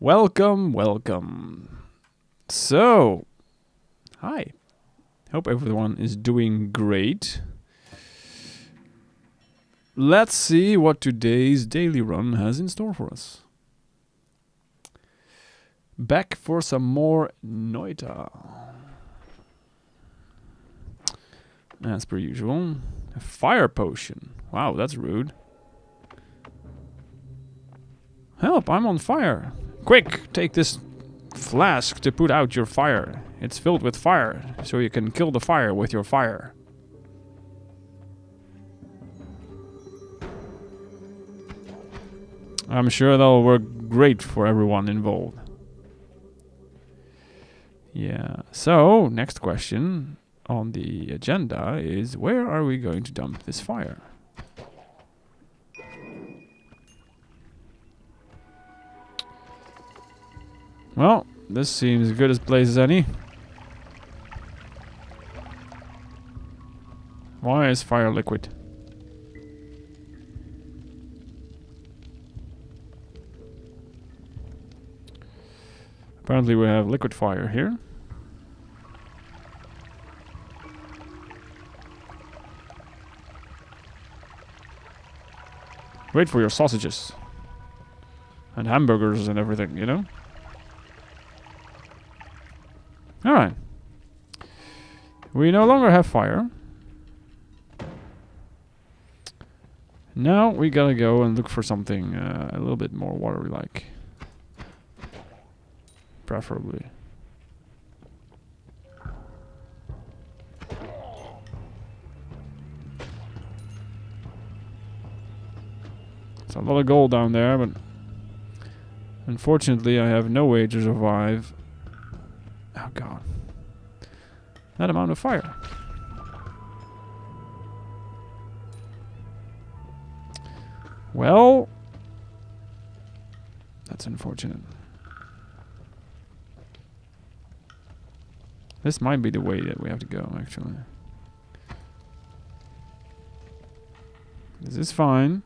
Welcome, welcome. So, hi. Hope everyone is doing great. Let's see what today's daily run has in store for us. Back for some more Noita. As per usual. A fire potion. Wow, that's rude. Help, I'm on fire. Quick, take this flask to put out your fire. It's filled with fire, so you can kill the fire with your fire. I'm sure that'll work great for everyone involved. Yeah, so next question on the agenda is, where are we going to dump this fire? Well, this seems as good a place as any. Why is fire liquid? Apparently we have liquid fire here. Wait for your sausages. And hamburgers and everything, you know? Alright. We no longer have fire. Now we gotta go and look for something a little bit more watery-like. Preferably. It's a lot of gold down there, but unfortunately I have no way to survive. Oh god. That amount of fire. Well, that's unfortunate. This might be the way that we have to go, actually. This is fine.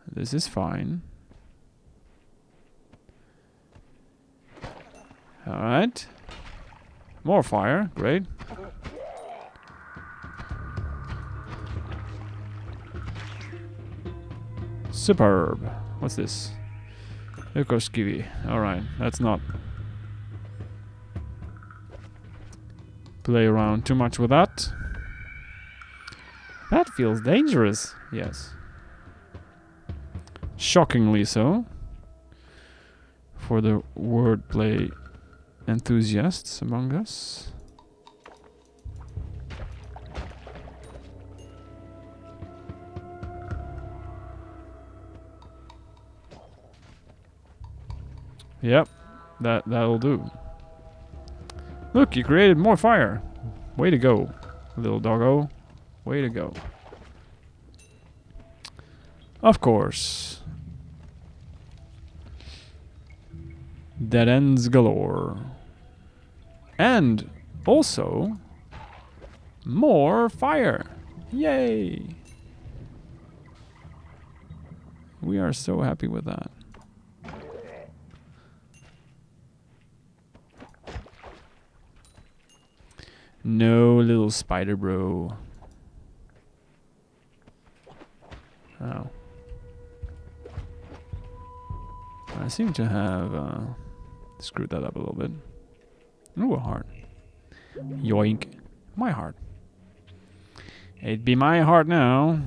This is fine. Alright. More fire. Great. Superb. What's this? Ecoskivi. Alright. Let's not play around too much with that. That feels dangerous. Yes. Shockingly so. For the wordplay enthusiasts among us. Yep, that'll do. Look, you created more fire. Way to go, little doggo. Way to go. Of course. Dead ends galore. And also more fire. Yay! We are so happy with that. No, little spider bro. Oh. I seem to have screwed that up a little bit. Ooh, a heart. Yoink. My heart. It'd be my heart now.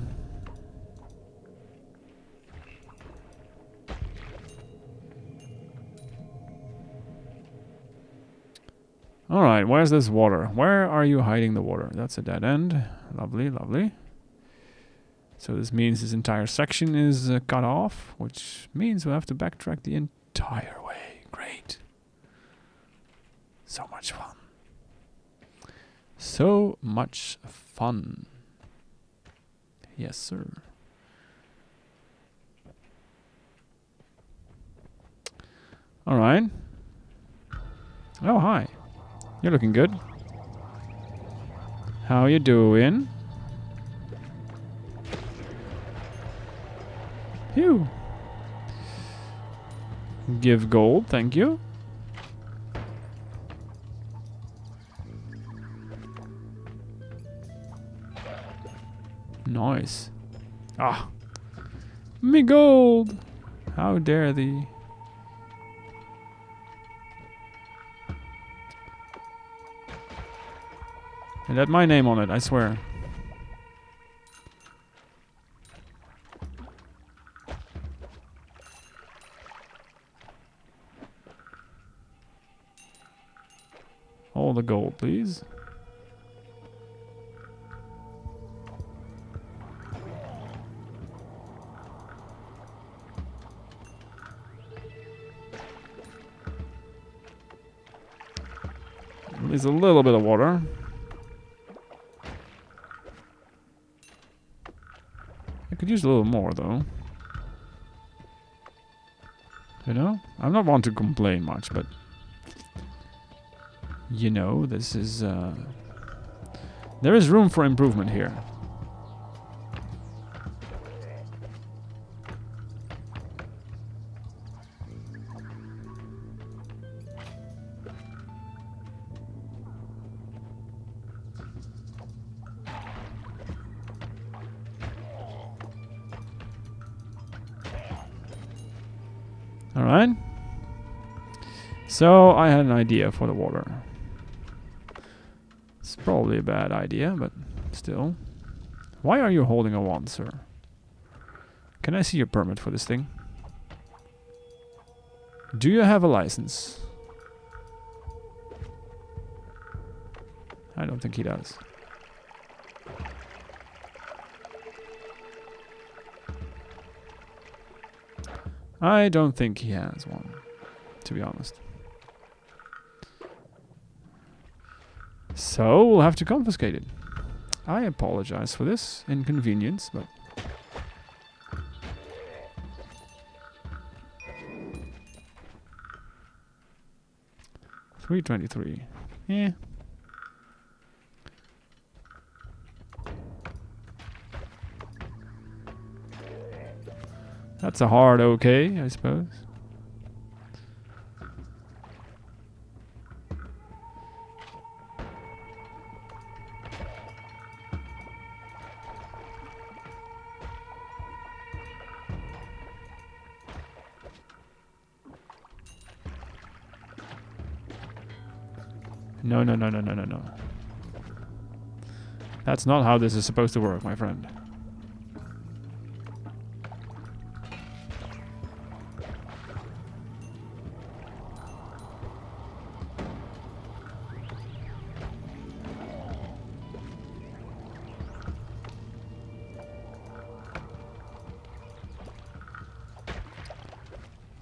Alright, where's this water? Where are you hiding the water? That's a dead end. Lovely, lovely. So this means this entire section is cut off, which means we'll have to backtrack the entire way. Great. So much fun. So much fun. Yes, sir. Alright. Oh, hi. You're looking good. How you doing? Phew. Give gold, thank you. Nice. Ah. Me gold! How dare thee. And had my name on it, I swear. All the gold, please. At least a little bit of water. I could use a little more, though. You know? I'm not one to complain much, but... You know, this is... there is room for improvement here. Alright. So, I had an idea for the water. It's probably a bad idea, but still. Why are you holding a wand, sir? Can I see your permit for this thing? Do you have a license? I don't think he does. I don't think he has one, to be honest. So, we'll have to confiscate it. I apologize for this inconvenience, but... $323. Yeah. That's a hard okay, I suppose. No, no, no, no, no, no, no. That's not how this is supposed to work, my friend.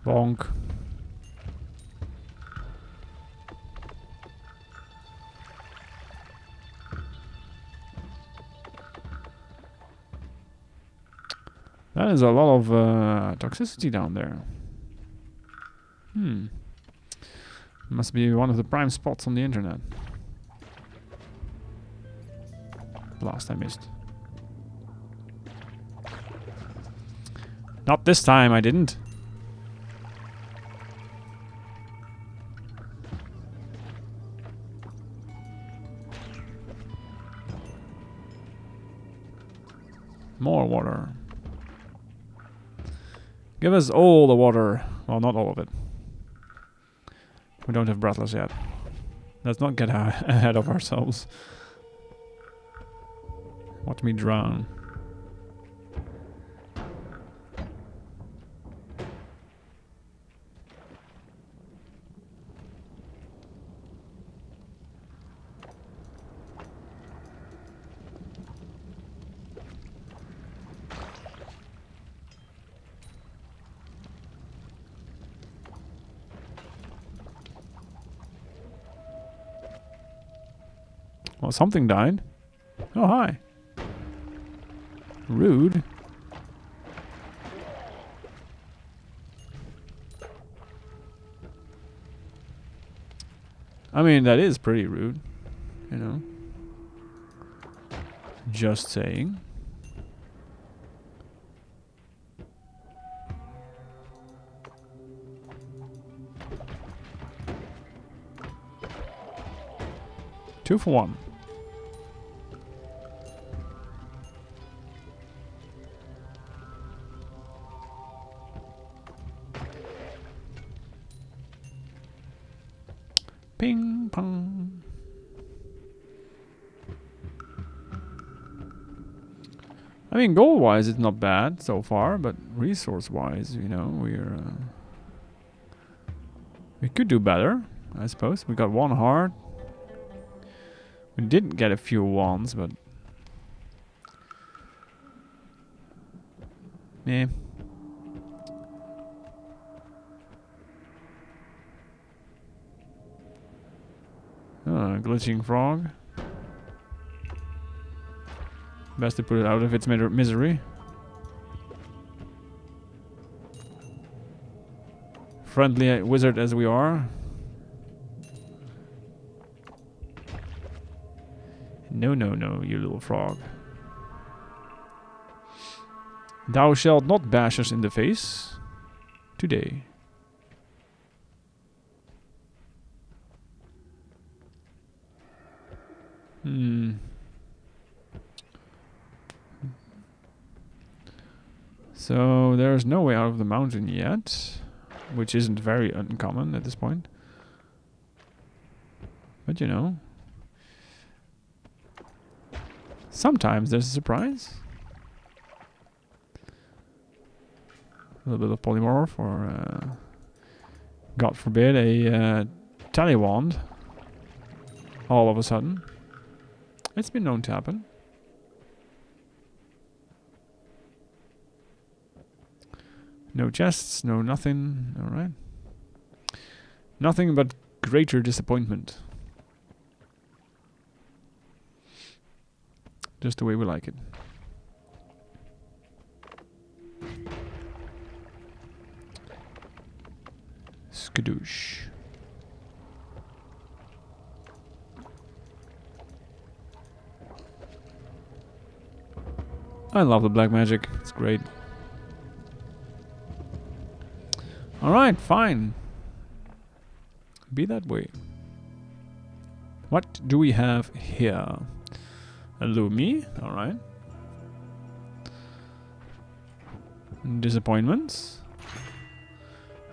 Bonk. That is a lot of toxicity down there. Must be one of the prime spots on the internet. Blast, I missed. Not this time, I didn't. More water. Give us all the water. Well, not all of it. We don't have breathless yet. Let's not get ahead of ourselves. Watch me drown. Well, something died. Oh, hi. Rude. I mean, that is pretty rude. You know. Just saying. 2 for 1. Ping pong. I mean, goal-wise, it's not bad so far, but resource-wise, you know, we could do better, I suppose. We got 1 heart. We did get a few wands, but yeah. Glitching frog. Best to put it out of its misery. Friendly wizard as we are. No, no, no, you little frog. Thou shalt not bash us in the face today. So there's no way out of the mountain yet, which isn't very uncommon at this point. But you know, sometimes there's a surprise. A little bit of polymorph, or God forbid, a tallywand. All of a sudden. It's been known to happen. No chests, no nothing. Alright. Nothing but greater disappointment. Just the way we like it. Skadoosh. I love the black magic. It's great. Alright, fine. Be that way. What do we have here? A Lumi. Alright. Disappointments.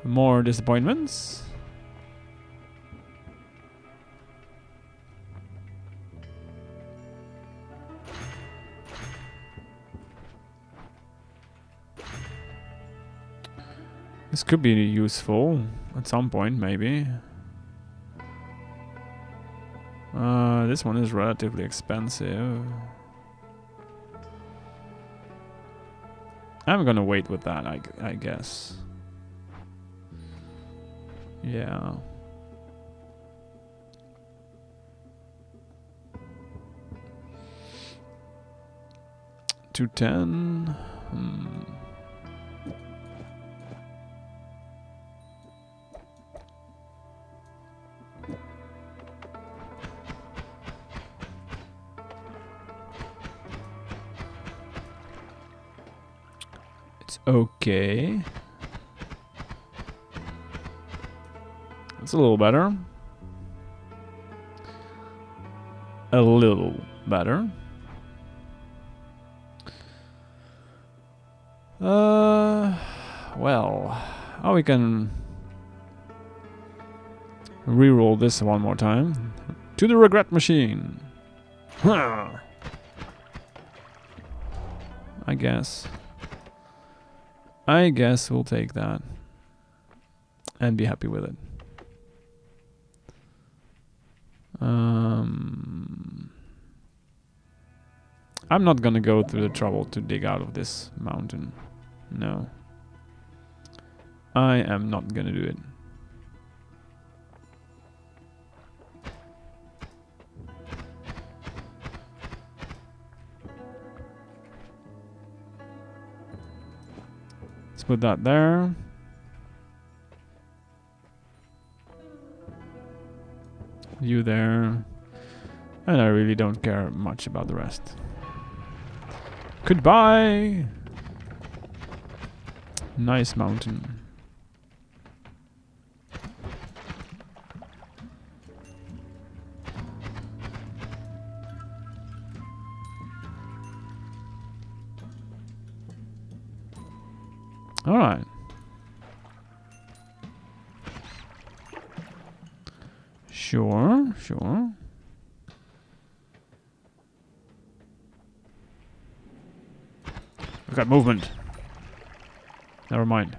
More disappointments. This could be useful at some point, maybe. This one is relatively expensive. I'm gonna wait with that, I guess. Yeah. $210. Okay. It's a little better. A little better. Well, we can reroll this one more time. To the regret machine. I guess we'll take that and be happy with it. I'm not gonna go through the trouble to dig out of this mountain. No. I am not gonna do it. Let's put that there. You there. And I really don't care much about the rest. Goodbye! Nice mountain. Alright. Sure, sure. I've got movement. Never mind.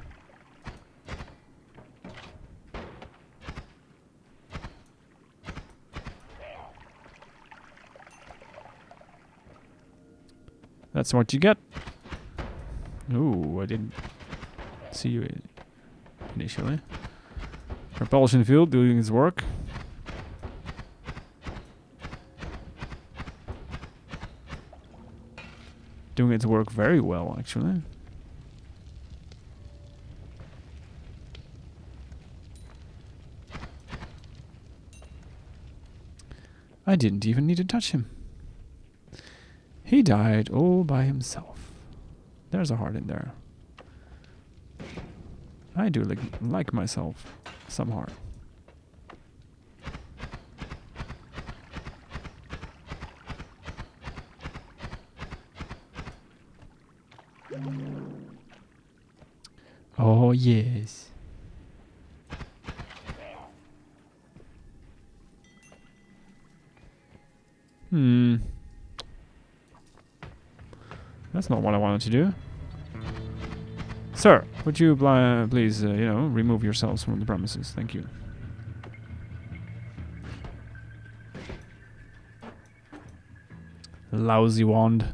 That's what you get. Ooh, I didn't see you initially. Propulsion field doing its work. Doing its work very well, actually. I didn't even need to touch him. He died all by himself. There's a heart in there. I do like myself some heart. Oh, yes. That's not what I wanted to do. Sir, would you please, you know, remove yourselves from the premises? Thank you. Lousy wand.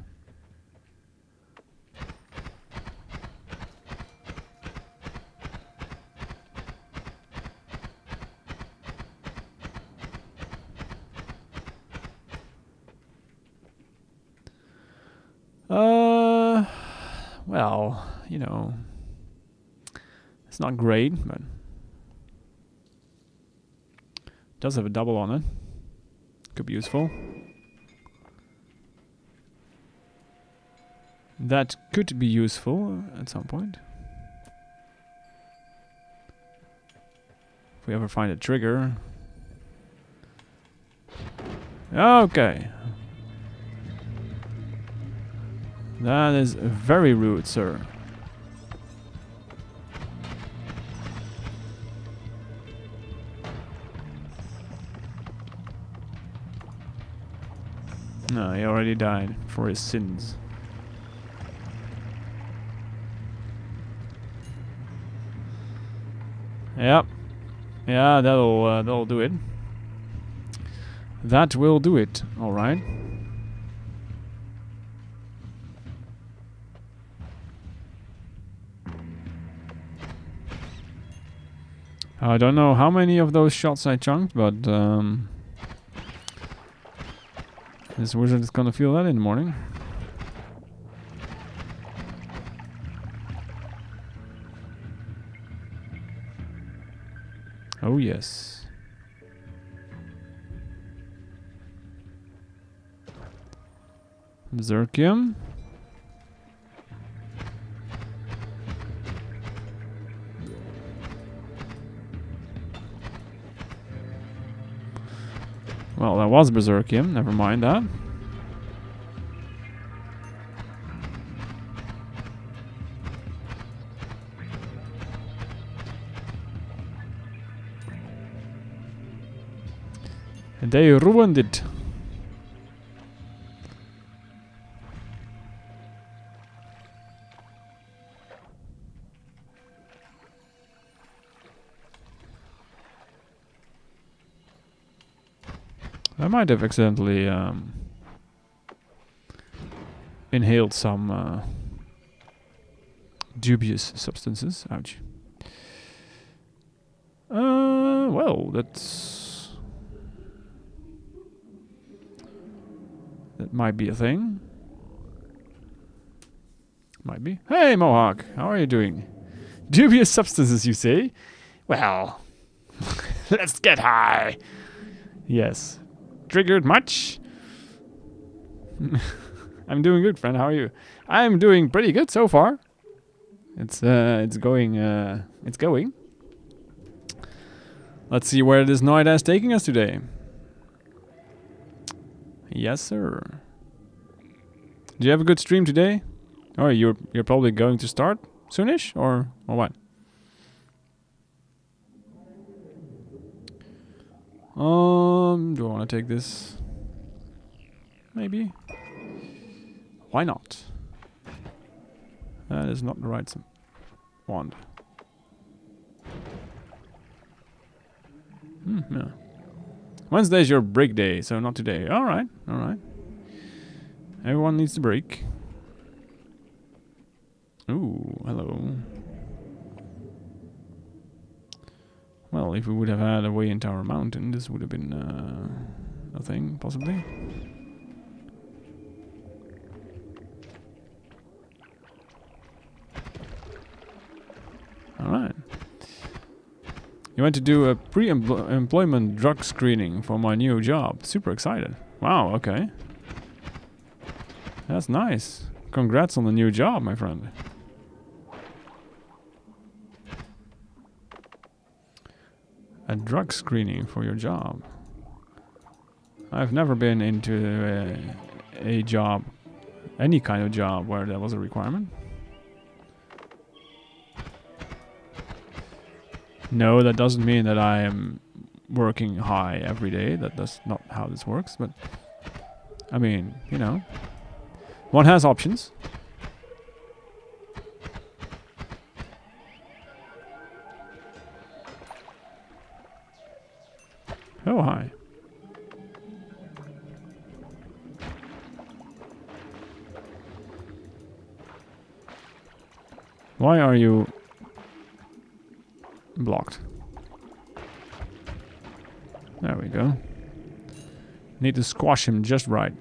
Well, you know, it's not great, but does have a double on it. Could be useful. That could be useful at some point. If we ever find a trigger. Okay. That is very rude, sir. No, he already died for his sins. Yep. Yeah, that'll do it. That will do it. All right. I don't know how many of those shots I chunked, but this wizard is gonna feel that in the morning. Oh yes. Berserkium. Well, that was Berserkium, never mind that. And they ruined it. I might have accidentally inhaled some dubious substances. Ouch. Well, that might be a thing. Might be. Hey, Mohawk, how are you doing? Dubious substances, you say? Well, let's get high. Yes. Triggered much? I'm doing good, friend. How are you? I'm doing pretty good so far. It's going. It's going. Let's see where this Noita is taking us today. Yes, sir. Do you have a good stream today? Oh, you're probably going to start Soonish or what? Do I want to take this? Maybe. Why not? That is not the right wand. Yeah. Wednesday's your break day, so not today. Alright, alright. Everyone needs to break. Ooh, hello. Well, if we would have had a way into our mountain, this would have been a thing, possibly. Alright. You went to do a pre-employment drug screening for my new job. Super excited. Wow, okay. That's nice. Congrats on the new job, my friend. A drug screening for your job. I've never been into a job, any kind of job where that was a requirement. No, that doesn't mean that I am working high every day. That's not how this works, but I mean, you know, one has options. Oh, hi. Why are you blocked? There we go. Need to squash him just right.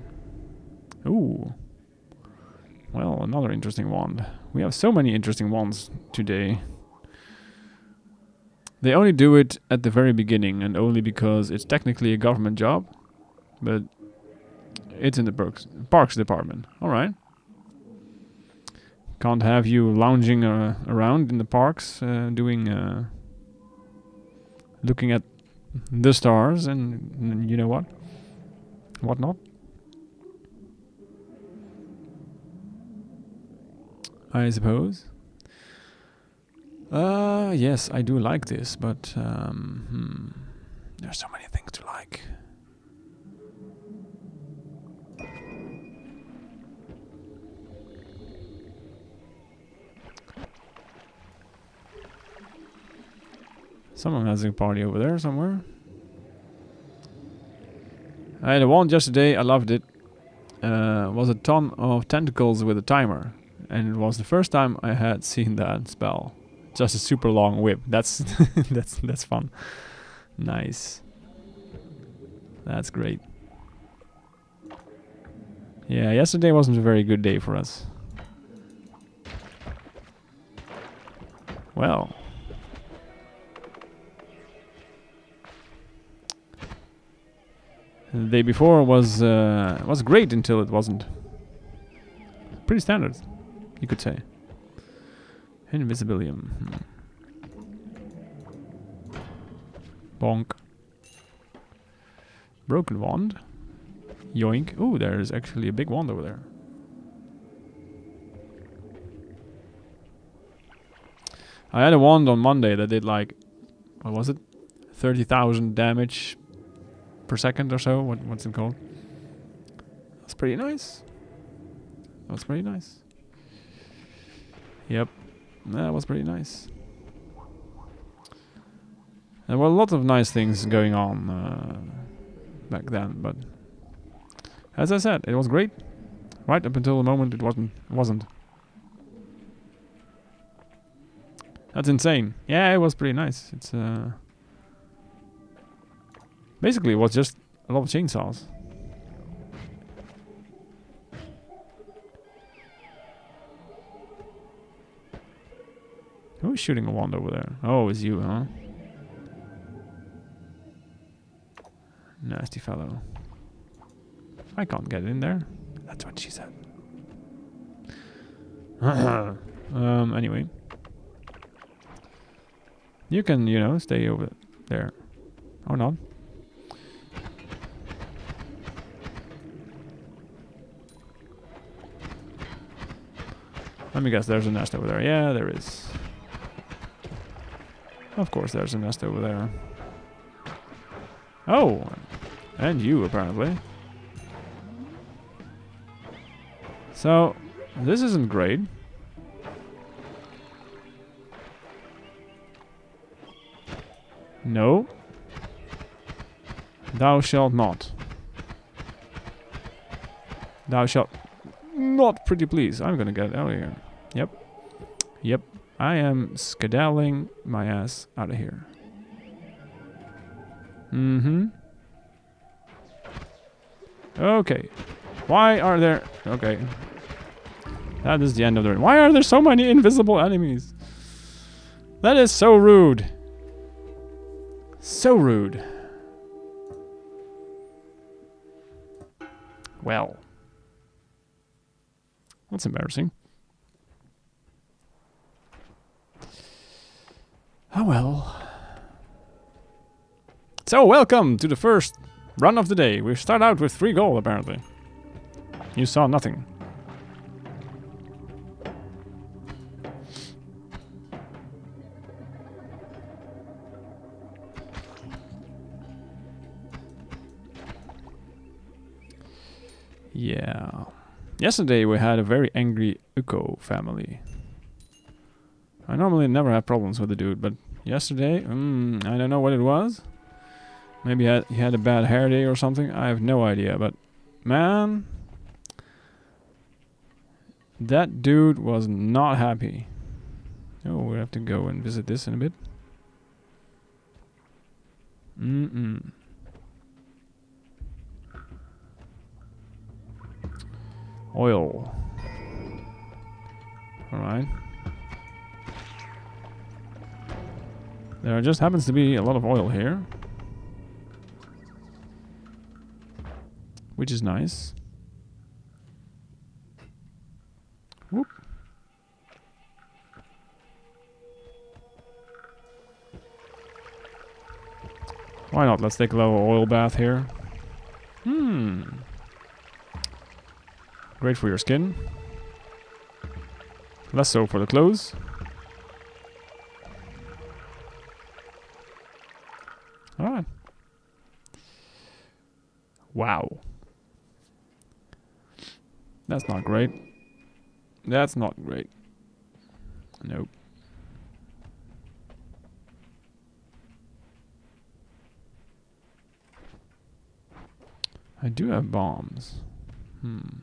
Ooh. Well, another interesting wand. We have so many interesting wands today. They only do it at the very beginning, and only because it's technically a government job, but it's in the parks department. Alright. Can't have you lounging around in the parks, doing, looking at the stars and you know what? Whatnot. I suppose. Yes, I do like this, but there's so many things to like. Someone has a party over there somewhere. I had a wand yesterday, I loved it. Was a ton of tentacles with a timer. And it was the first time I had seen that spell. Just a super long whip. That's that's fun. Nice. That's great. Yeah, yesterday wasn't a very good day for us. Well. The day before was great until it wasn't. Pretty standard, you could say. Invisibilium. Bonk. Broken wand. Yoink. Ooh, there's actually a big wand over there. I had a wand on Monday that did like, what was it? 30,000 damage per second or so. What's it called? That's pretty nice. That's pretty nice. Yep. That was pretty nice. There were a lot of nice things going on back then, but as I said, it was great. Right up until the moment it wasn't. That's insane. Yeah, it was pretty nice. It's basically it was just a lot of chainsaws. Who's shooting a wand over there? Oh, it's you, huh? Nasty fellow. I can't get in there. That's what she said. Anyway. You can, you know, stay over there. Or not. Let me guess, there's a nest over there. Yeah, there is. Of course there's a nest over there. Oh! And you, apparently. So, this isn't great. No. Thou shalt not. Thou shalt not, pretty please. I'm gonna get out of here. Yep. Yep. I am skedaddling my ass out of here. Mm-hmm. Okay. Why are there... Okay. That is the end of the... Why are there so many invisible enemies? That is so rude. So rude. Well. That's embarrassing. Oh well. So, welcome to the first run of the day. We start out with 3 gold, apparently. You saw nothing. Yeah. Yesterday we had a very angry Uko family. I normally never have problems with the dude, but yesterday, I don't know what it was. Maybe he had a bad hair day or something. I have no idea, but man, that dude was not happy. Oh, we have to go and visit this in a bit. Oil. Alright. There just happens to be a lot of oil here. Which is nice. Whoop. Why not? Let's take a little oil bath here. Great for your skin. Less so for the clothes. Alright. Wow. That's not great. That's not great. Nope. I do have bombs. I'm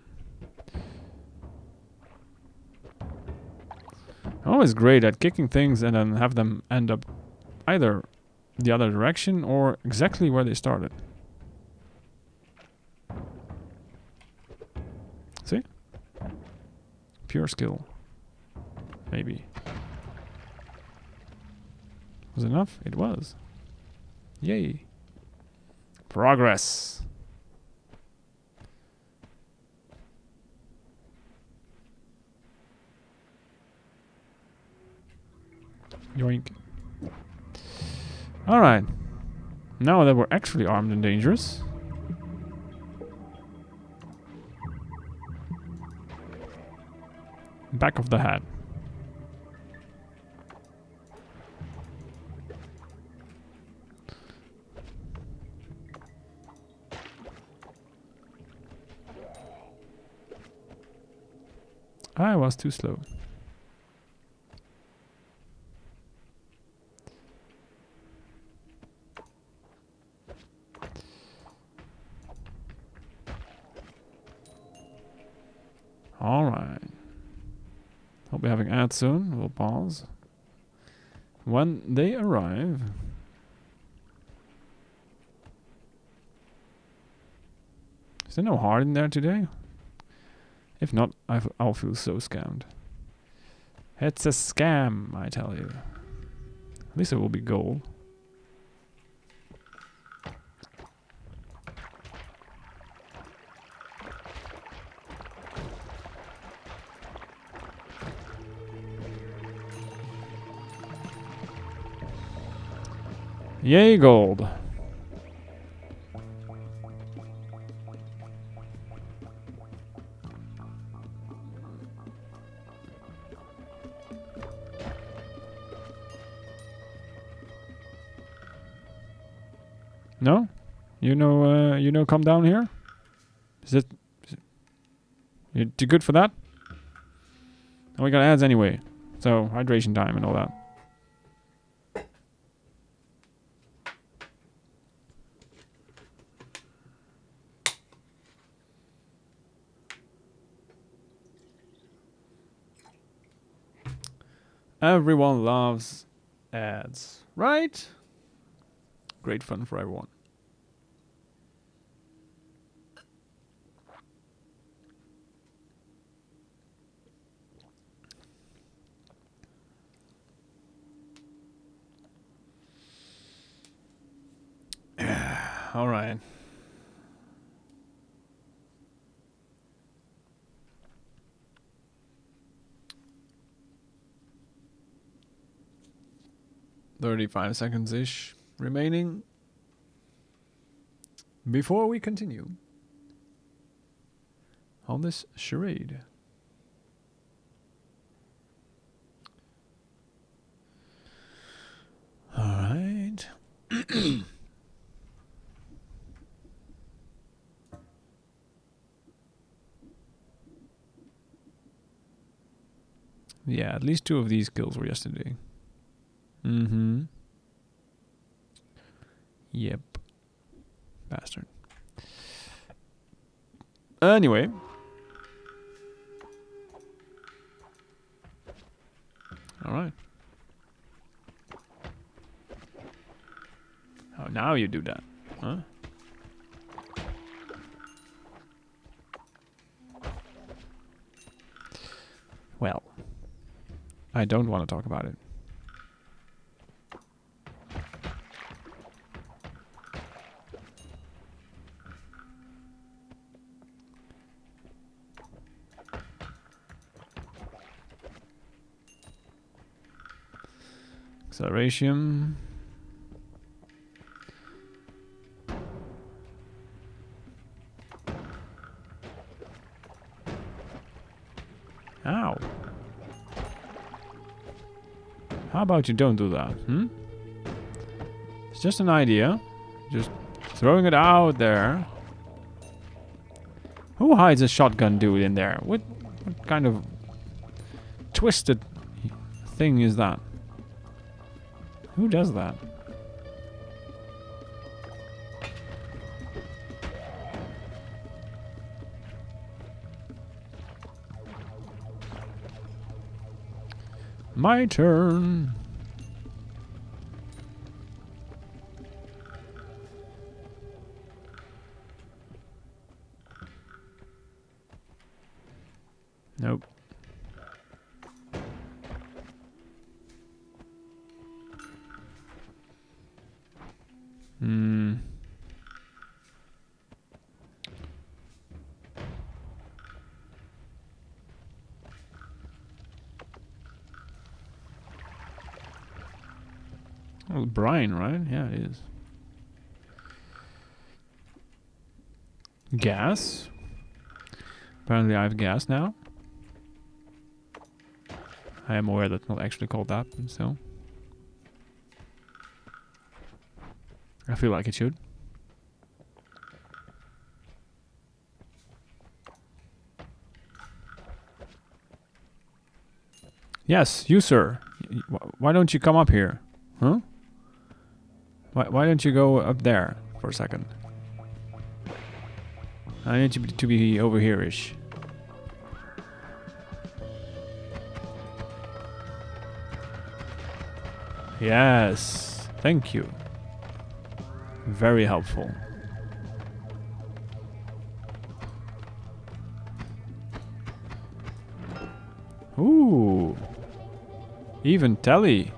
always great at kicking things and then have them end up either the other direction or exactly where they started. See? Pure skill. Maybe. Was it enough? It was. Yay. Progress. Yoink. Alright. Now that we're actually armed and dangerous. Back of the hat. I was too slow. Alright. I'll be having ads soon. We'll pause. When they arrive... Is there no heart in there today? If not, I'll feel so scammed. It's a scam, I tell you. At least it will be gold. Yay, gold. No? You know come down here? Is it... You're too good for that? And we got ads anyway. So, hydration time and all that. Everyone loves ads, right? Great fun for everyone. All right. $35 seconds-ish remaining before we continue on this charade. All right. Yeah, at least 2 of these kills were yesterday. Mm-hmm. Yep. Bastard. Anyway. Alright. Oh, now you do that. Huh? Well. I don't want to talk about it. Acceleration. Ow. How about you don't do that, hmm? It's just an idea. Just throwing it out there. Who hides a shotgun dude in there? What kind of twisted thing is that? Who does that? My turn. Nope. Hmm. Oh, Brian, right? Yeah, it is. Gas. Apparently I have gas now. I am aware that's not actually called that, but still. I feel like it should. Yes, you sir. Why don't you come up here? Huh? Why don't you go up there for a second? I need you to be over here-ish. Yes, thank you. Very helpful. Ooh. Even telly.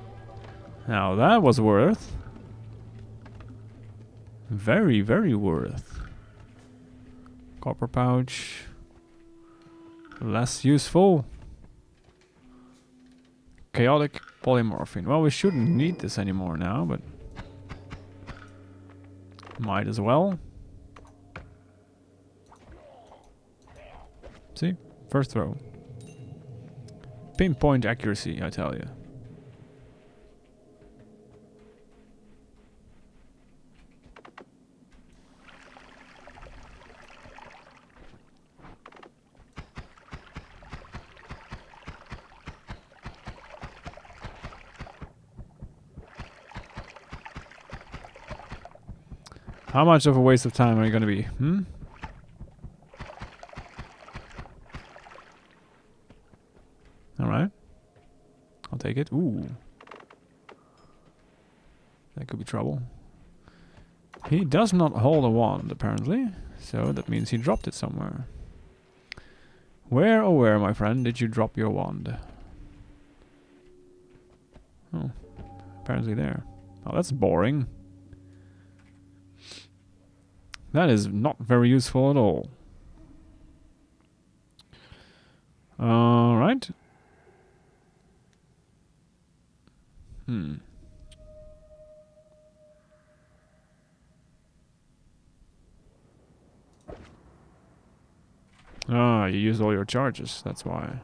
Now that was worth. Very, very worth. Copper pouch. Less useful. Chaotic polymorphine. Well, we shouldn't need this anymore now, but might as well. See? First throw. Pinpoint accuracy, I tell you. How much of a waste of time are you gonna be? Hmm? Alright. I'll take it. Ooh. That could be trouble. He does not hold a wand, apparently. So that means he dropped it somewhere. Where, oh where, my friend, did you drop your wand? Oh. Apparently there. Oh, that's boring. That is not very useful at all. Alright. Ah, you used all your charges, that's why.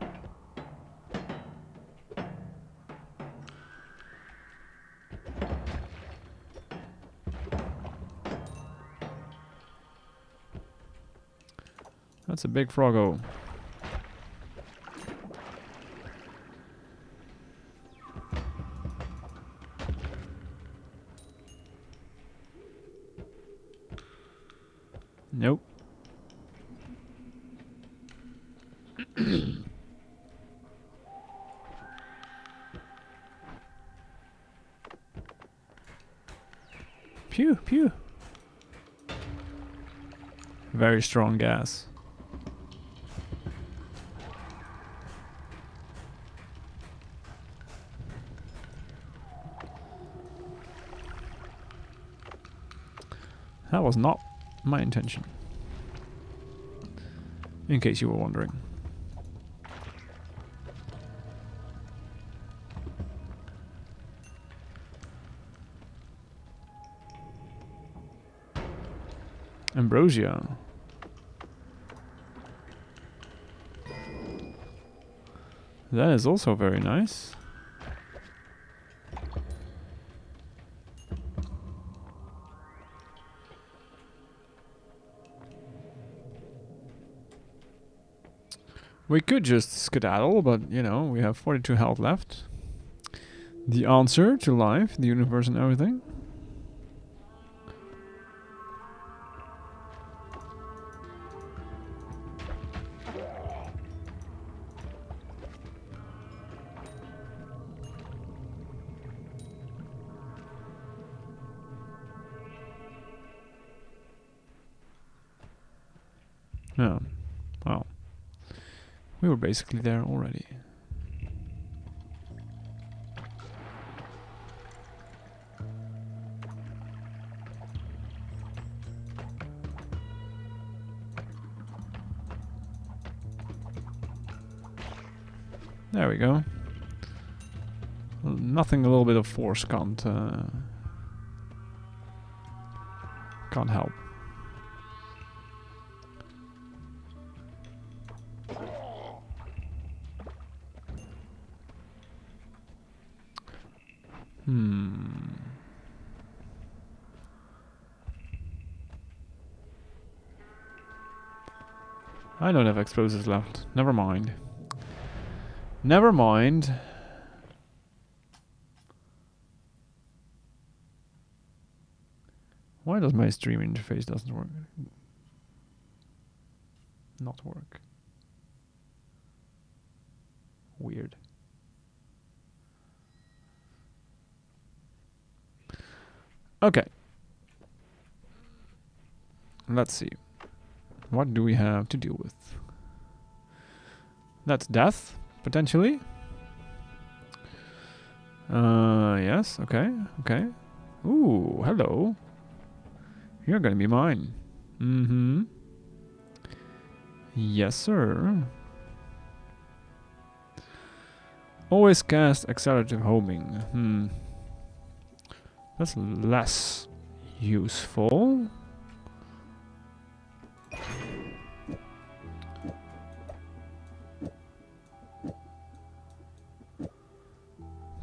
That's a big froggo. Nope. Pew, pew. Very strong gas. That was not my intention. In case you were wondering. Ambrosia. That is also very nice. We could just skedaddle, but, you know, we have 42 health left. The answer to life, the universe and everything. Yeah, well, we were basically there already. There we go. Nothing a little bit of force can't help. I don't have explosives left. Never mind. Never mind. Why does my stream interface doesn't work? Not work. Weird. Okay. Let's see. What do we have to deal with? That's death, potentially. Yes, okay, okay. Ooh, hello. You're gonna be mine. Mm-hmm. Yes, sir. Always cast accelerative homing. That's less useful.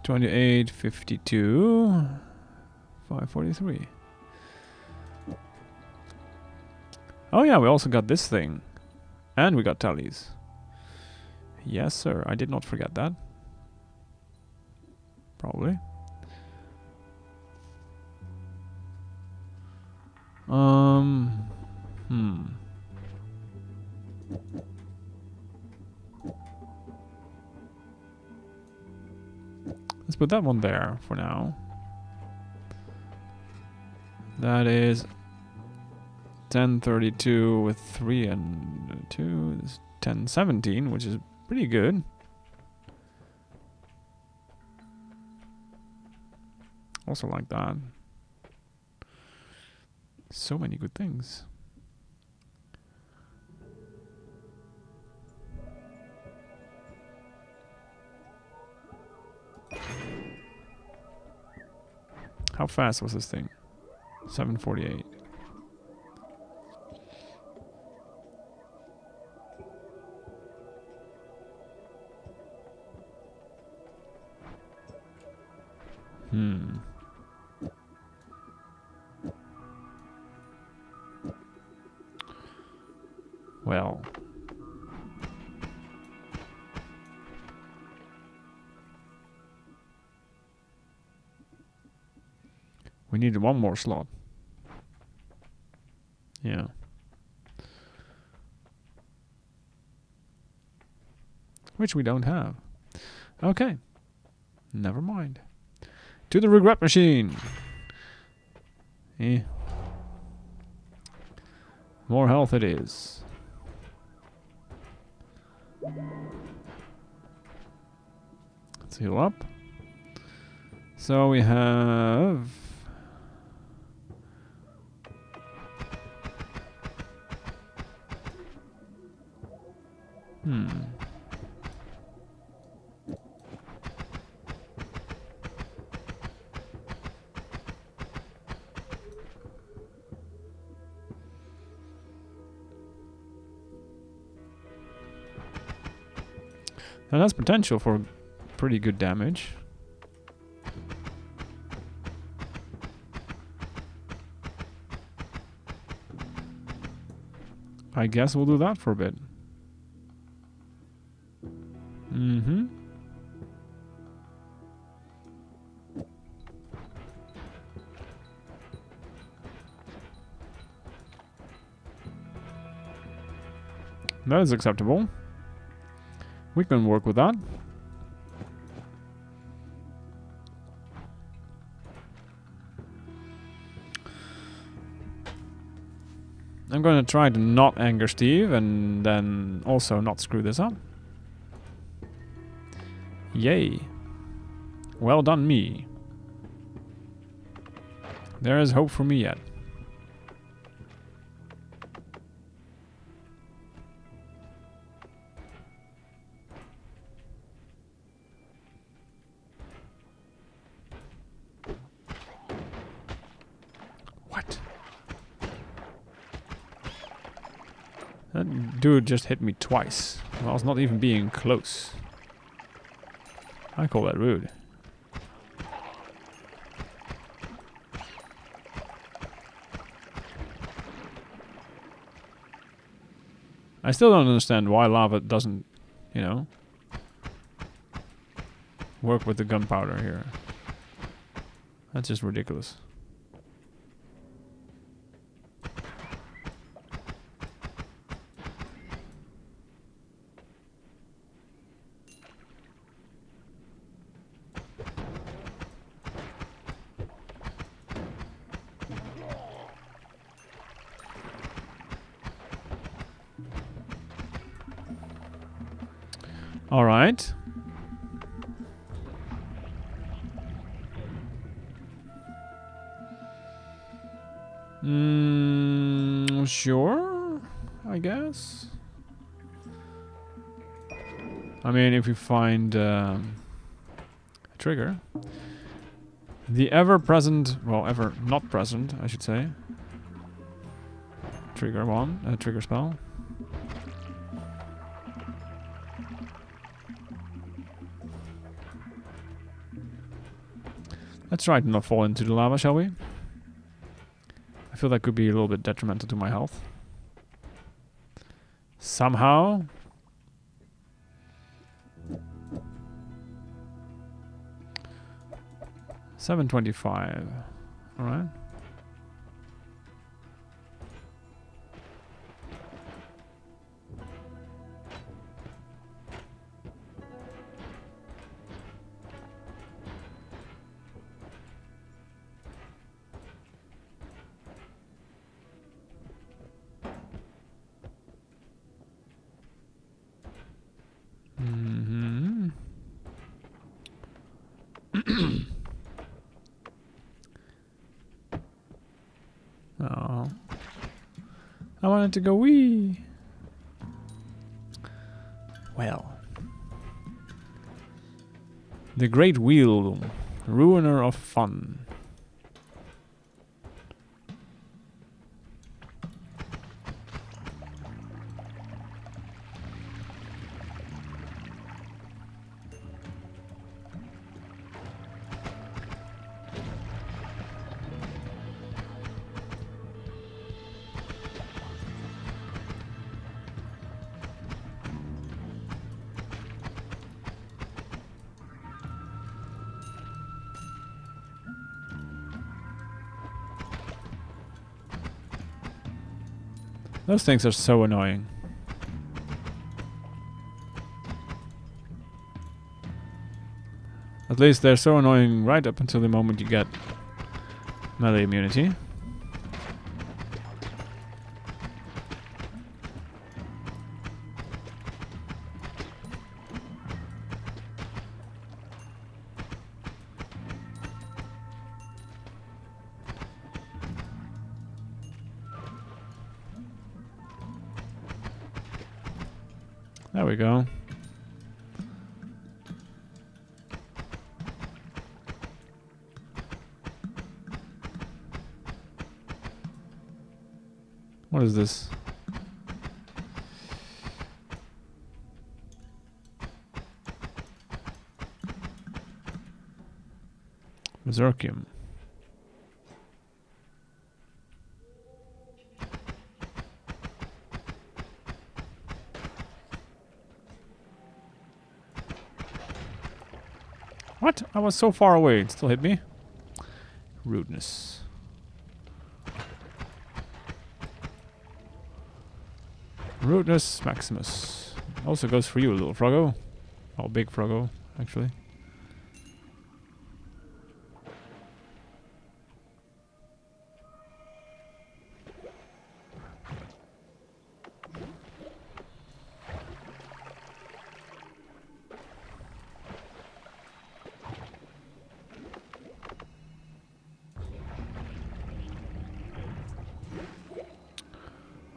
$28, $52, $543. Oh yeah, we also got this thing. And we got tallies. Yes, sir. I did not forget that. Probably. Hmm. Let's put that one there for now. That is 1032 with 3 and 2. This is 1017, which is pretty good. Also like that. So many good things. How fast was this thing? 748. Well. We need one more slot. Yeah. Which we don't have. Okay. Never mind. To the regret machine. Eh. More health it is. Let's heal up. So we have... That has potential for pretty good damage. I guess we'll do that for a bit. Mm-hmm. That is acceptable. We can work with that. I'm going to try to not anger Steve and then also not screw this up. Yay. Well done me. There is hope for me yet. What? That dude just hit me twice. I was not even being close. I call that rude. I still don't understand why lava doesn't, you know, work with the gunpowder here. That's just ridiculous. All right. Sure, I guess. I mean, if we find a trigger. The ever-present, well, ever not present, I should say. Trigger one, trigger spell. Let's try to not fall into the lava, shall we? I feel that could be a little bit detrimental to my health. Somehow. $725. Alright. I wanted to go wee. Well. The Great Wheel. Ruiner of fun. Those things are so annoying. At least they're so annoying right up until the moment you get melee immunity. There we go. What is this? Berserkium. What? I was so far away. It still hit me. Rudeness. Rudeness Maximus. Also goes for you, little Froggo. Oh, big Froggo, actually.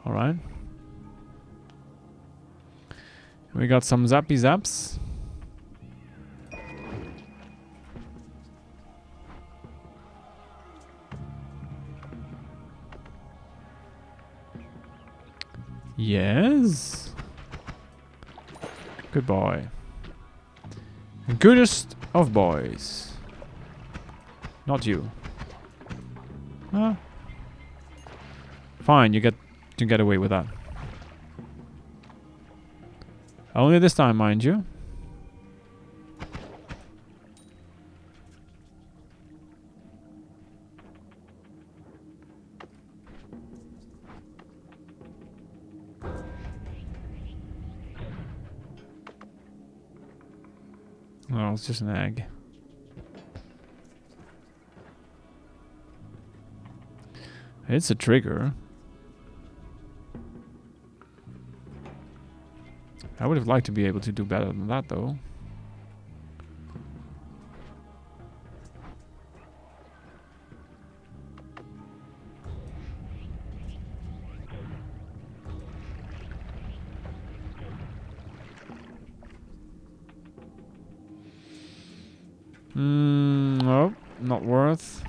Alright. We got some zappy zaps. Yes. Good boy. Goodest of boys. Not you. Huh? Fine, you get to get away with that. Only this time, mind you. Oh, it's just an egg. It's a trigger. I would have liked to be able to do better than that, though. Nope, not worth.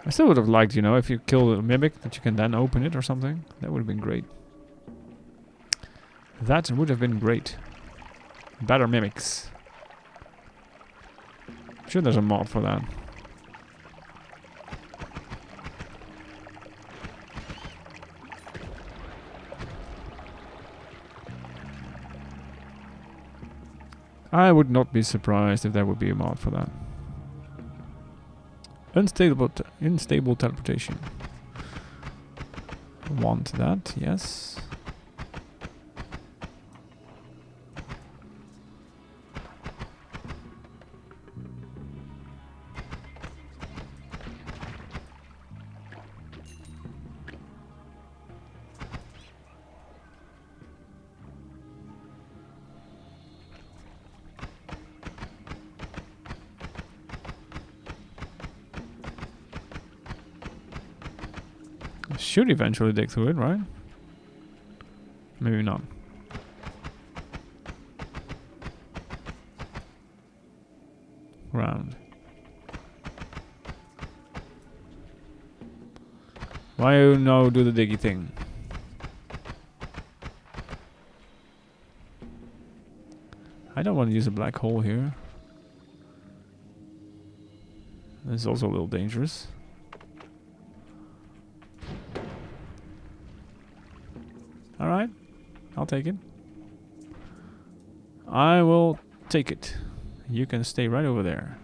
I still would have liked, you know, if you kill a mimic, that you can then open it or something. That would have been great. That would have been great. Better mimics. I'm sure there's a mod for that. I would not be surprised if there would be a mod for that. Unstable teleportation. Want that, yes. Should eventually dig through it, right? Maybe not. Round. Why you no do the diggy thing? I don't want to use a black hole here. This is also a little dangerous. Alright, I'll take it. I will take it. You can stay right over there.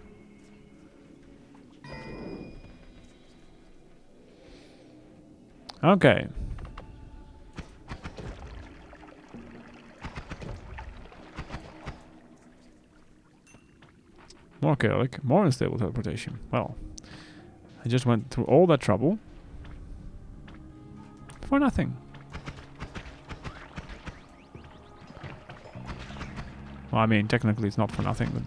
Okay. More chaotic, more unstable teleportation. Well, I just went through all that trouble for nothing. Well, I mean, technically it's not for nothing, but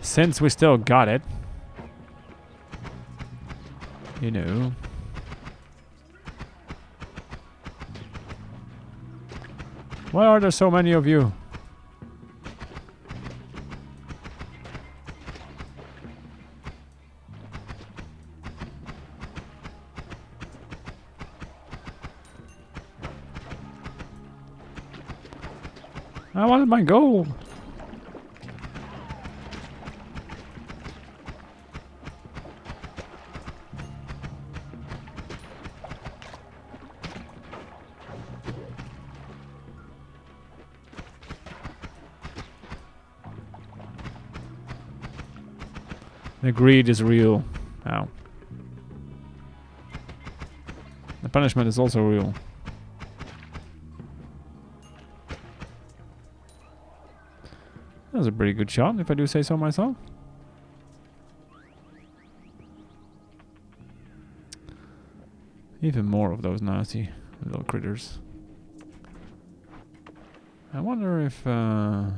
since we still got it, you know. Why are there so many of you? I wanted my gold. The greed is real. Ow. The punishment is also real. That was a pretty good shot, if I do say so myself. Even more of those nasty little critters. I wonder if... Wow.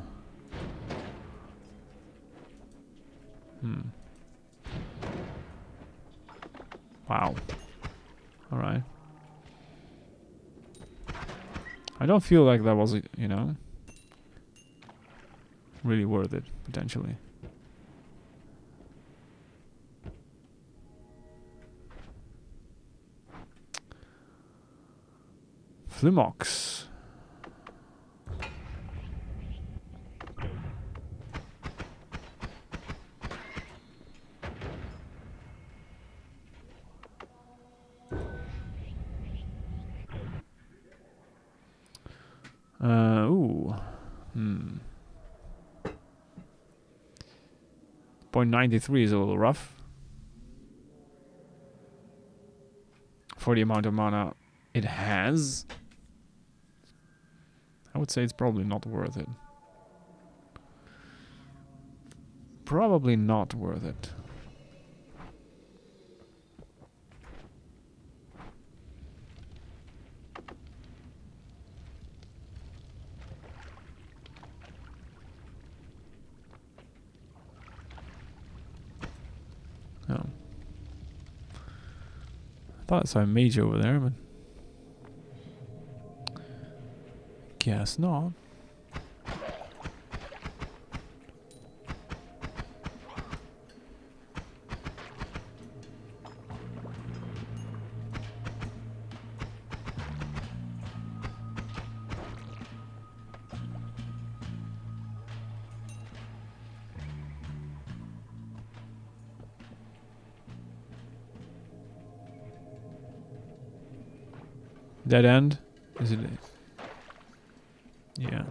Alright. I don't feel like that was, you know, really worth it, potentially. Flumox. Ooh. 0.93 is a little rough. For the amount of mana it has. I would say it's probably not worth it. Probably not worth it. Oh. I thought I saw a mage over there, but guess not. Dead end? Is it? Yeah.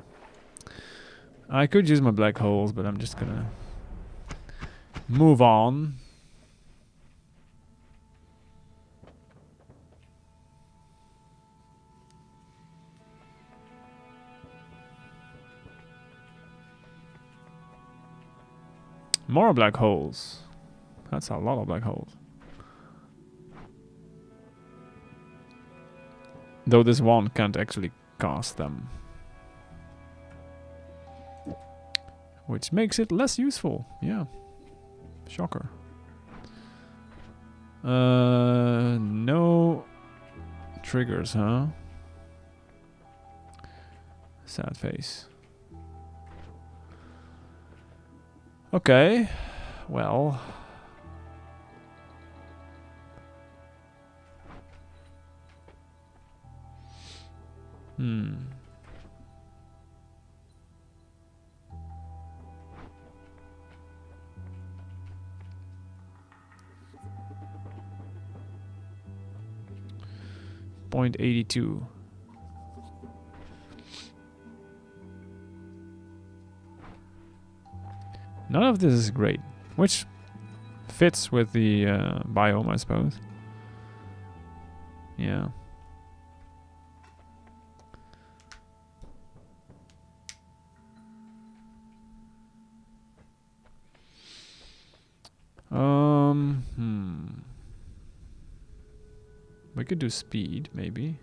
I could use my black holes, but I'm just gonna move on. More black holes. That's a lot of black holes. Though this one can't actually cast them. Which makes it less useful. Yeah. Shocker. No triggers, huh? Sad face. Okay, well. Hmm. .82. None of this is great, which fits with the biome, I suppose. Yeah. We could do speed, maybe.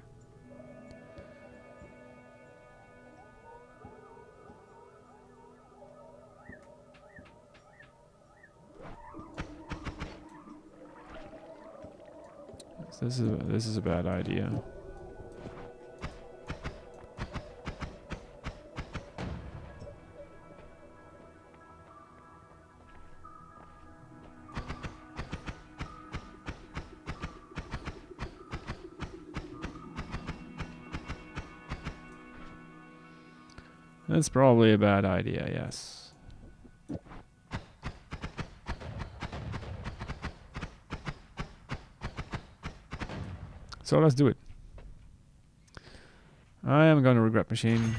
This is a bad idea. That's probably a bad idea, yes. So let's do it. I am gonna regret machine.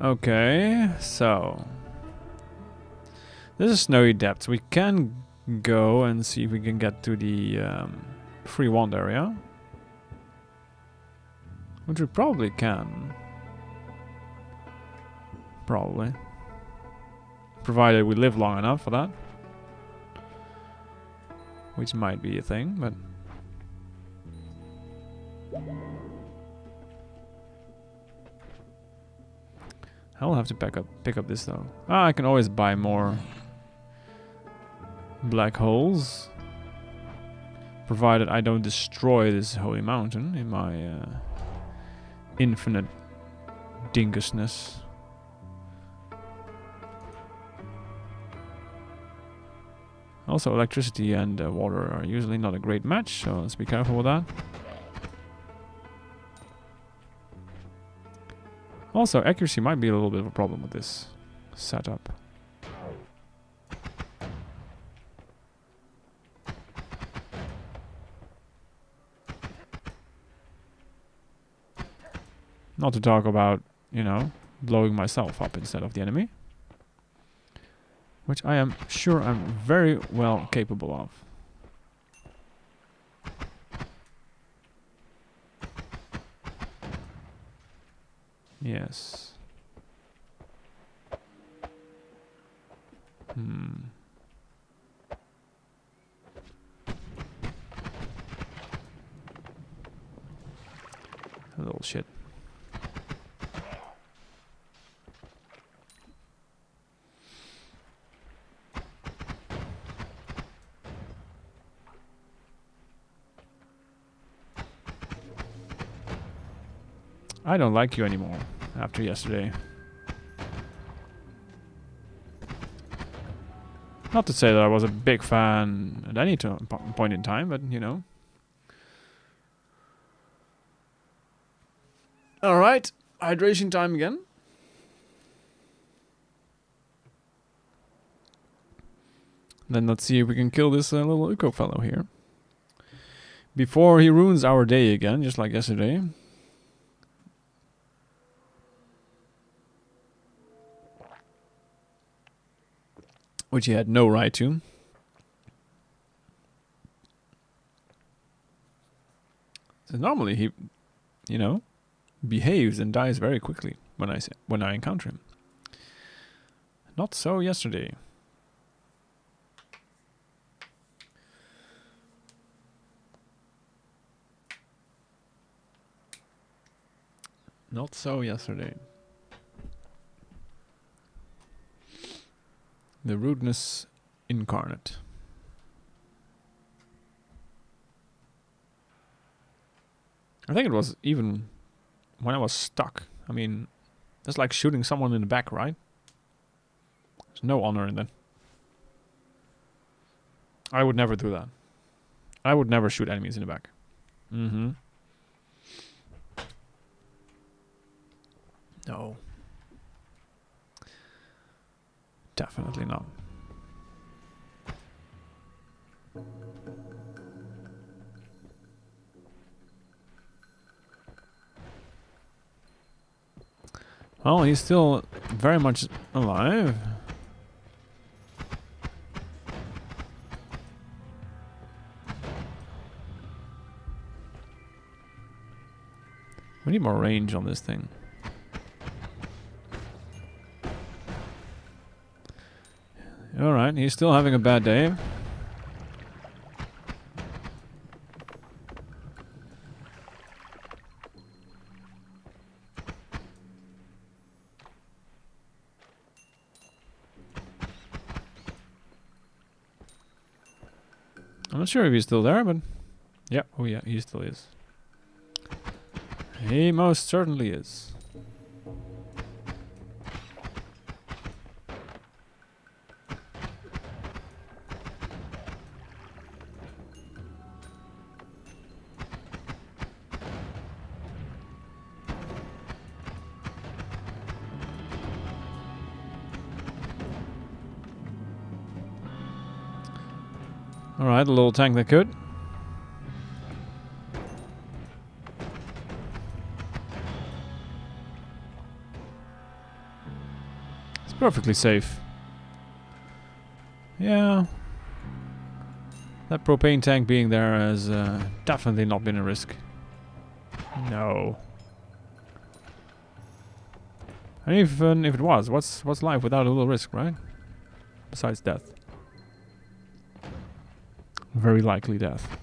Okay, so this is snowy depths. We can go and see if we can get to the free wand area, which we probably can. Probably, provided we live long enough for that, which might be a thing, but. I'll have to pick up this though. Ah, I can always buy more black holes, provided I don't destroy this holy mountain in my infinite dingusness. Also, electricity and water are usually not a great match, so let's be careful with that. Also, accuracy might be a little bit of a problem with this setup. Not to talk about, you know, blowing myself up instead of the enemy. Which I am sure I'm very well capable of. Yes. A little shit. I don't like you anymore after yesterday. Not to say that I was a big fan at any point in time, but you know. Alright, hydration time again. Then let's see if we can kill this little eco fellow here. Before he ruins our day again, just like yesterday. Which he had no right to. So normally he, you know, behaves and dies very quickly when I encounter him. Not so yesterday. Not so yesterday. The rudeness incarnate. I think it was even when I was stuck. I mean, that's like shooting someone in the back, right? There's no honor in that. I would never do that. I would never shoot enemies in the back. Mm-hmm. No. Definitely not. Oh, he's still very much alive. We need more range on this thing. Alright, he's still having a bad day. I'm not sure if he's still there, but... yeah, oh yeah, he still is. He most certainly is. Alright, a little tank that could. It's perfectly safe. Yeah. That propane tank being there has definitely not been a risk. No. And even if it was, what's life without a little risk, right? Besides death. Very likely death.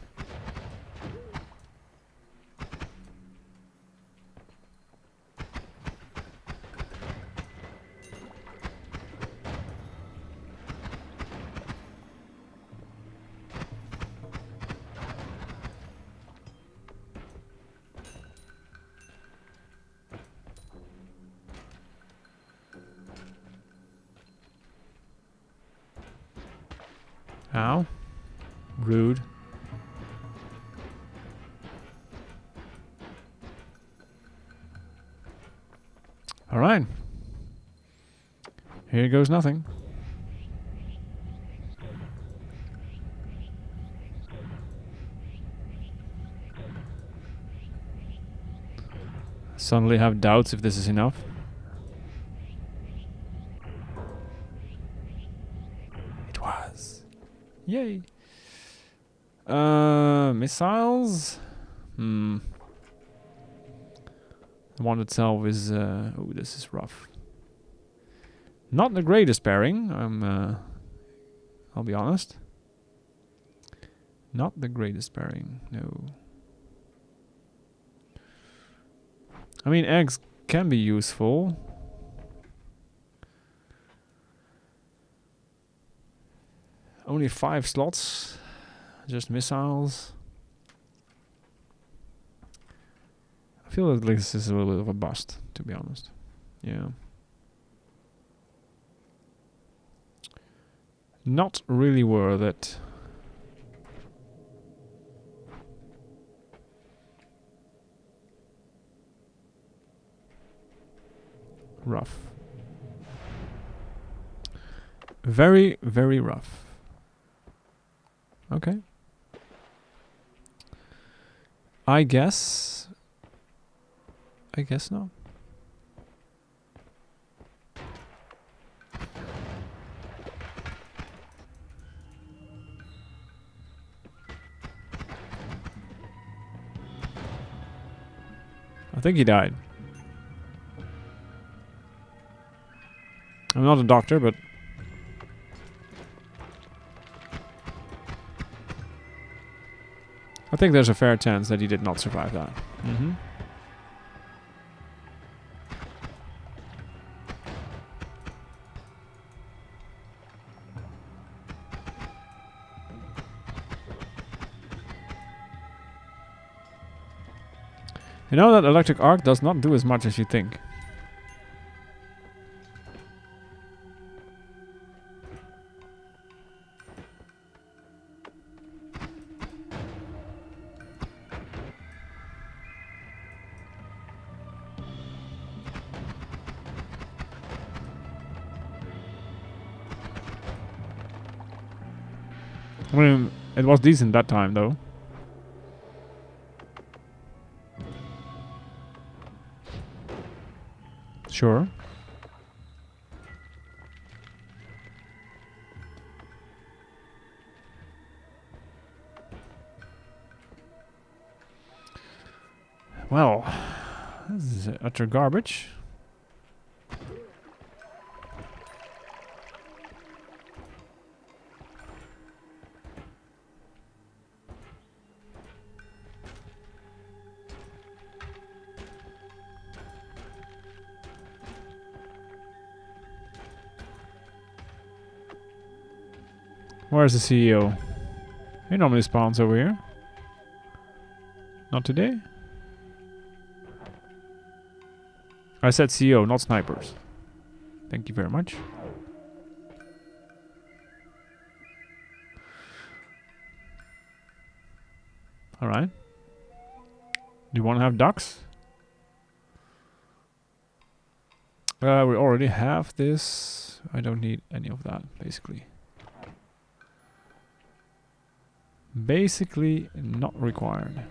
Ow. Rude. Alright. Here goes nothing. Suddenly have doubts if this is enough. It was. Yay. Missiles? The one itself is... oh, this is rough. Not the greatest pairing, I'll be honest. Not the greatest pairing, no. I mean, eggs can be useful. Only 5 slots. Just missiles. I feel like this is a little bit of a bust, to be honest. Yeah. Not really worth it. Rough. Very, very rough. Okay. I guess not. I think he died. not a doctor, but... I think there's a fair chance that he did not survive that. Mm-hmm. You know that electric arc does not do as much as you think. I mean, it was decent that time though. Sure. Well, this is utter garbage. Where's the CEO? He normally spawns over here. Not today? I said CEO, not snipers. Thank you very much. Alright. Do you want to have ducks? We already have this. I don't need any of that, basically. Basically not required.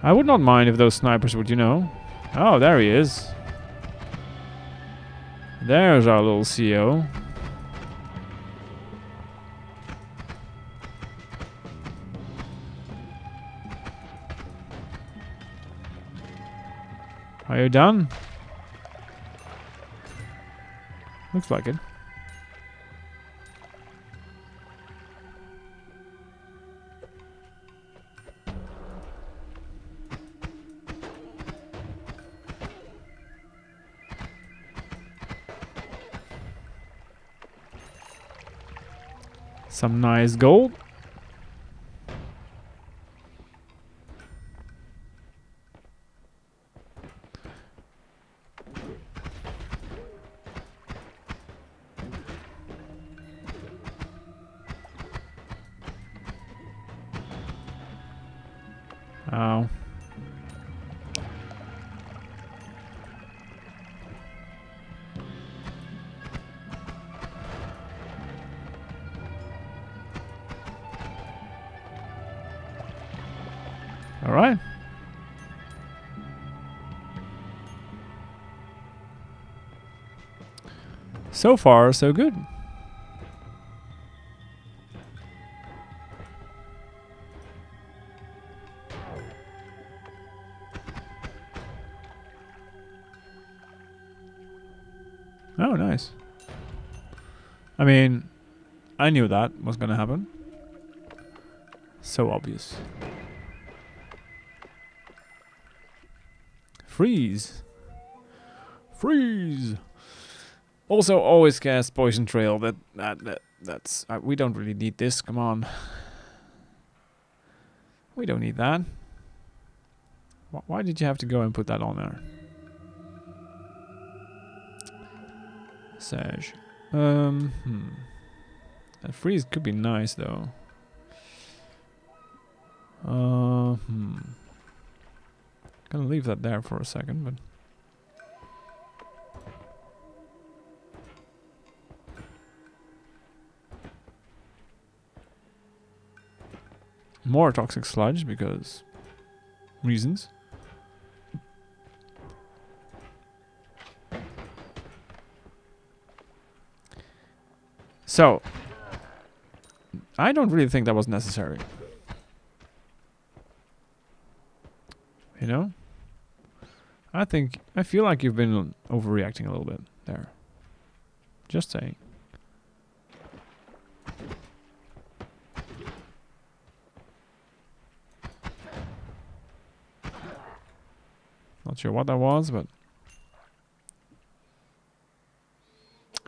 I would not mind if those snipers would, you know. Oh, there he is. There's our little CEO. Are you done? Looks like it. Some nice gold. Oh. All right. So far, so good. Oh, nice. I mean, I knew that was gonna happen. So obvious. Freeze. Freeze. Also, always cast Poison Trail. That's we don't really need this. Come on. We don't need that. Why did you have to go and put that on there? Sage. That freeze could be nice though. Gonna leave that there for a second, but more toxic sludge because reasons. So, I don't really think that was necessary. You know? I feel like you've been overreacting a little bit there. Just saying. Not sure what that was, but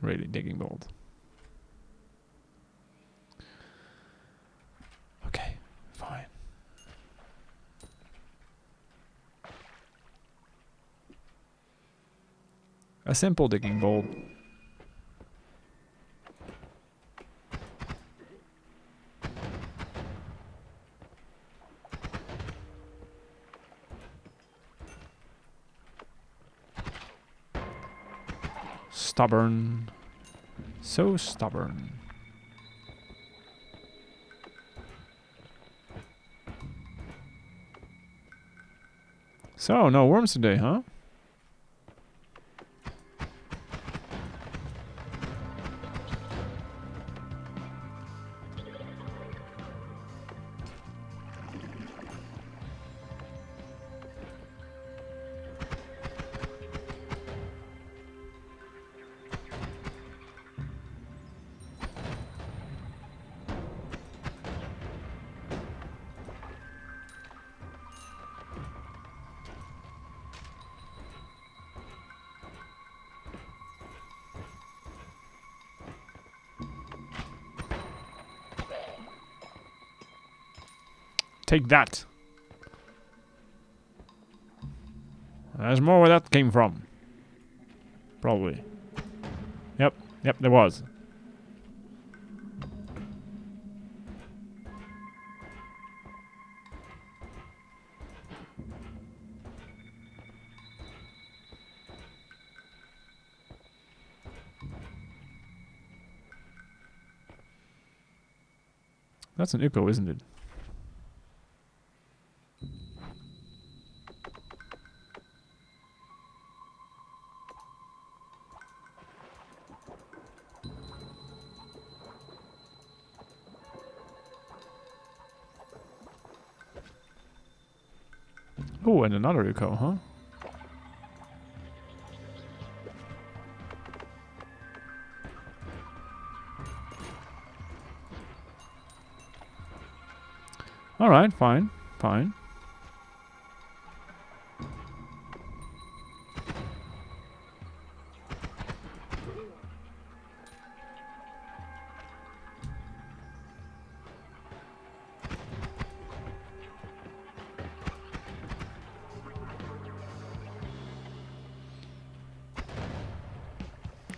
really digging bold. Okay, fine. A simple digging bolt. Stubborn. So stubborn. So, no worms today, huh? Take that. There's more where that came from. Probably. Yep, there was. That's an echo, isn't it? Oh, and another echo, huh? Alright, fine. Fine.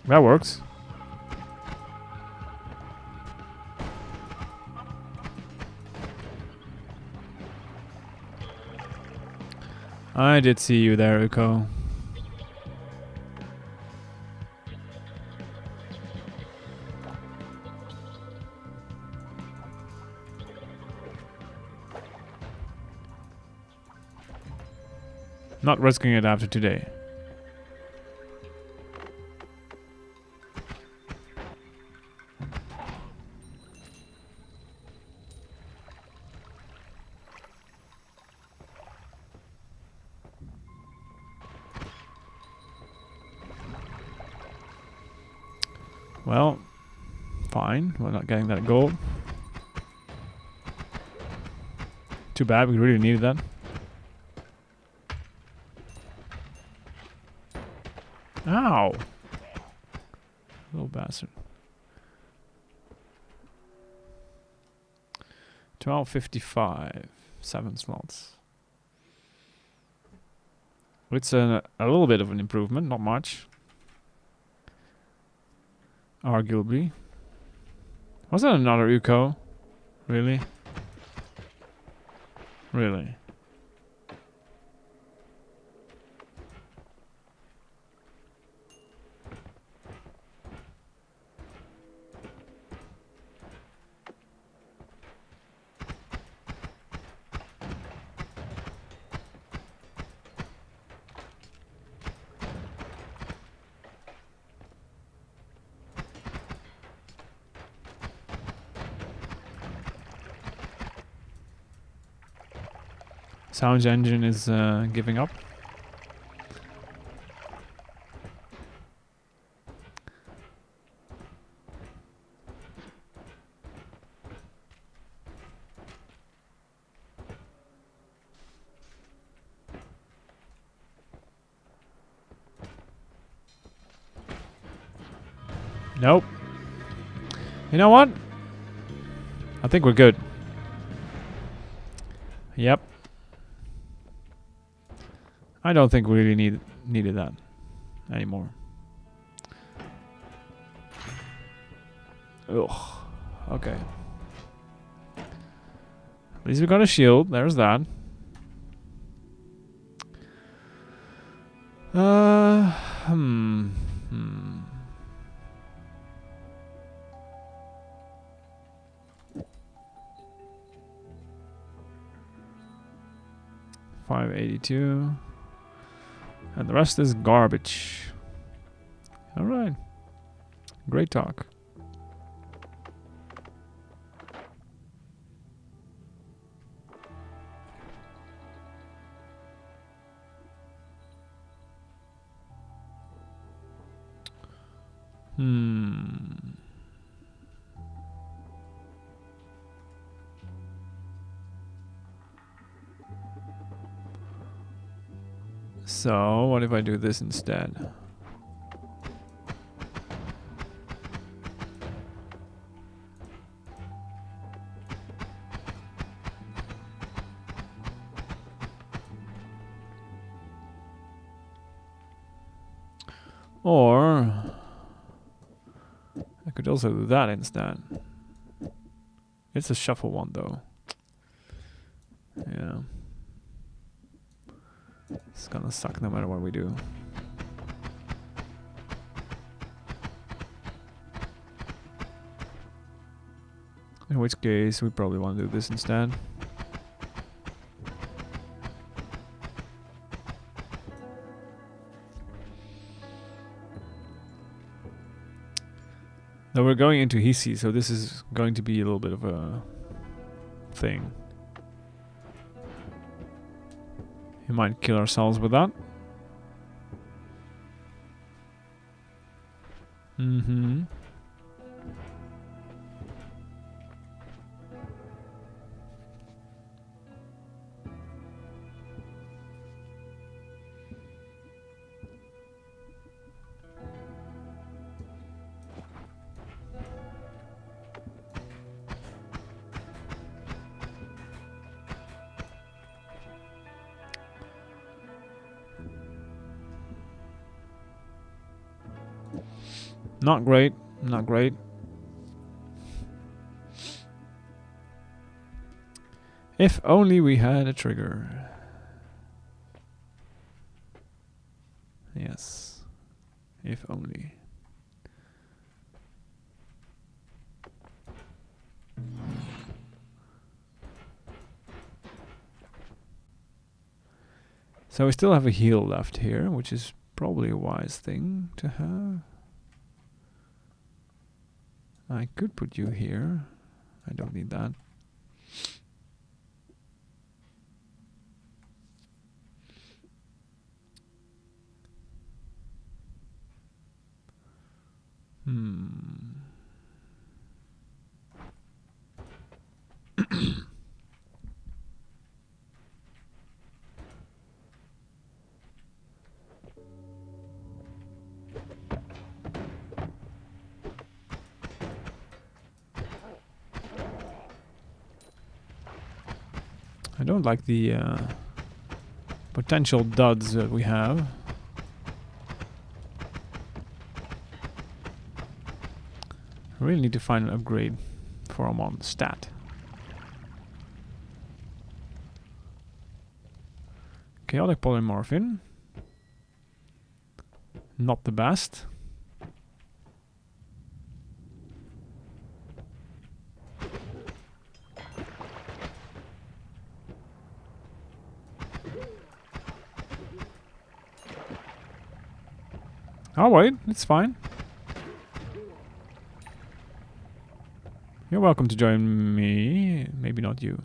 That works. I did see you there, Uko. Not risking it after today. Well, fine. We're not getting that gold. Too bad, we really needed that. Ow! Little bastard. 12:55. 7 slots. It's a little bit of an improvement, not much. Arguably. Was that another Uko? Really? Really? Sound engine is giving up. Nope. You know what? I think we're good. Yep. I don't think we really needed that anymore. Ugh. Okay. At least we got a shield. There's that. Hmm. 582. And the rest is garbage. Alright. Great talk. So, what if I do this instead? Or I could also do that instead. It's a shuffle one though. Yeah. It's gonna suck no matter what we do. In which case we probably want to do this instead. Now we're going into Hisi, so this is going to be a little bit of a thing. We might kill ourselves with that. Mm-hmm. Not great, not great. If only we had a trigger. Yes, if only. So we still have a heal left here, which is probably a wise thing to have. I could put you here. I don't need that. I don't like the potential duds that we have. I really need to find an upgrade for a mon stat. Chaotic polymorphin. Not the best. Oh wait, it's fine. You're welcome to join me. Maybe not you.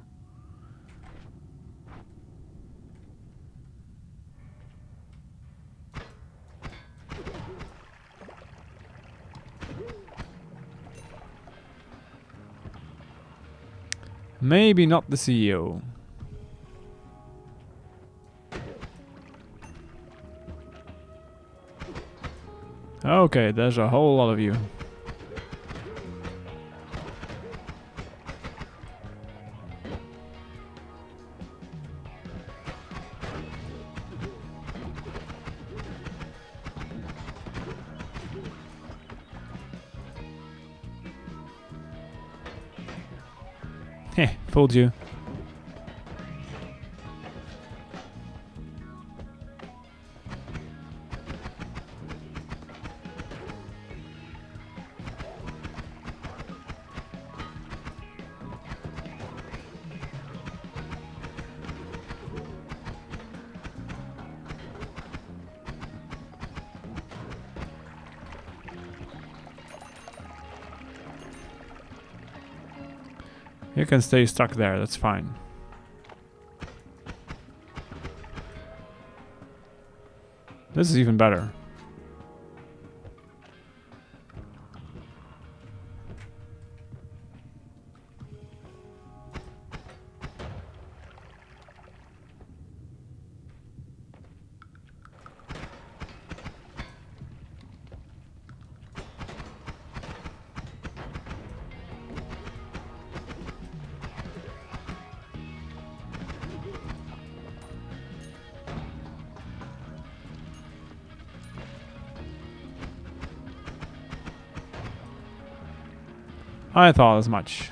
Maybe not the CEO. Okay, there's a whole lot of you. Heh, fooled you. You can stay stuck there, that's fine. This is even better. I thought as much.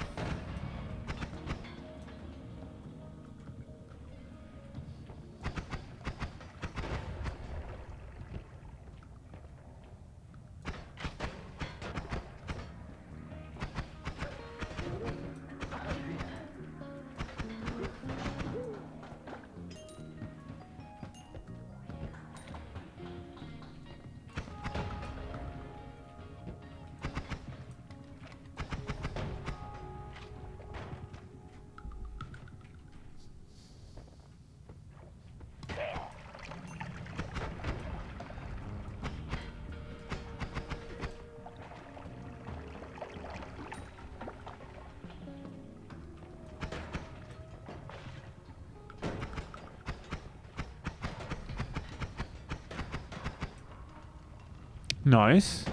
Nice.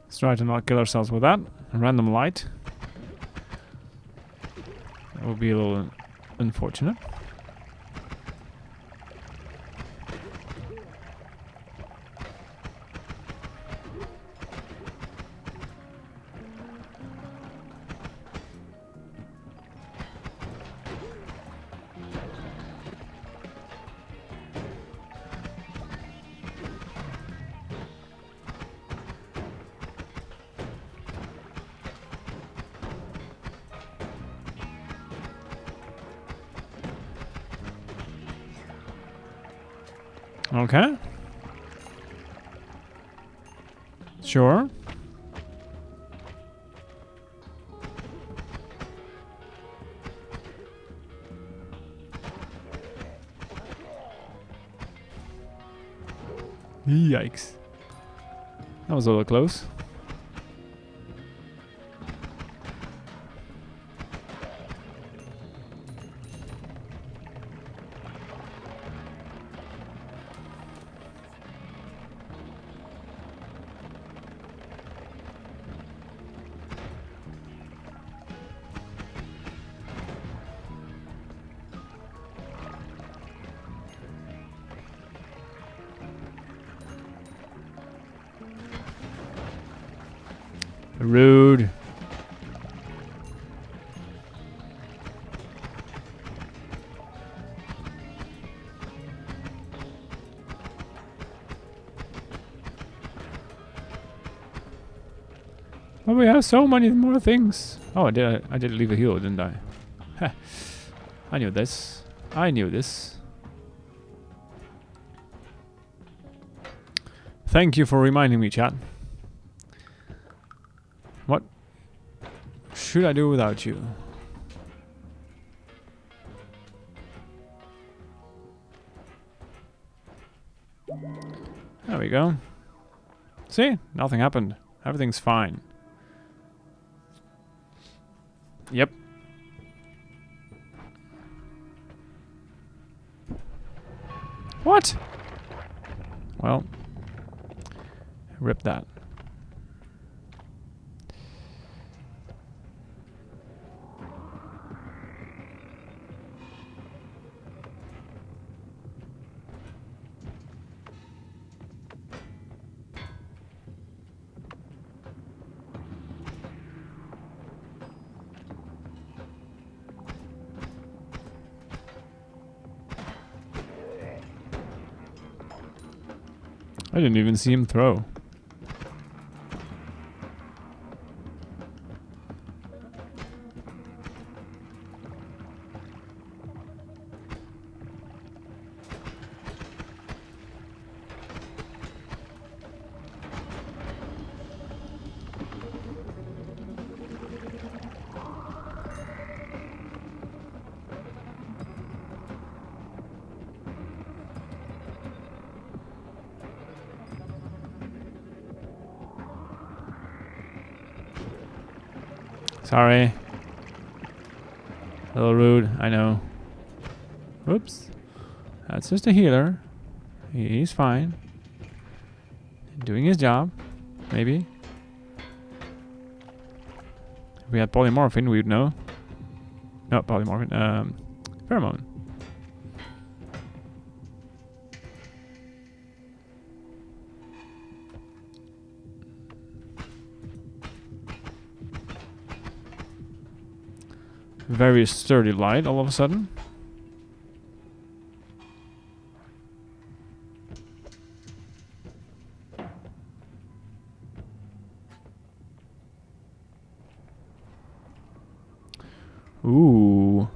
Let's try to not kill ourselves with that. A random light. That would be a little unfortunate. Okay. Sure. Yikes. That was a little close. Rude. But we have so many more things. Oh, I did leave a heal, didn't I? Heh. I knew this. I knew this. Thank you for reminding me, chat. What? should I do without you? There we go. See? Nothing happened. Everything's fine. Yep. What? Well, rip that. I didn't even see him throw. Sorry. A little rude, I know. Whoops. That's just a healer. He's fine. Doing his job. Maybe. If we had polymorphin, we'd know. No, polymorphin. Pheromone. Very sturdy light all of a sudden. Ooh.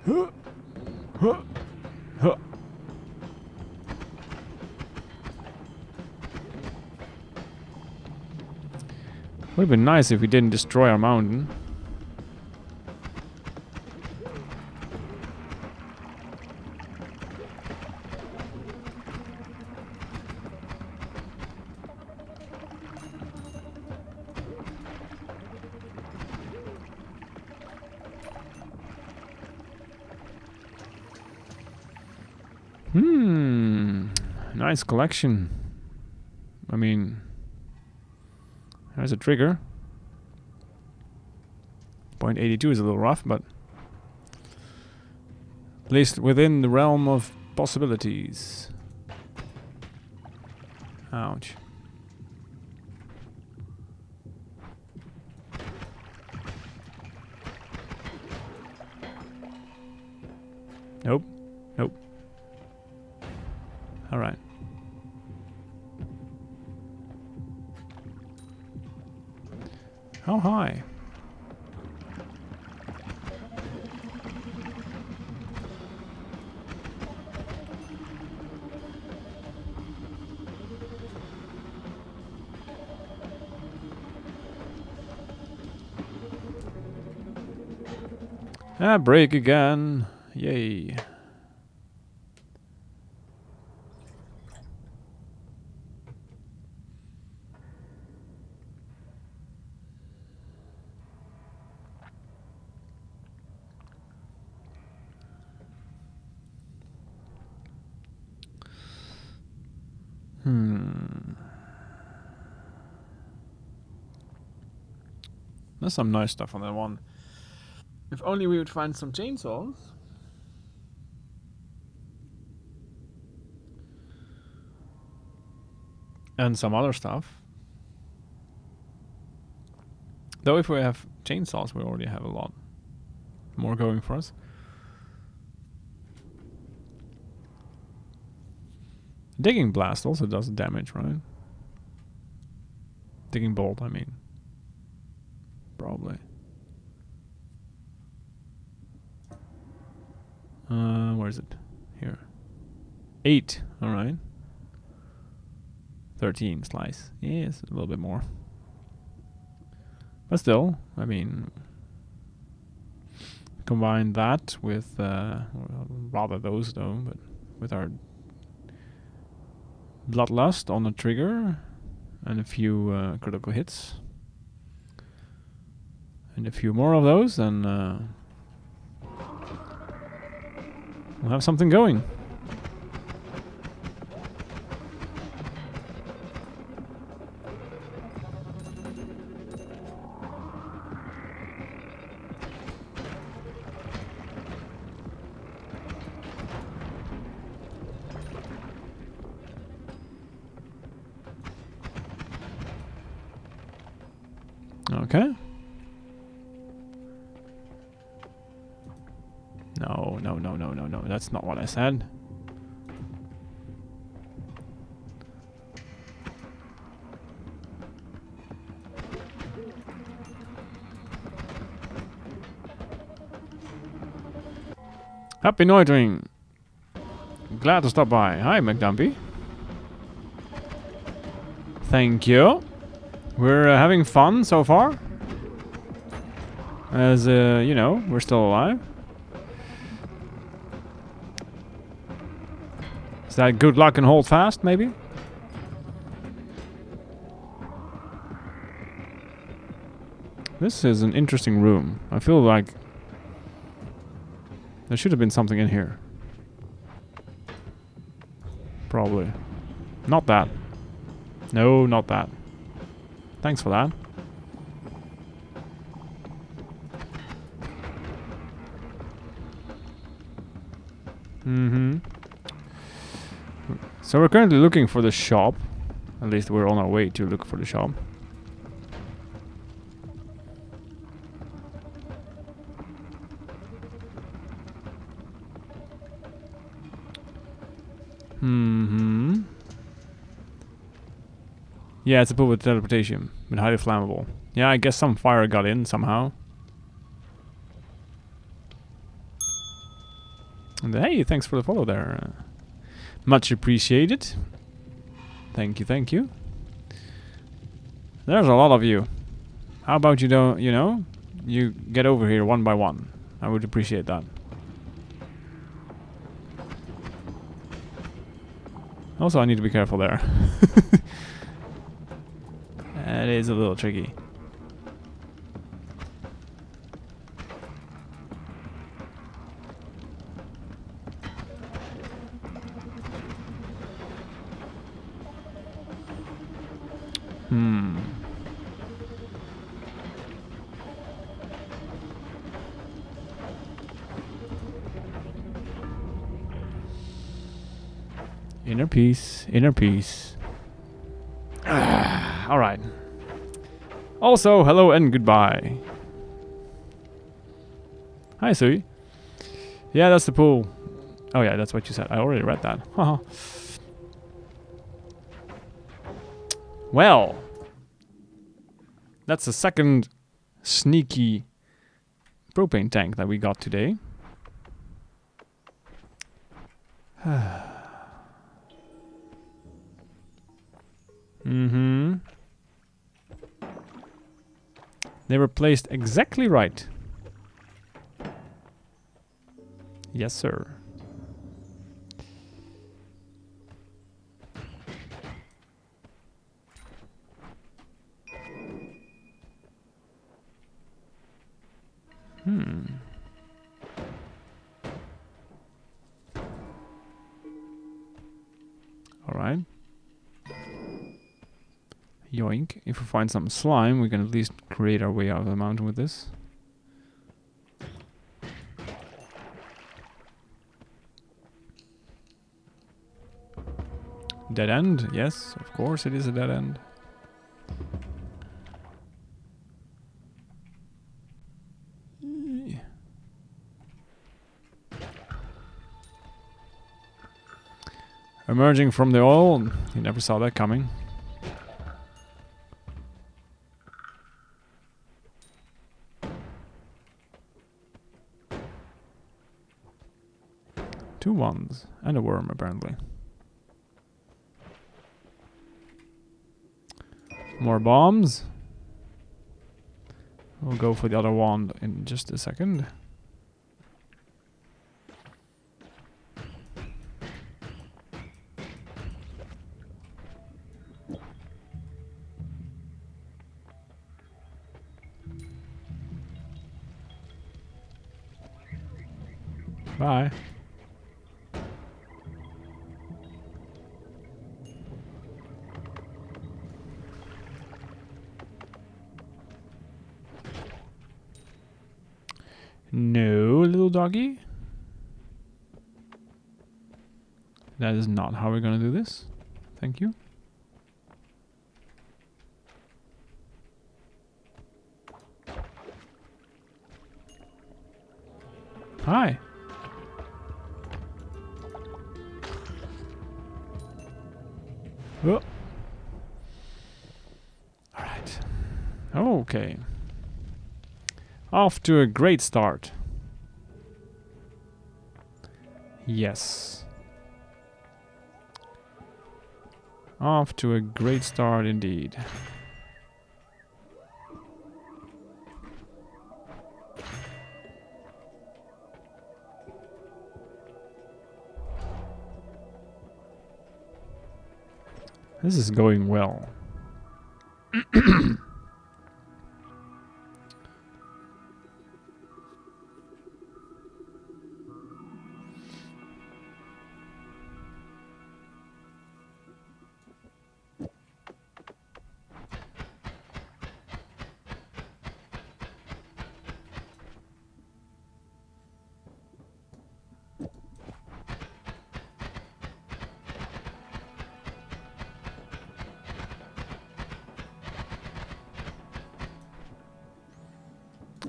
Huh. Huh. Huh. Would have been nice if we didn't destroy our mountain. Nice collection. I mean, there's a trigger. 0.82 is a little rough, but at least within the realm of possibilities. Ouch. Nope. Nope. All right. How high? Ah, break again. Yay. There's some nice stuff on that one. If only we would find some chainsaws. And some other stuff. Though if we have chainsaws, we already have a lot more going for us. Digging blast also does damage, right? Digging bolt, I mean. Probably. Where is it? Here. 8. All right. 13 slice. Yes, a little bit more. But still, I mean, combine that with, rather those though, but with our Bloodlust on the trigger and a few critical hits. And a few more of those, then we'll have something going. Okay. No. That's not what I said. Happy Noitering. Glad to stop by. Hi, McDumpy. Thank you. We're having fun so far. As, you know, we're still alive. Is that good luck and hold fast, maybe? This is an interesting room. I feel like there should have been something in here. Probably. Not that. No, not that. Thanks for that. So we're currently looking for the shop. At least we're on our way to look for the shop. Yeah, it's a pool with teleportation, but highly flammable. Yeah, I guess some fire got in somehow. And hey, thanks for the follow there. Much appreciated. Thank you, thank you. There's a lot of you. How about you don't, you know, you get over here one by one. I would appreciate that. Also, I need to be careful there. That is a little tricky. Inner peace, inner peace. Alright. Also, hello and goodbye. Hi, Sui. Yeah, that's the pool. Oh yeah, that's what you said. I already read that. Haha. Well, that's the second sneaky propane tank that we got today. They were placed exactly right. Yes, sir. All right. Yoink. If we find some slime, we can at least create our way out of the mountain with this. Dead end? Yes, of course it is a dead end. Emerging from the oil. You never saw that coming. ones. And a worm, apparently. More bombs. We'll go for the other wand in just a second. Bye. No, little doggy. That is not how we're gonna do this. Thank you. Hi. Oh. Alright. Okay. Off to a great start. Yes. Off to a great start indeed. This is going well.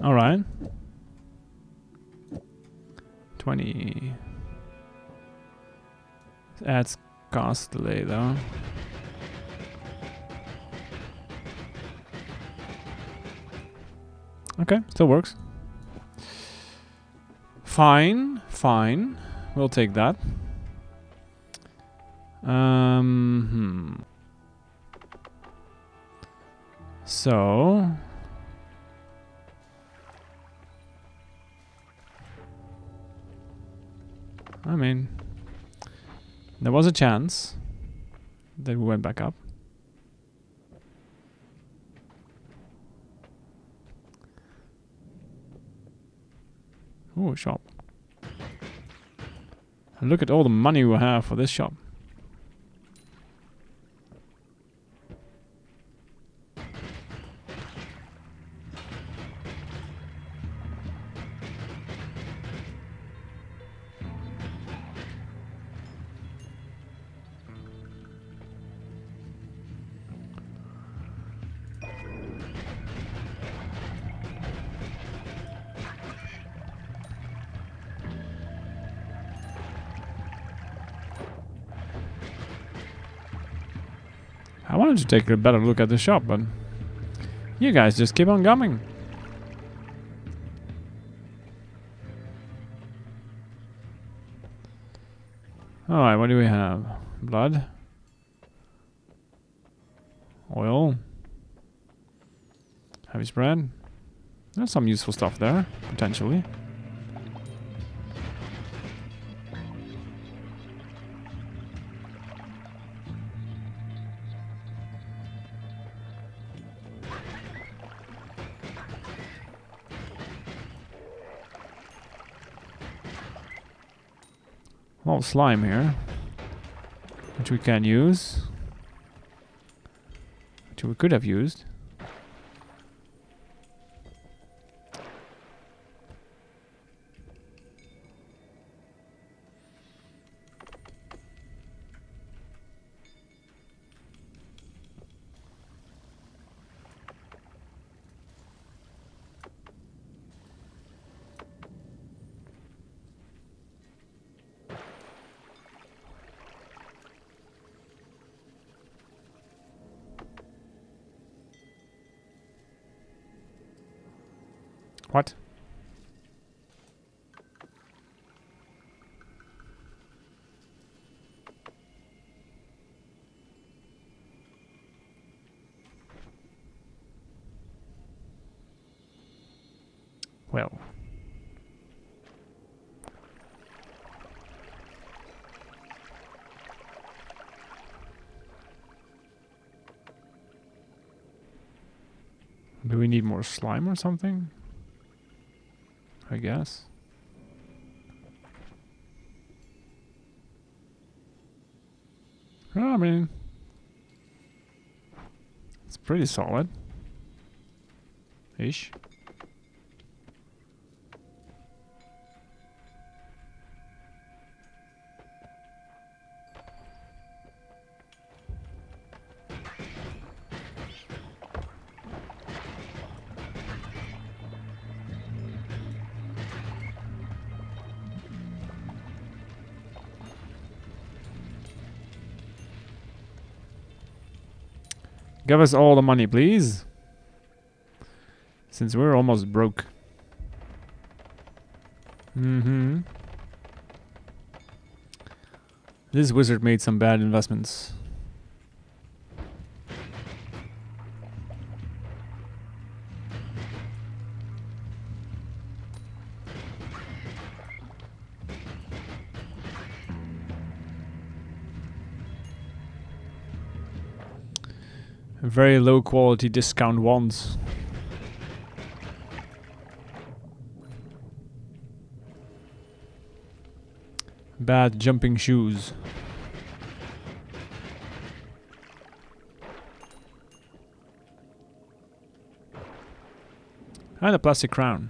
All right. 20. Adds cost delay though. Okay, still works. Fine, fine. We'll take that. So I mean, there was a chance that we went back up. Oh, shop. And look at all the money we have for this shop. I wanted to take a better look at the shop, but you guys just keep on coming. Alright, what do we have? Blood. Oil. Heavy spread. There's some useful stuff there, potentially. A lot of slime here, which we can use, which we could have used. What? Well. Do we need more slime or something? I guess. I mean, it's pretty solid. Ish. Give us all the money, please. Since we're almost broke. Mm-hmm. This wizard made some bad investments. Very low quality discount wands. Bad jumping shoes. And a plastic crown.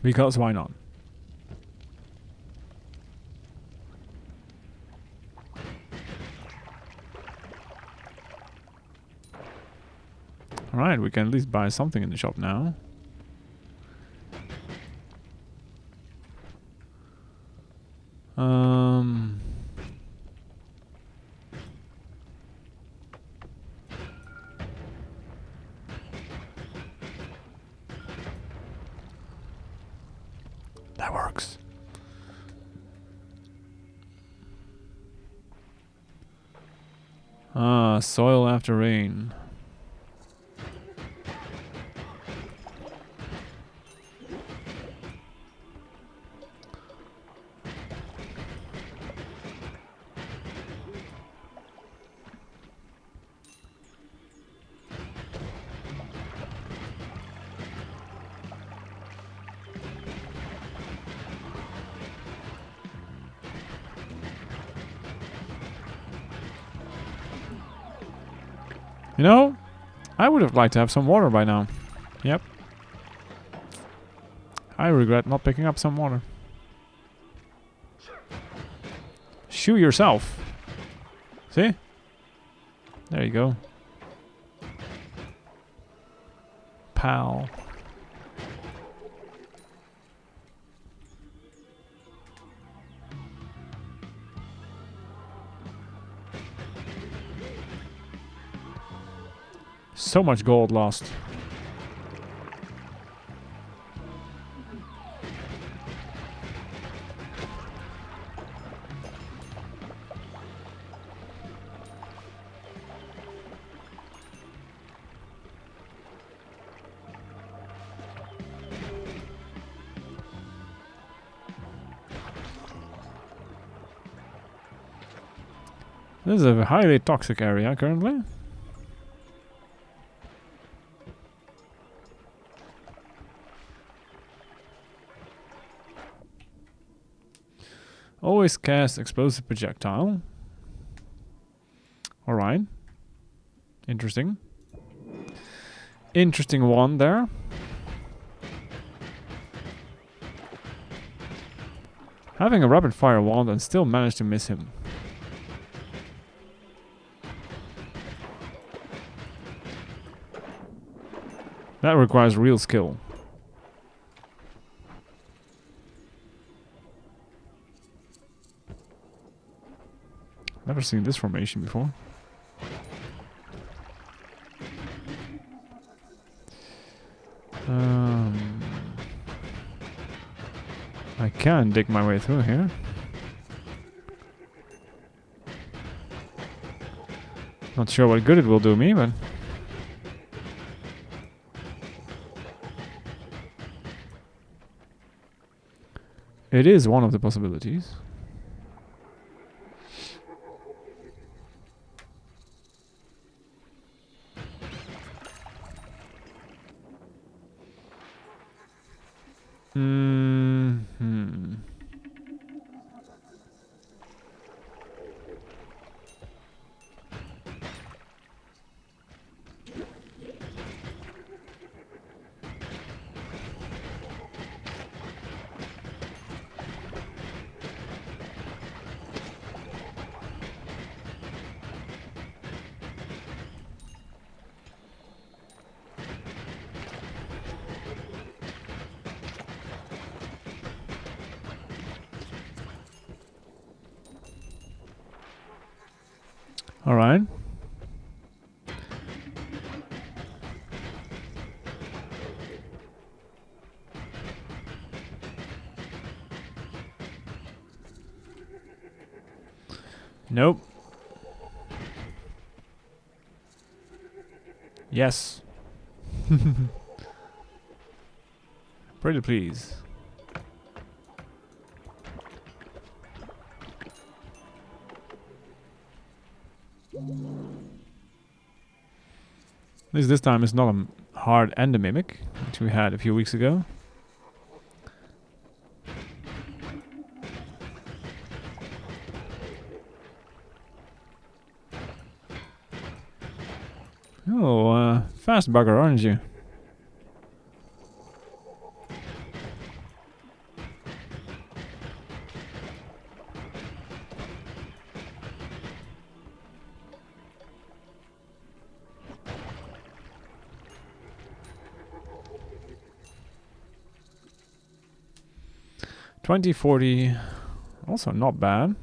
Because why not? Alright, we can at least buy something in the shop now. That works. Ah, soil after rain. You know, I would have liked to have some water by now. Yep. I regret not picking up some water. Shoe yourself. See? There you go. Pal. So much gold lost. This is a highly toxic area currently. Always cast explosive projectile. Alright. Interesting. Interesting one there. Having a rapid fire wand and still manage to miss him. That requires real skill. Never seen this formation before. I can dig my way through here. Not sure what good it will do me, but... It is one of the possibilities. Hmm. All right. Nope. Yes. Pretty please. At least this time it's not a hard endemimic, which we had a few weeks ago. Oh, fast bugger, aren't you? $20.40, also not bad.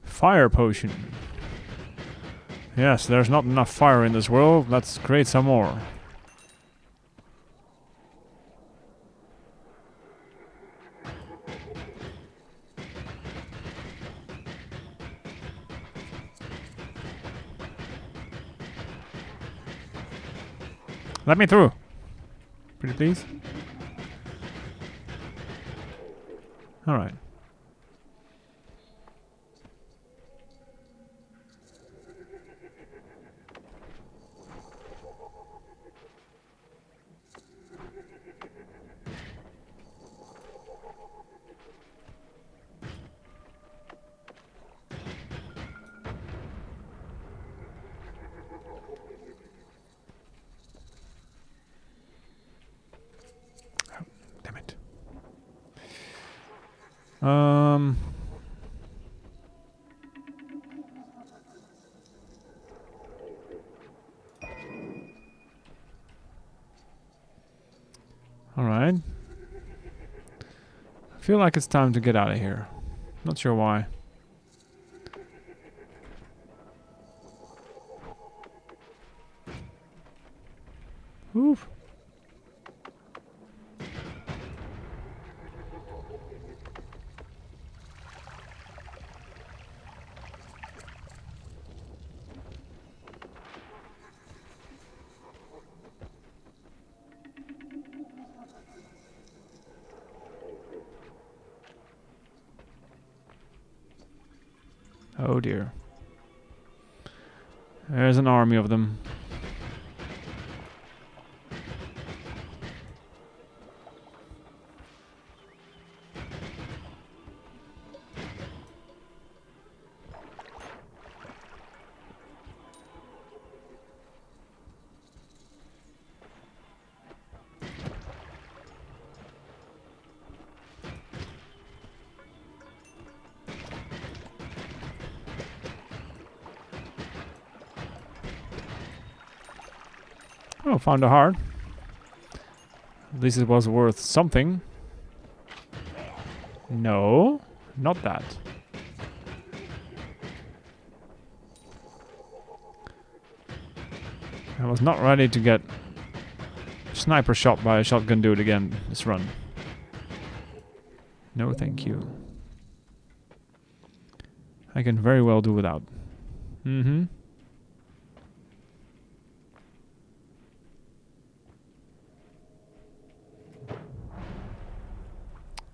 Fire potion. Yes, there's not enough fire in this world. Let's create some more. Let me through. Pretty please. All right. Damn it. All right. I feel like it's time to get out of here. Not sure why. Oof. Oh dear. There's an army of them. Oh, found a heart. At least it was worth something. No, not that. I was not ready to get sniper shot by a shotgun dude again this run. No thank you. I can very well do without. Mm-hmm.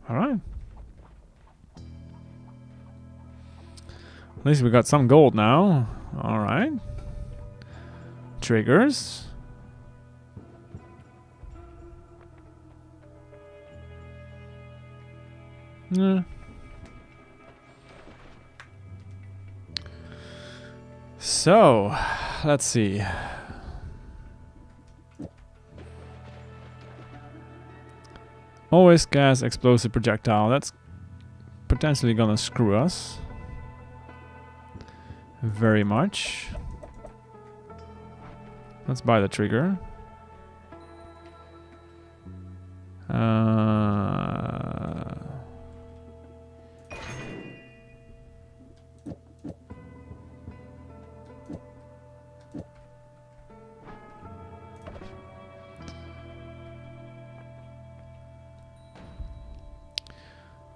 Alright. At least we got some gold now. Alright. Triggers. Yeah. So, let's see. Always gas explosive projectile. That's potentially gonna screw us. Very much. Let's buy the trigger.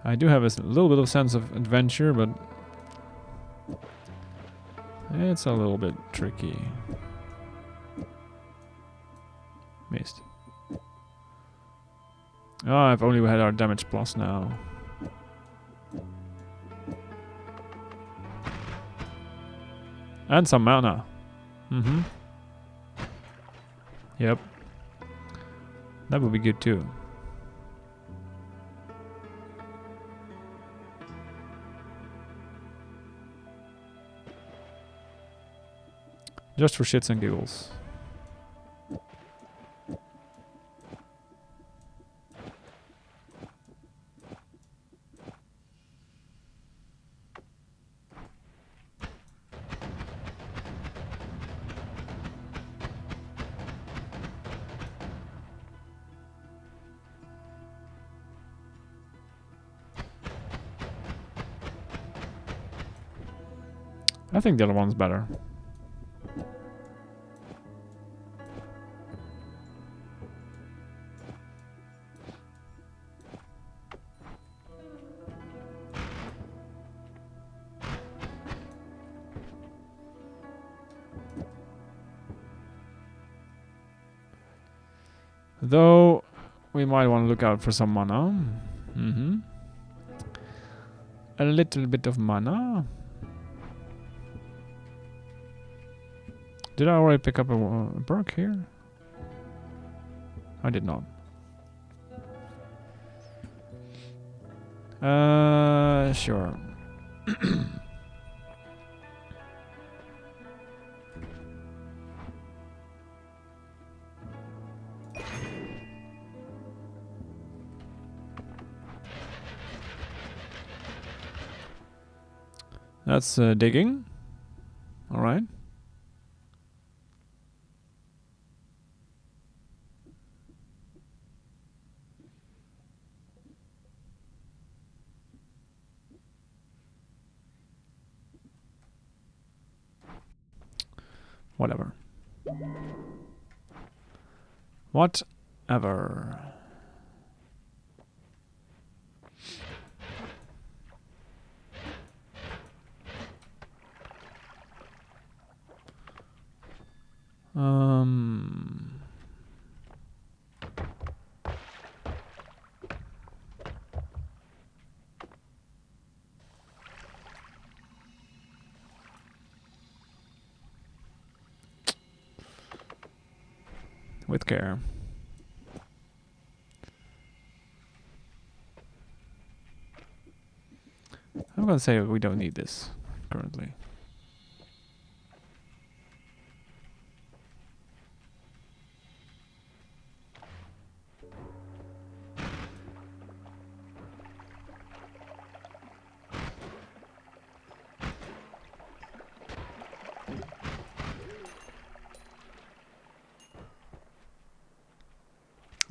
I do have a little bit of sense of adventure, but it's a little bit tricky. Missed. Oh, if only we had our damage plus now. And some mana. Mm-hmm. Yep. That would be good too. Just for shits and giggles. I think the other one's better. Though, we might want to look out for some mana. Mm-hmm. A little bit of mana. Did I already pick up a perk here? I did not. Sure. That's digging. All right. Whatever. Whatever. With care. I'm gonna say we don't need this currently.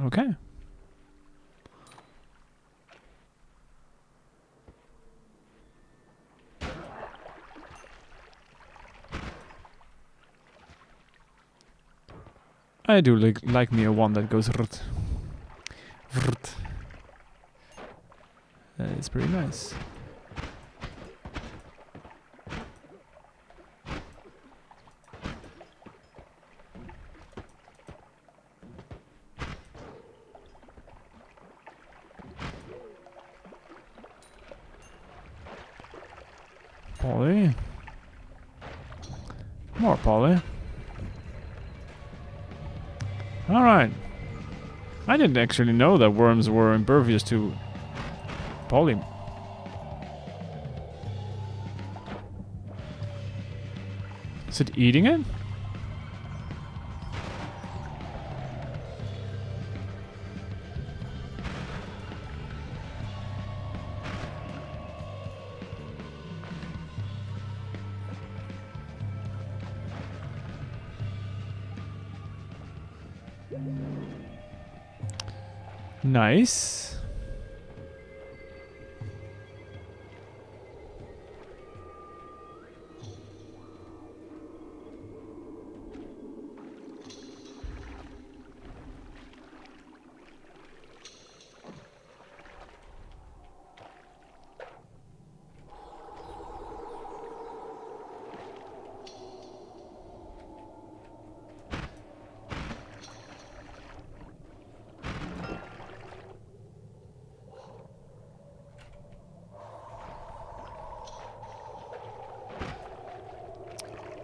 Okay. I do like me a one that goes rrt. Rrt. That is pretty nice. Poly. More poly. Alright. I didn't actually know that worms were impervious to poly. Is it eating it? Nice.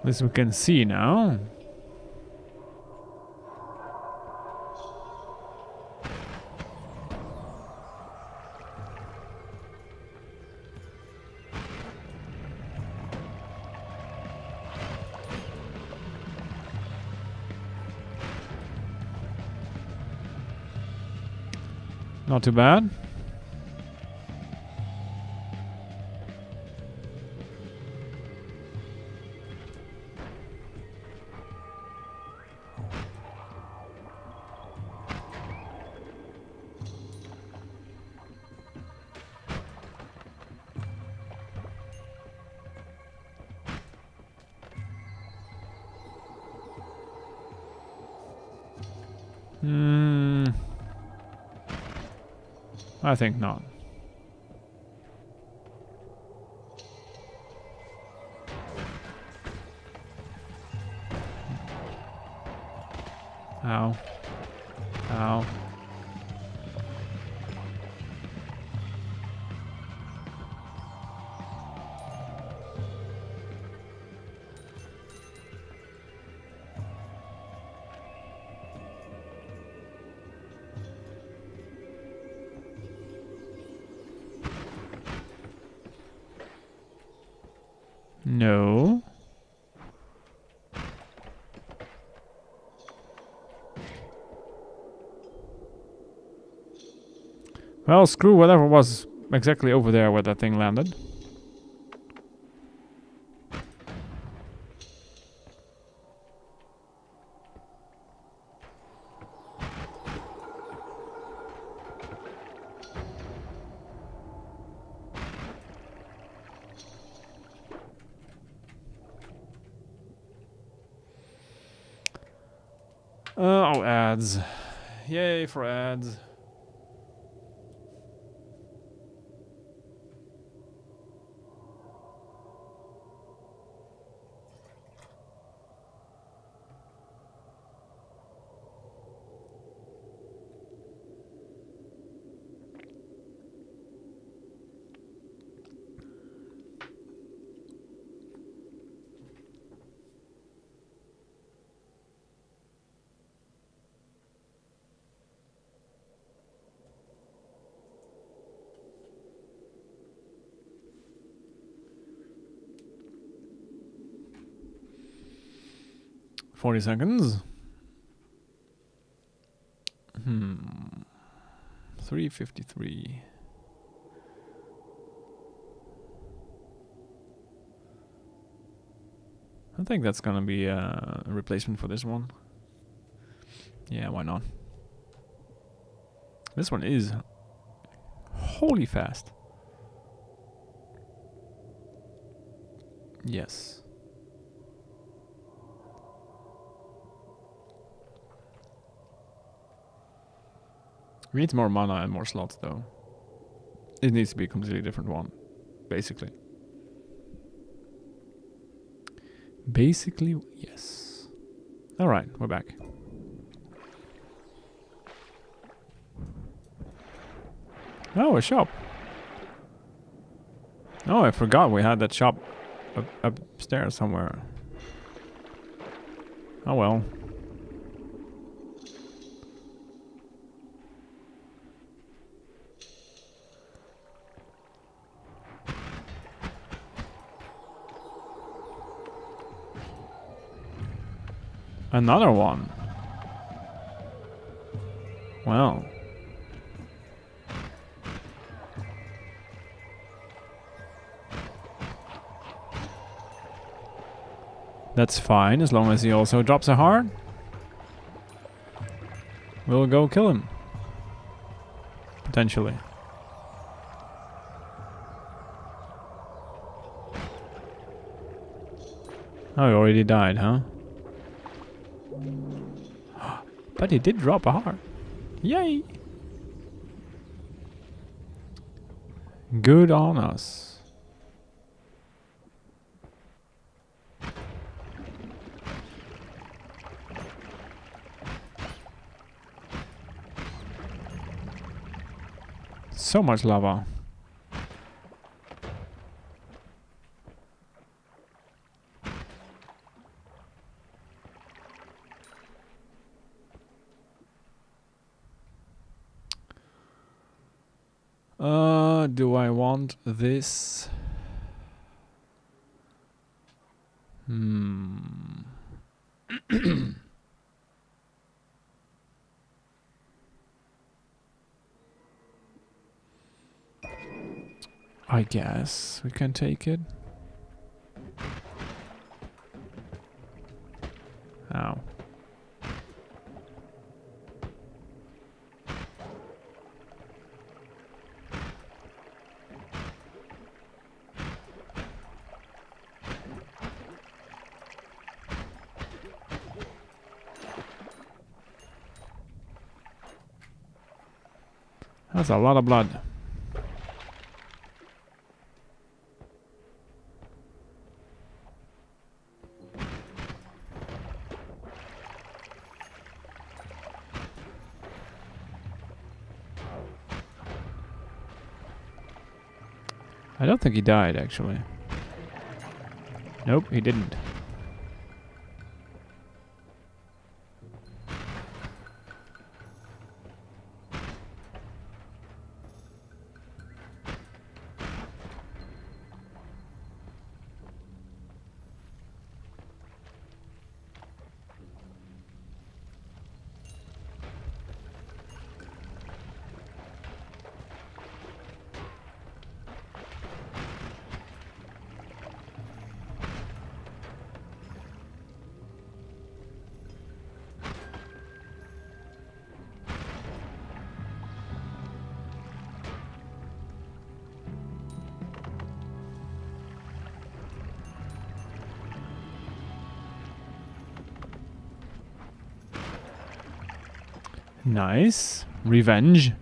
This we can see now. Not too bad. I think not. Ow. Ow. No. Well, screw whatever was exactly over there where that thing landed. Oh, ads. Yay for ads. $40 seconds. 353. I think that's gonna be a replacement for this one. Yeah, why not? This one is holy fast. Yes. We need more mana and more slots, though. It needs to be a completely different one, basically. Basically, yes. Alright, we're back. Oh, a shop. Oh, I forgot we had that shop upstairs somewhere. Oh well. Another one. Well. That's fine, as long as he also drops a heart. We'll go kill him. Potentially. Oh, he already died, huh? But he did drop a heart. Yay! Good on us. So much lava. Do I want this? I guess we can take it. Ow. That's a lot of blood. I don't think he died, actually. Nope, he didn't. Nice. Revenge.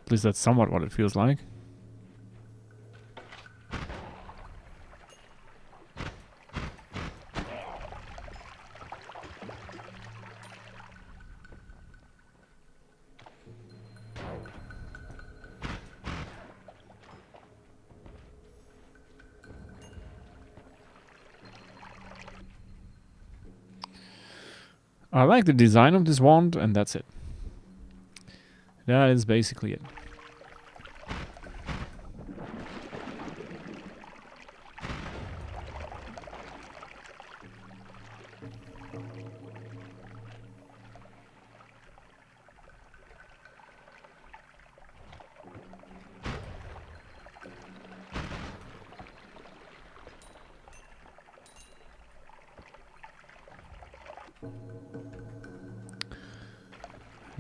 At least that's somewhat what it feels like. I like the design of this wand, and that's it. That is basically it.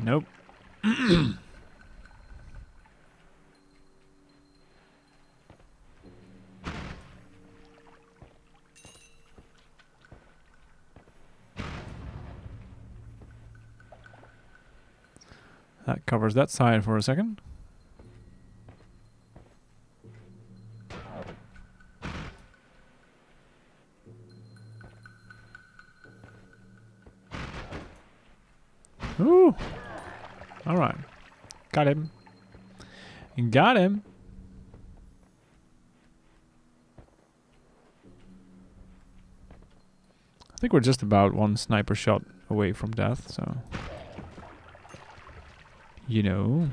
Nope. That covers that side for a second. Ooh! Alright. Got him. Got him! I think we're just about one sniper shot away from death, so... You know...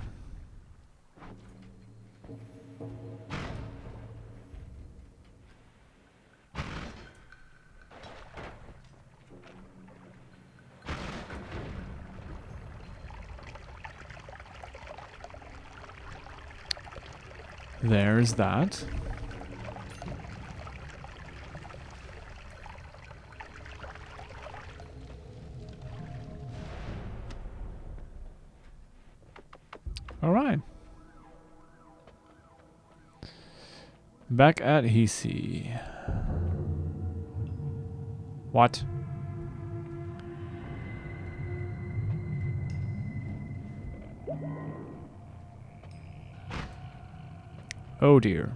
There's that. All right. Back at Hisi. What? Oh dear.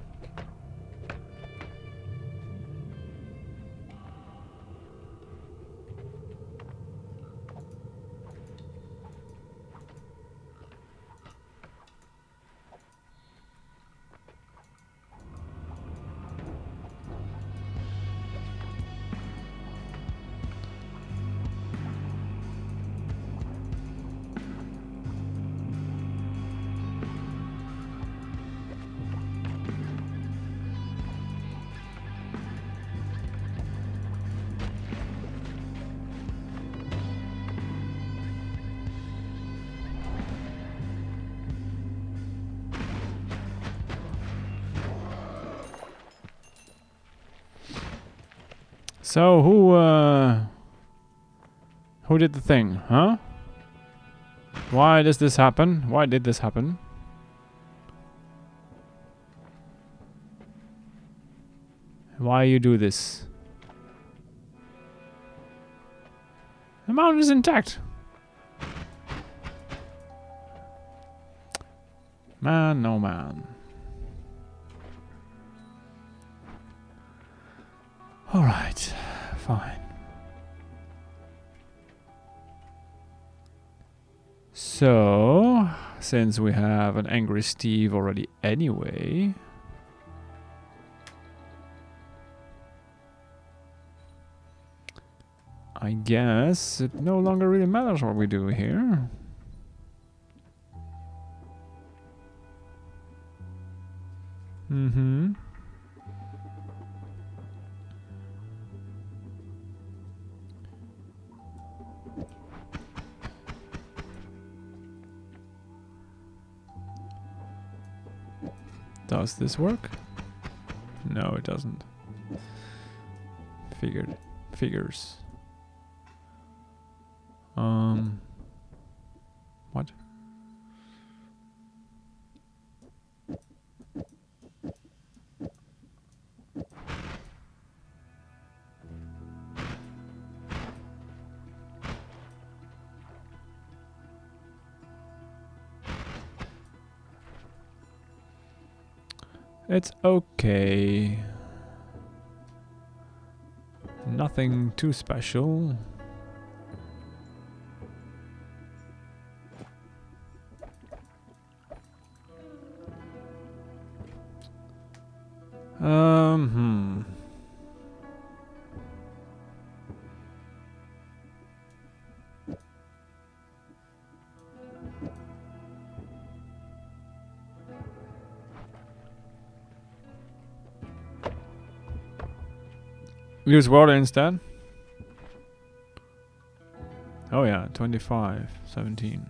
So who did the thing, huh? Why does this happen? Why did this happen? Why you do this? The mountain is intact. Man, no man. Alright, fine. So, since we have an angry Steve already anyway... I guess it no longer really matters what we do here. Mm-hmm. Does this work? No, it doesn't. Figures. What? It's okay. Nothing too special. Use water instead. Oh yeah, 25, 17.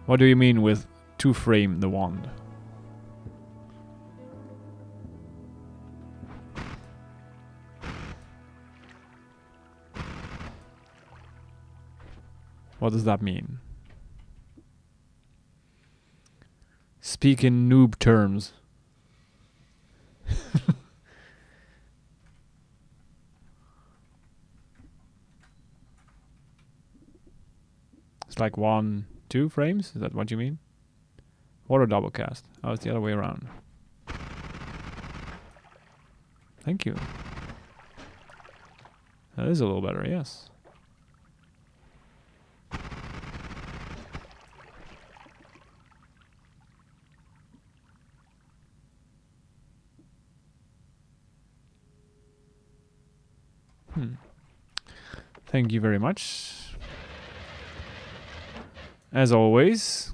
What do you mean with to frame the wand? What does that mean? Speak in noob terms. It's like 1, 2 frames? Is that what you mean? Water double cast. Oh, it's the other way around. Thank you. That is a little better, yes. Thank you very much. As always,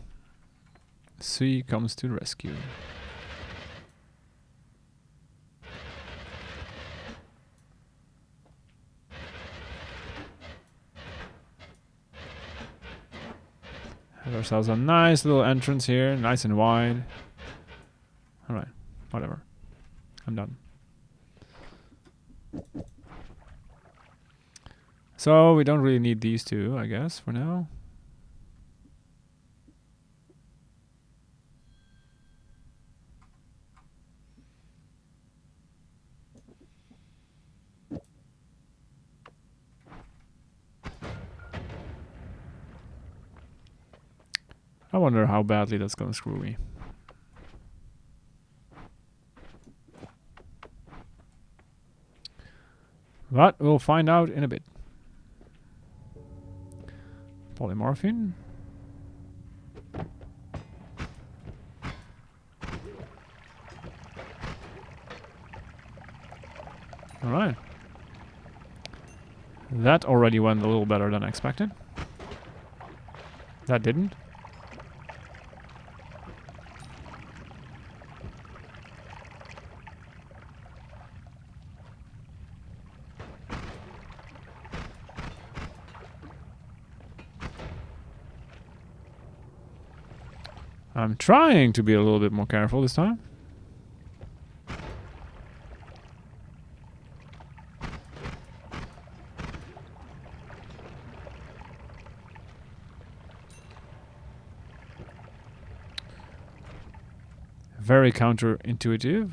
sea comes to the rescue. Have ourselves a nice little entrance here, nice and wide. Alright, whatever. I'm done. So we don't really need these two, I guess, for now. I wonder how badly that's gonna screw me. But we'll find out in a bit. Polymorphine. Alright. That already went a little better than expected. That didn't. I'm trying to be a little bit more careful this time. Very counterintuitive.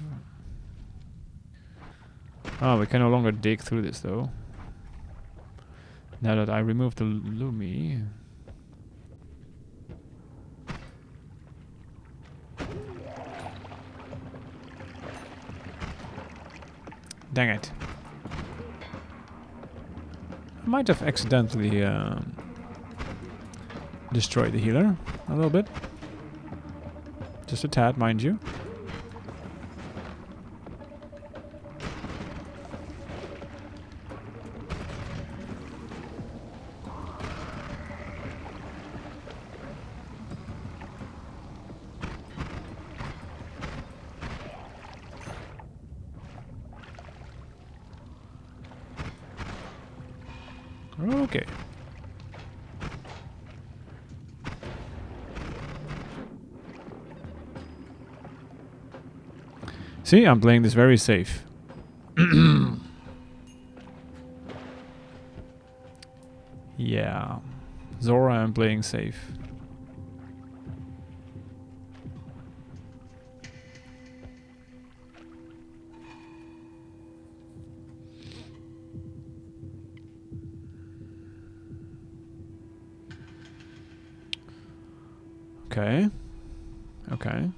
Oh, we can no longer dig through this though. Now that I removed the Lumi. Dang it. I might have accidentally destroyed the healer a little bit. Just a tad, mind you. Okay. See, I'm playing this very safe. Yeah. Zora, I'm playing safe. Okay. Okay.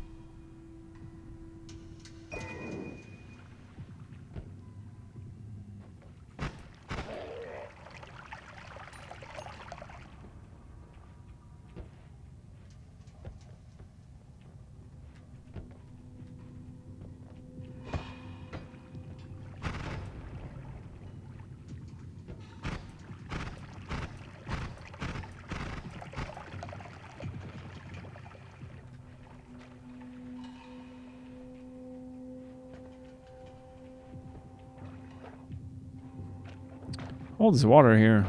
All this water here.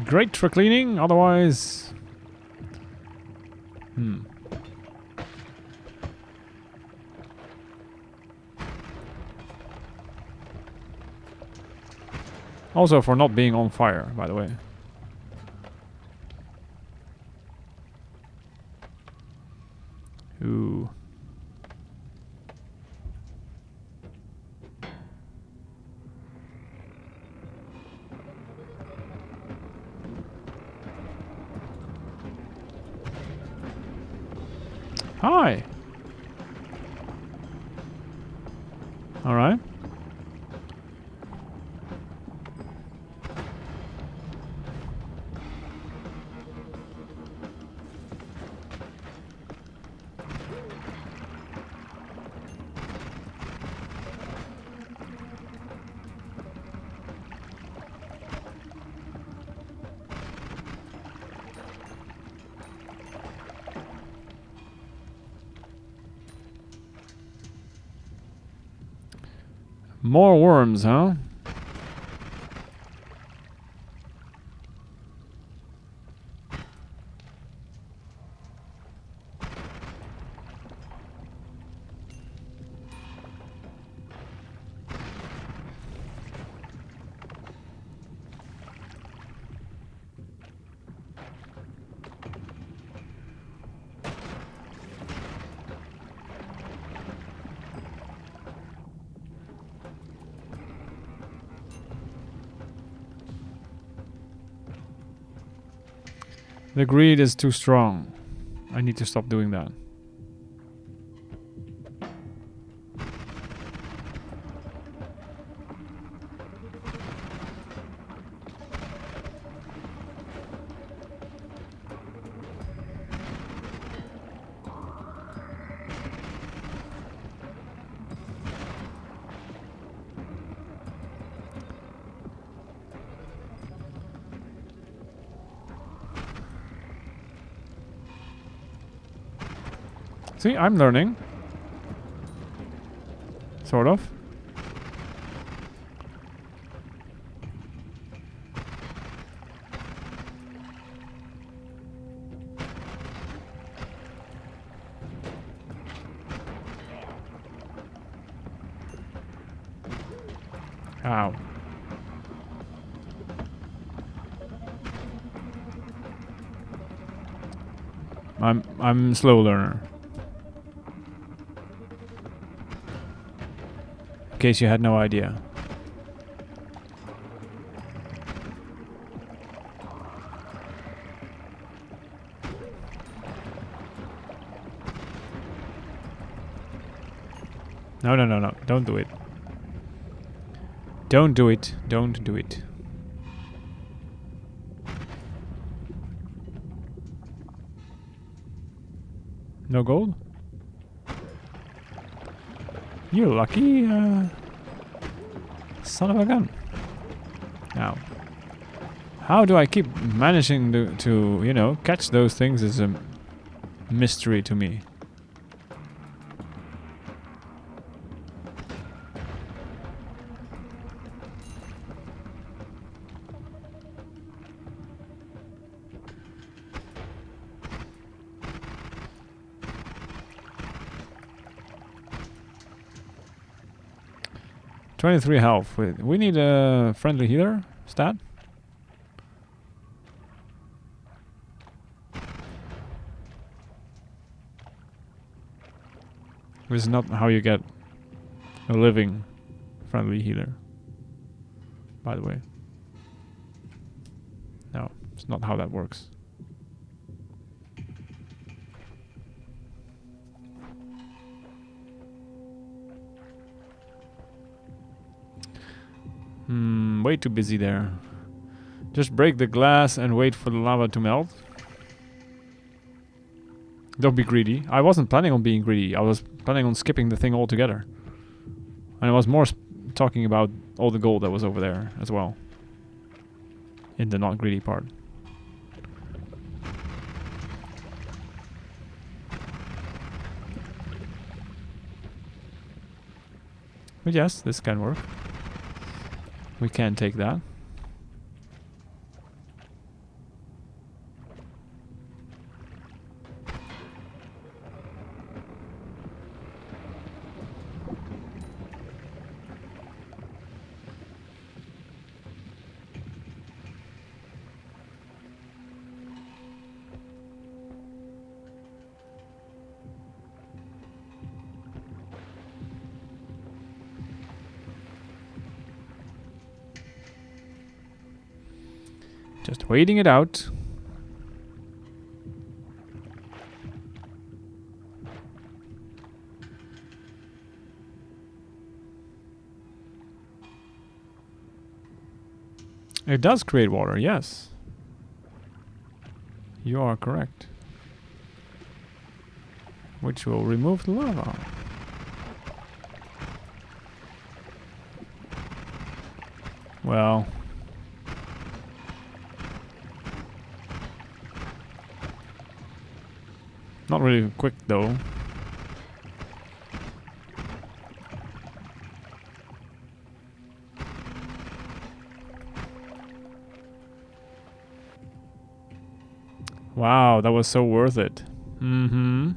Great for cleaning, otherwise... Also for not being on fire, by the way. Ooh. Hi. All right. More worms, huh? The greed is too strong. I need to stop doing that. See, I'm learning. Sort of. Ow. I'm a slow learner. In case you had no idea. No, no, no, no. Don't do it. Don't do it. Don't do it. No gold? You lucky son of a gun. Now, how do I keep managing to you know, catch those things is a mystery to me. $23 health. We need a friendly healer stat. This is not how you get a living friendly healer, by the way. No, it's not how that works. Way too busy there. Just break the glass and wait for the lava to melt. Don't be greedy. I wasn't planning on being greedy. I was planning on skipping the thing altogether. And I was more talking about all the gold that was over there as well. In the not greedy part. But yes, this can work. We can take that. Just waiting it out. It does create water, yes. You are correct. Which will remove the lava. Well. Not really quick though. Wow, that was so worth it. Mm-hmm.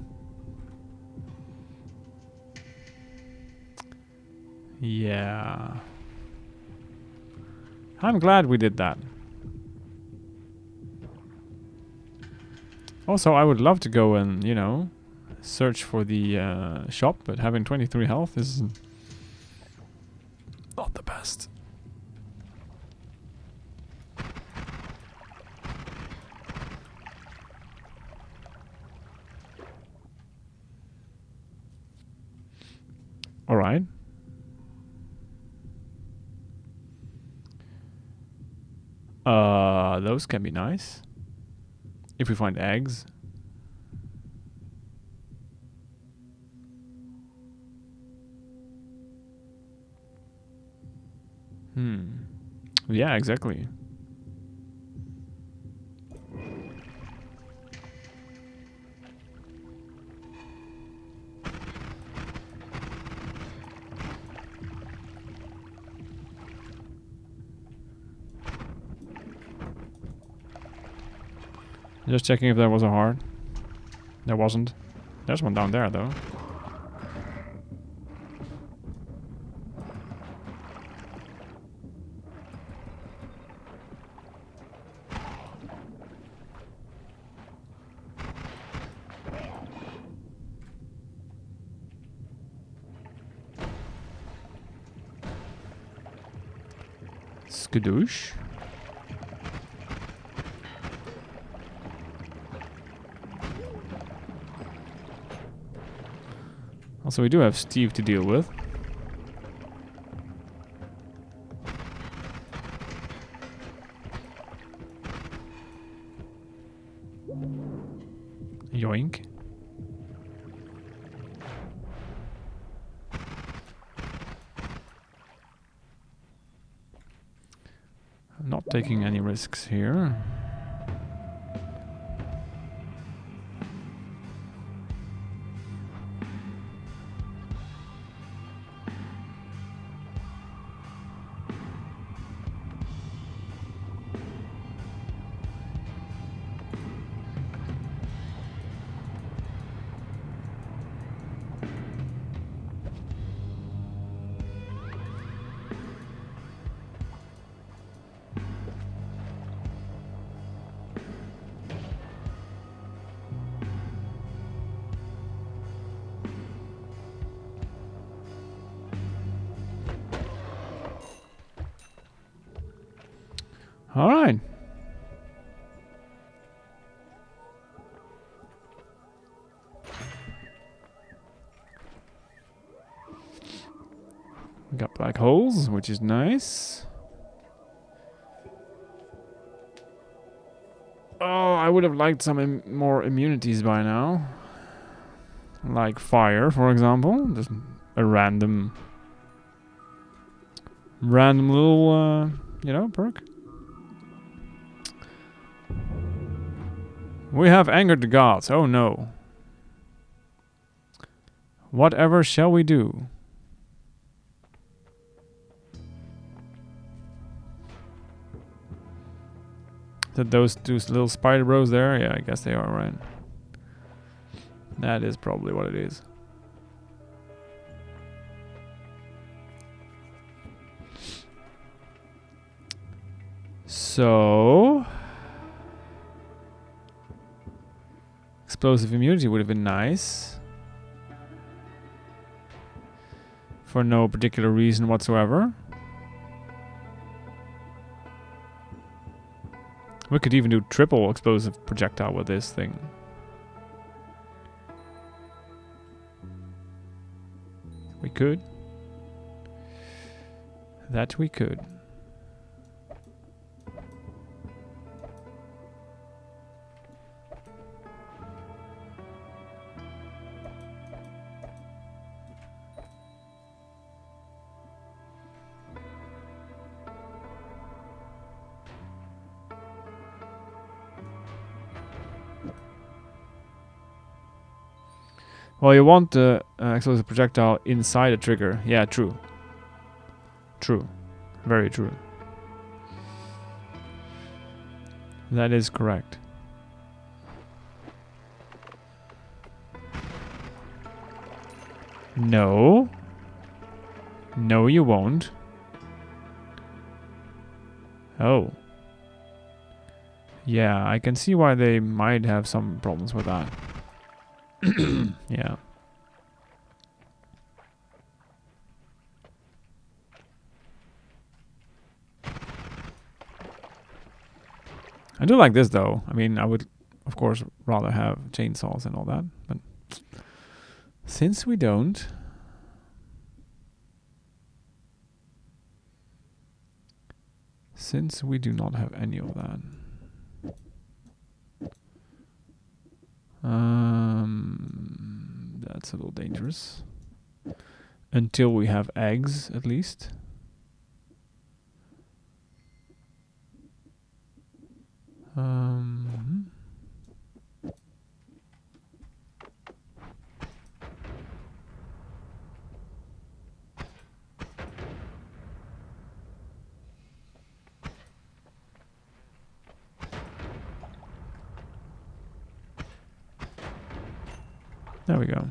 Yeah. I'm glad we did that. Also, I would love to go and, you know, search for the shop, but having 23 health is not the best. Alright. Those can be nice. If we find eggs. Yeah, exactly. Just checking if there was a heart. There wasn't. There's one down there, though. Skadoosh. Also, we do have Steve to deal with. Yoink. I'm not taking any risks here. All right. We got black holes, which is nice. Oh, I would have liked some more immunities by now. Like fire, for example. Just a random little, you know, perk. We have angered the gods. Oh no. Whatever shall we do? That those two little spider bros there? Yeah, I guess they are, right? That is probably what it is. So... explosive immunity would have been nice. For no particular reason whatsoever. We could even do triple explosive projectile with this thing. We could. That we could. Well, you want the explosive projectile inside the trigger. Yeah, true. True. Very true. That is correct. No. No, you won't. Oh. Yeah, I can see why they might have some problems with that. Yeah. I do like this though. I mean, I would, of course, rather have chainsaws and all that, but since we don't, since we do not have any of that, that's a little dangerous. Until we have eggs, at least. There we go.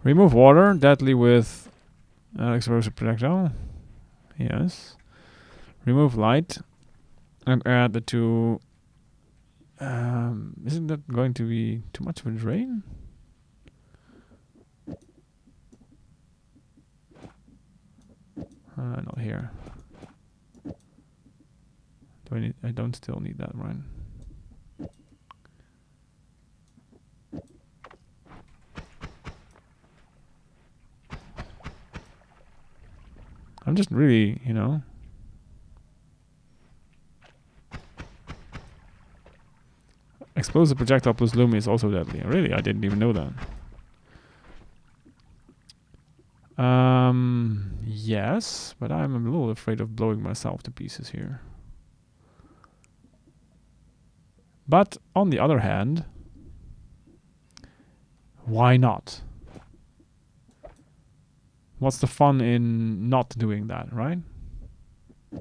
Remove water, deadly with explosive projectile. Yes. Remove light and add the two. Isn't that going to be too much of a drain? Not here. Do I need? I don't still need that, right? I'm just really, you know. Explosive projectile plus Lumi is also deadly. Really, I didn't even know that. Yes, but I'm a little afraid of blowing myself to pieces here. But on the other hand, why not? What's the fun in not doing that, right? I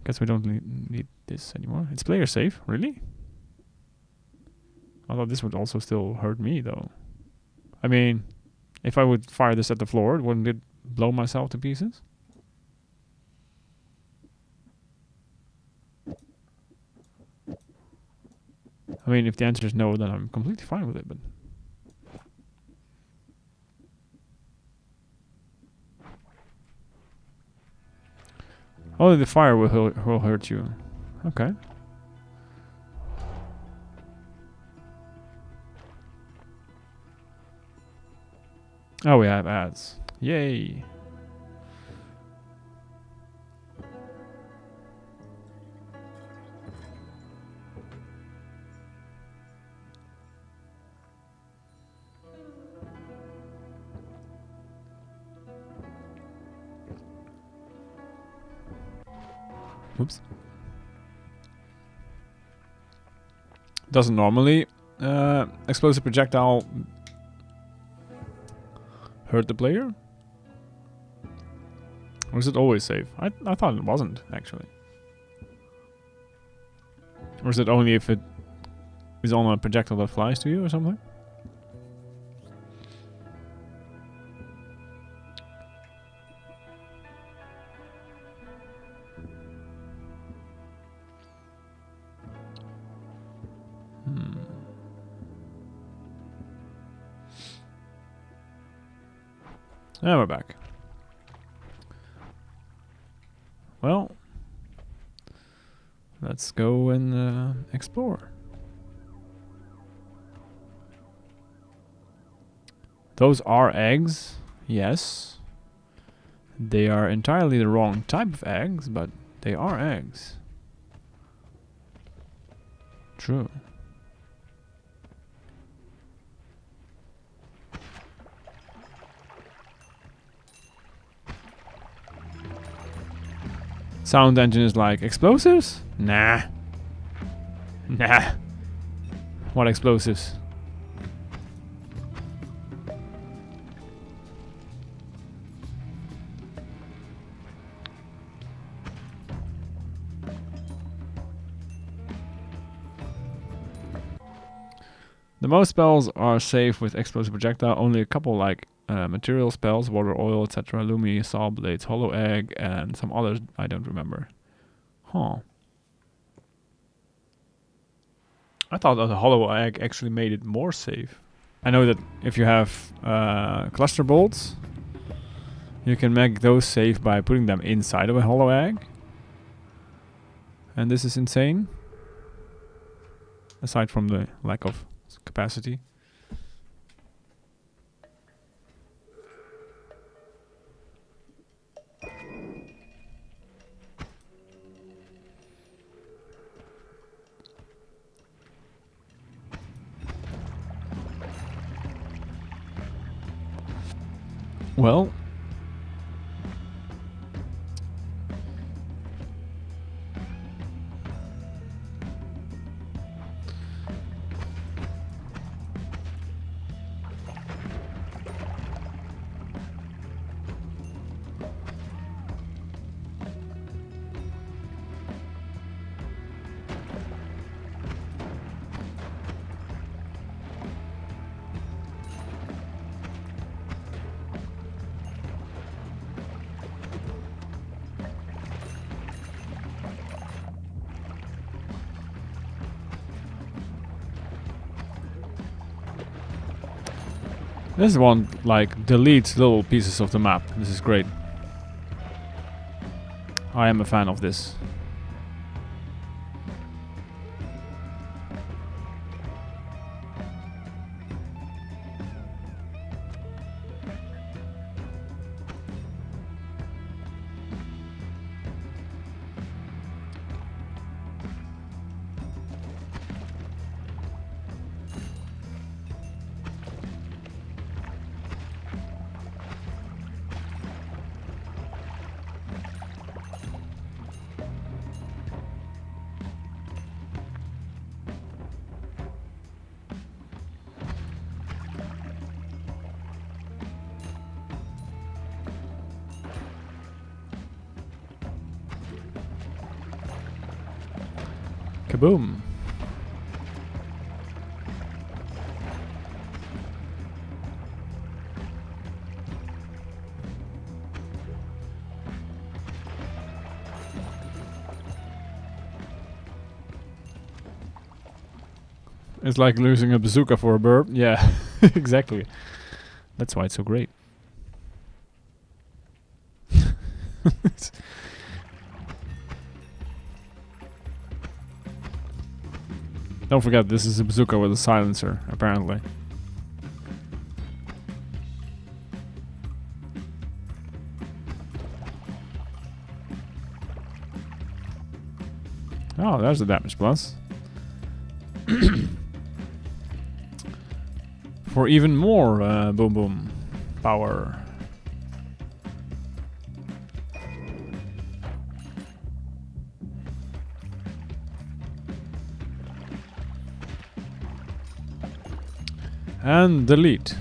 guess we don't need this anymore. It's player safe, really? Although this would also still hurt me, though. I mean, if I would fire this at the floor, wouldn't it blow myself to pieces? I mean, if the answer is no, then I'm completely fine with it, but... Only the fire will hurt you. Okay. Oh, we have ads. Yay. Oops. Doesn't normally explosive projectile hurt the player? Or is it always safe? I thought it wasn't, actually. Or is it only if it is on a projectile that flies to you or something? Now we're back. Well, let's go and explore. Those are eggs, yes. They are entirely the wrong type of eggs, but they are eggs. True. Sound engine is like, explosives? Nah. Nah. What explosives? The most spells are safe with explosive projectile. Only a couple like material spells, water, oil, etc. Lumi, saw blades, hollow egg, and some others I don't remember. Huh. I thought that the hollow egg actually made it more safe. I know that if you have cluster bolts, you can make those safe by putting them inside of a hollow egg. And this is insane. Aside from the lack of capacity. Well, this one like deletes little pieces of the map. This is great. I am a fan of this. Kaboom. It's like losing a bazooka for a burp. Yeah, exactly. That's why it's so great. Don't forget, this is a bazooka with a silencer, apparently. Oh, there's the damage plus. For even more boom boom power. And delete.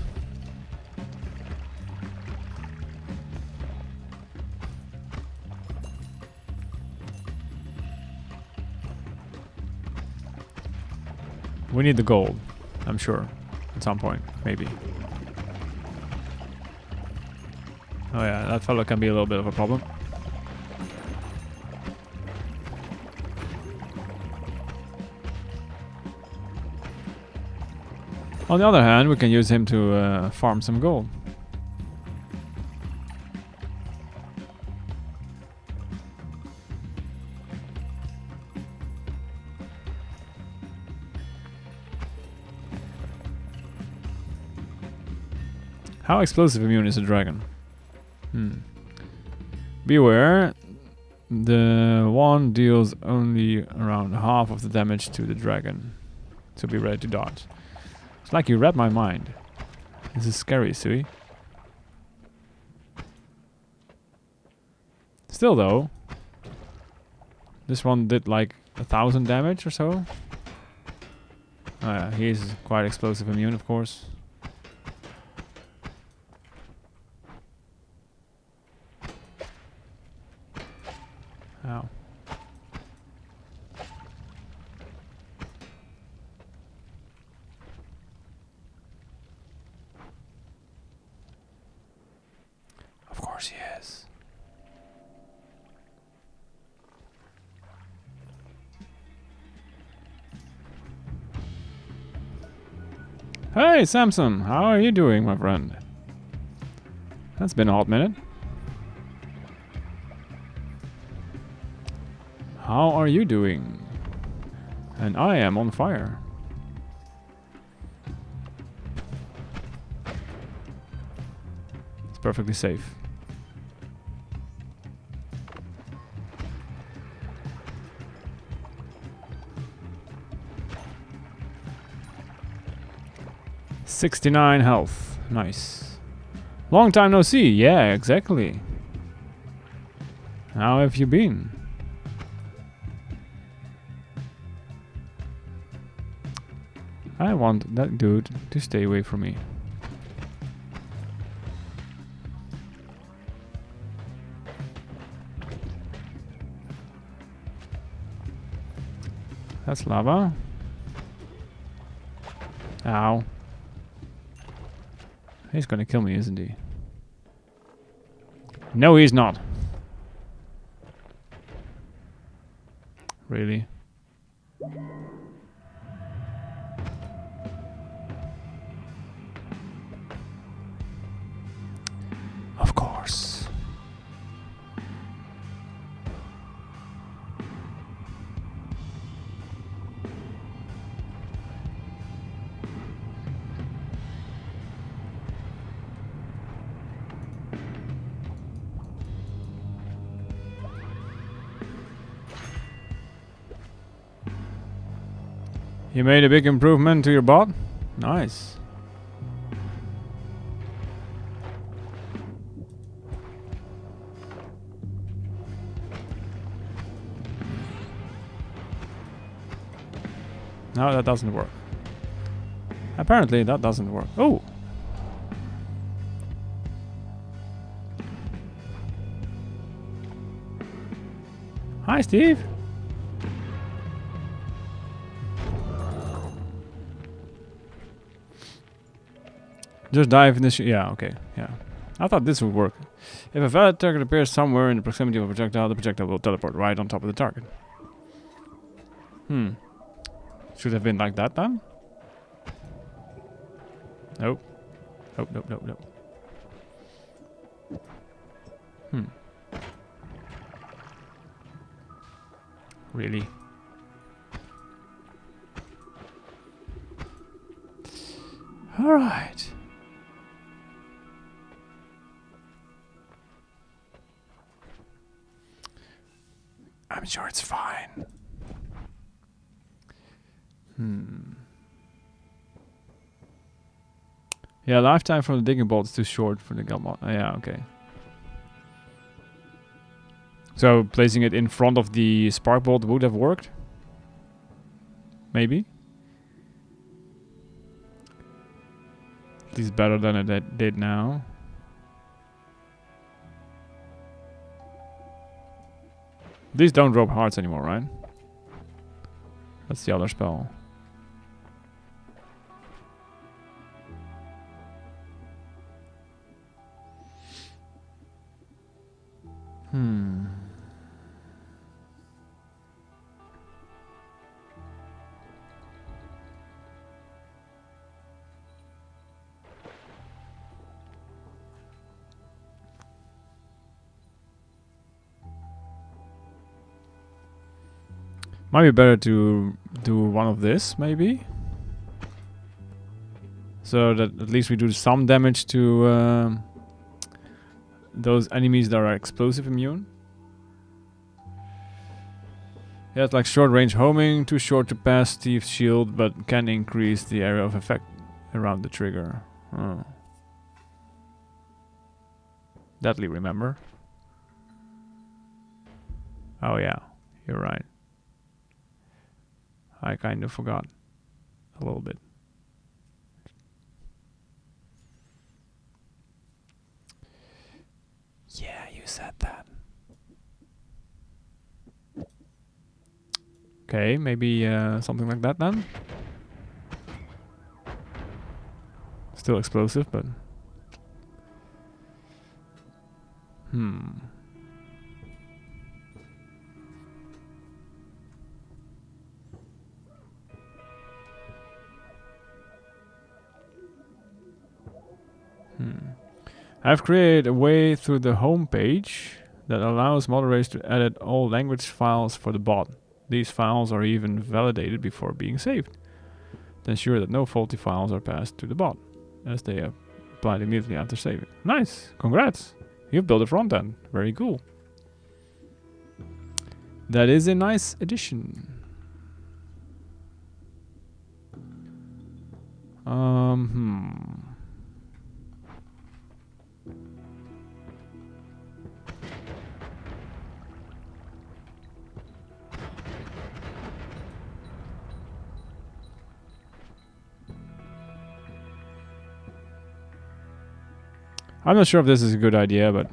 We need the gold, I'm sure, at some point, maybe. Oh yeah, that fellow can be a little bit of a problem. On the other hand, we can use him to farm some gold. How explosive immune is a dragon? Beware, the one deals only around half of the damage to the dragon. So be ready to dodge. It's like you read my mind. This is scary, Sui. Still though, this one did like 1,000 damage or so. Oh yeah, he's quite explosive immune, of course. Ow. Hey, Samson, how are you doing, my friend? That's been a hot minute. How are you doing? And I am on fire. It's perfectly safe. $69 health. Nice. Long time no see. Yeah, exactly. How have you been? I want that dude to stay away from me. That's lava. Ow. He's gonna kill me, isn't he? No, he's not. Really? Of course. You made a big improvement to your bot? Nice. No, that doesn't work. Apparently that doesn't work. Oh! Hi, Steve! Just dive in this. Yeah, okay, yeah. I thought this would work. If a valid target appears somewhere in the proximity of a projectile, the projectile will teleport right on top of the target. Should have been like that then? Nope. Nope, nope, nope, nope. Really? Alright. I'm sure it's fine. Yeah, lifetime from the digging bolt is too short for the gun mod. Yeah, okay. So placing it in front of the spark bolt would have worked? Maybe? At least better than it did now. These don't drop hearts anymore, right? That's the other spell. Might be better to do one of this, maybe? So that at least we do some damage to those enemies that are explosive immune. Yeah, it's like short range homing, too short to pass Steve's shield, but can increase the area of effect around the trigger. Oh. Deadly, remember? Oh yeah, you're right. I kind of forgot a little bit. Yeah, you said that. Okay, maybe something like that then. Still explosive, but... I've created a way through the home page that allows moderators to edit all language files for the bot. These files are even validated before being saved to ensure that no faulty files are passed to the bot, as they are applied immediately after saving. Nice! Congrats! You've built a front end. Very cool. That is a nice addition. I'm not sure if this is a good idea, but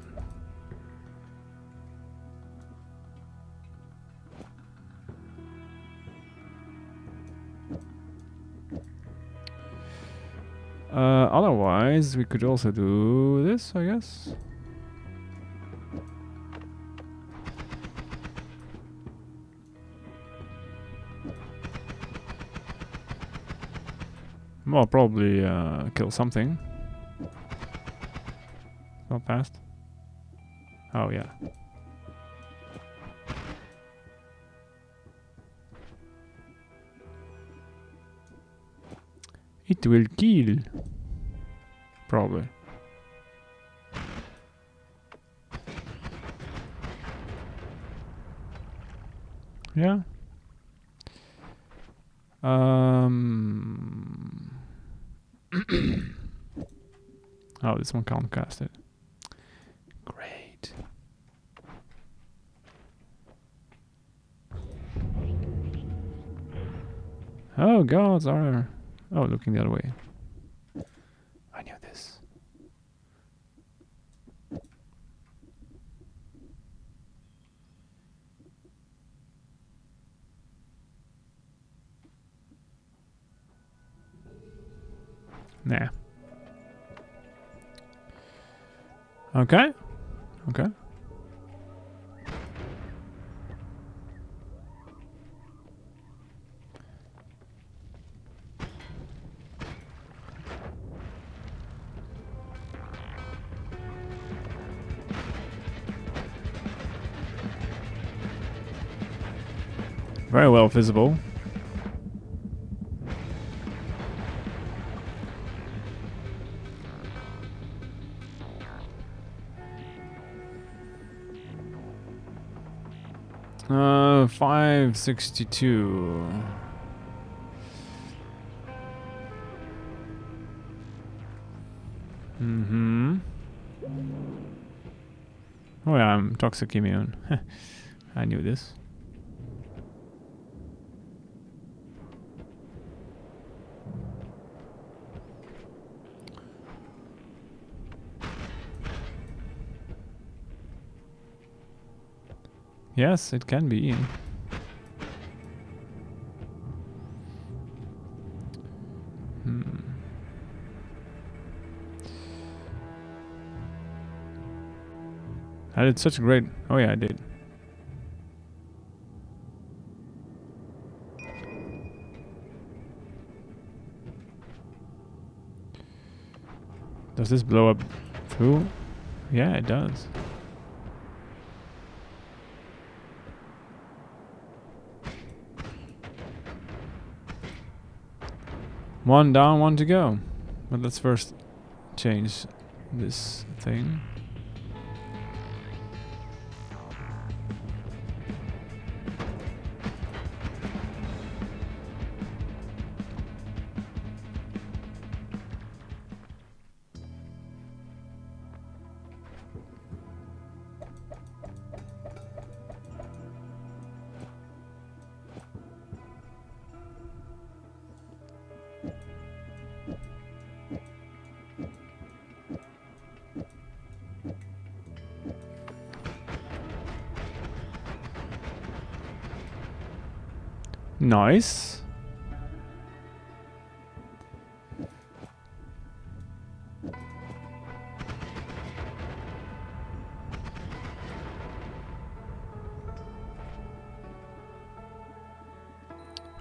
otherwise we could also do this, I guess. Well, probably kill something. Not fast. Oh yeah. It will kill. Probably. Yeah. Oh, this one can't cast it. Great. Oh, gods are... Oh, looking the other way. I knew this. Nah. Okay. Okay. Very well visible. Uh, 562. Oh yeah, I'm toxic immune. I knew this. Yes, it can be. I did such a great... Oh yeah, I did. Does this blow up through? Yeah, it does. One down, one to go. But let's first change this thing. Nice.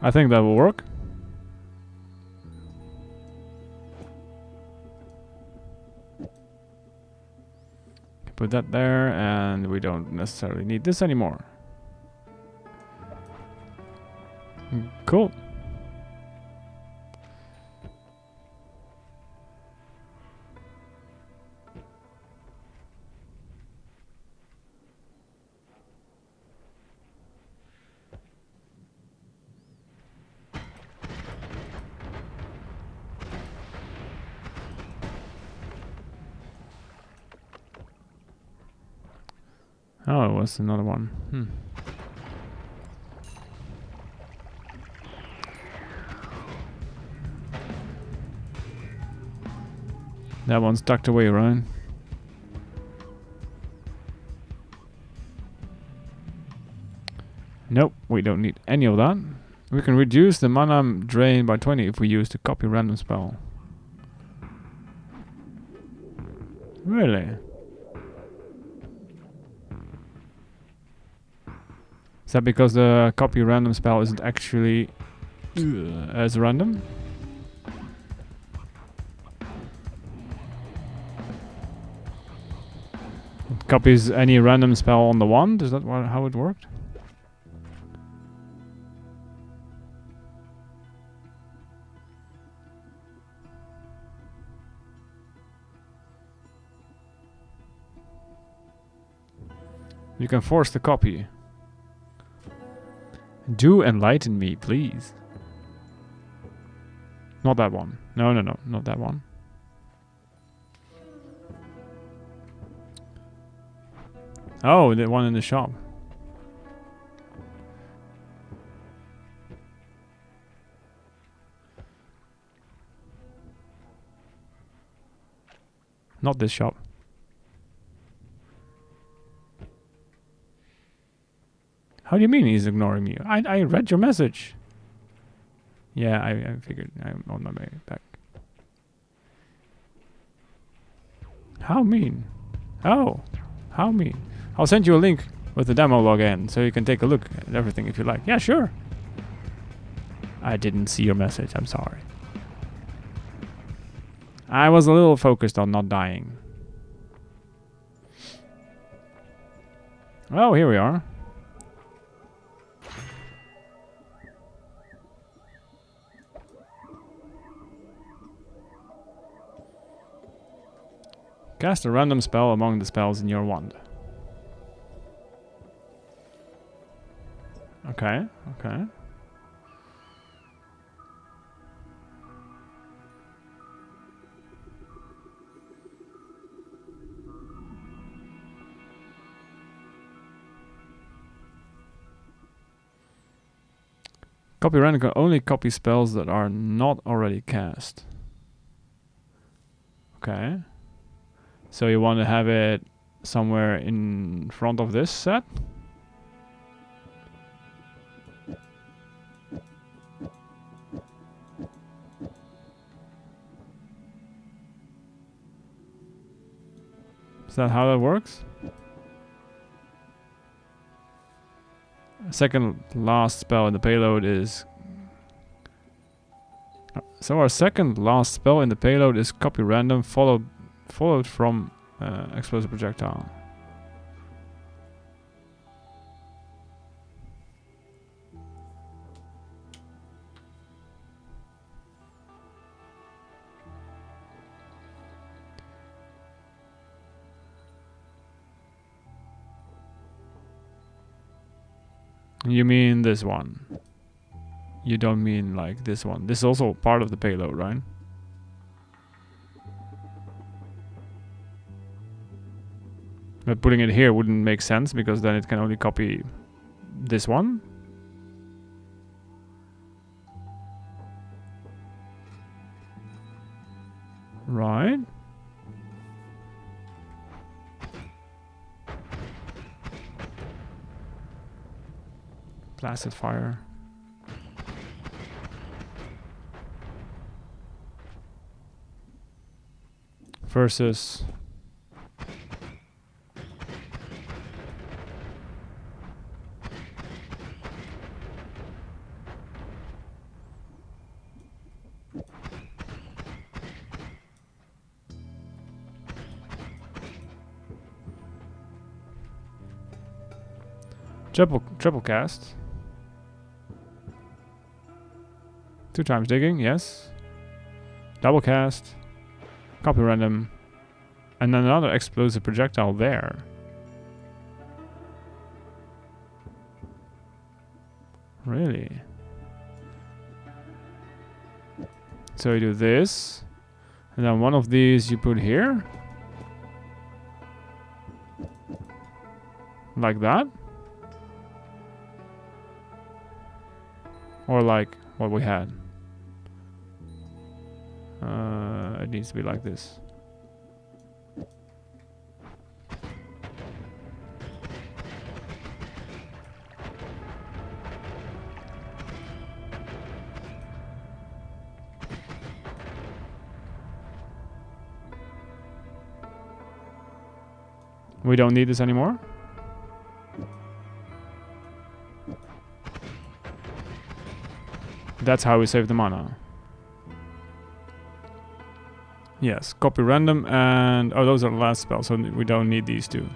I think that will work. Put that there, and we don't necessarily need this anymore. Cool. Oh, it was another one. That one's tucked away, right? Nope, we don't need any of that. We can reduce the mana drain by 20 if we use the copy random spell. Really? Is that because the copy random spell isn't actually as random? It copies any random spell on the wand? Is that how it worked? You can force the copy. Do enlighten me, please. Not that one. No, not that one. Oh, the one in the shop. Not this shop. How do you mean he's ignoring me? I read your message. Yeah, I figured I'm on my way back. How mean? Oh, how mean? I'll send you a link with the demo login so you can take a look at everything if you like. Yeah, sure. I didn't see your message. I'm sorry. I was a little focused on not dying. Oh, here we are. Cast a random spell among the spells in your wand. Okay, okay. Copy random can only copy spells that are not already cast. Okay. So you want to have it somewhere in front of this set? Is that how that works? Second last spell in the payload is... So our second last spell in the payload is copy random followed from explosive projectile. You mean this one? You don't mean like this one. This is also part of the payload, right? But putting it here wouldn't make sense because then it can only copy this one. Right. Placid fire. Versus Triple cast. 2 times digging, yes. Double cast. Copy random. And then another explosive projectile there. Really? So you do this. And then one of these you put here. Like that. Or like what we had. It needs to be like this. We don't need this anymore. That's how we save the mana. Yes, copy random and... Oh, those are the last spells, so we don't need these two.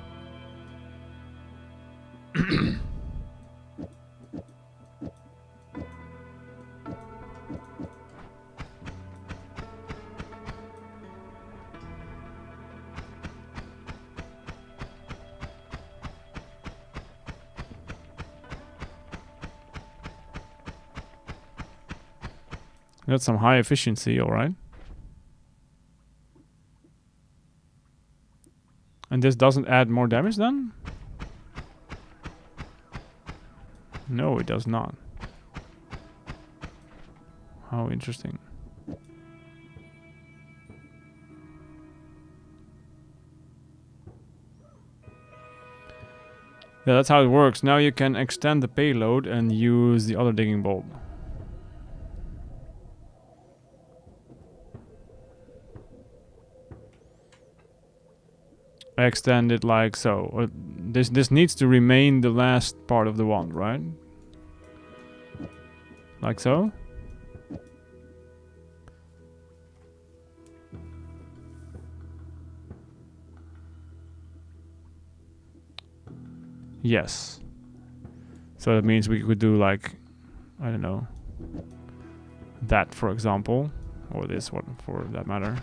That's some high efficiency, alright. And this doesn't add more damage then? No, it does not. How interesting. Yeah, that's how it works. Now you can extend the payload and use the other digging bolt. I extend it like so. This needs to remain the last part of the wand, right? Like so. Yes. So that means we could do like, I don't know, that for example, or this one for that matter.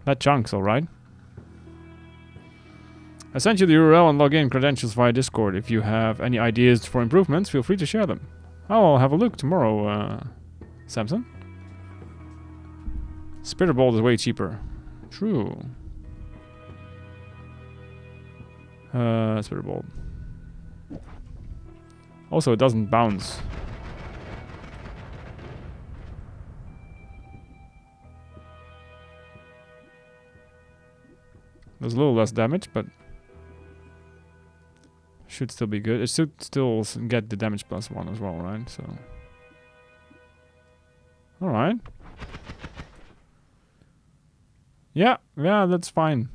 That chunk's alright. I sent you the URL and login credentials via Discord. If you have any ideas for improvements, feel free to share them. I'll have a look tomorrow, Samson. Spitter Bolt is way cheaper. True. Spitter Bolt. Also, it doesn't bounce. There's a little less damage, but should still be good. It should still get the damage +1 as well, right? So, all right. Yeah, that's fine.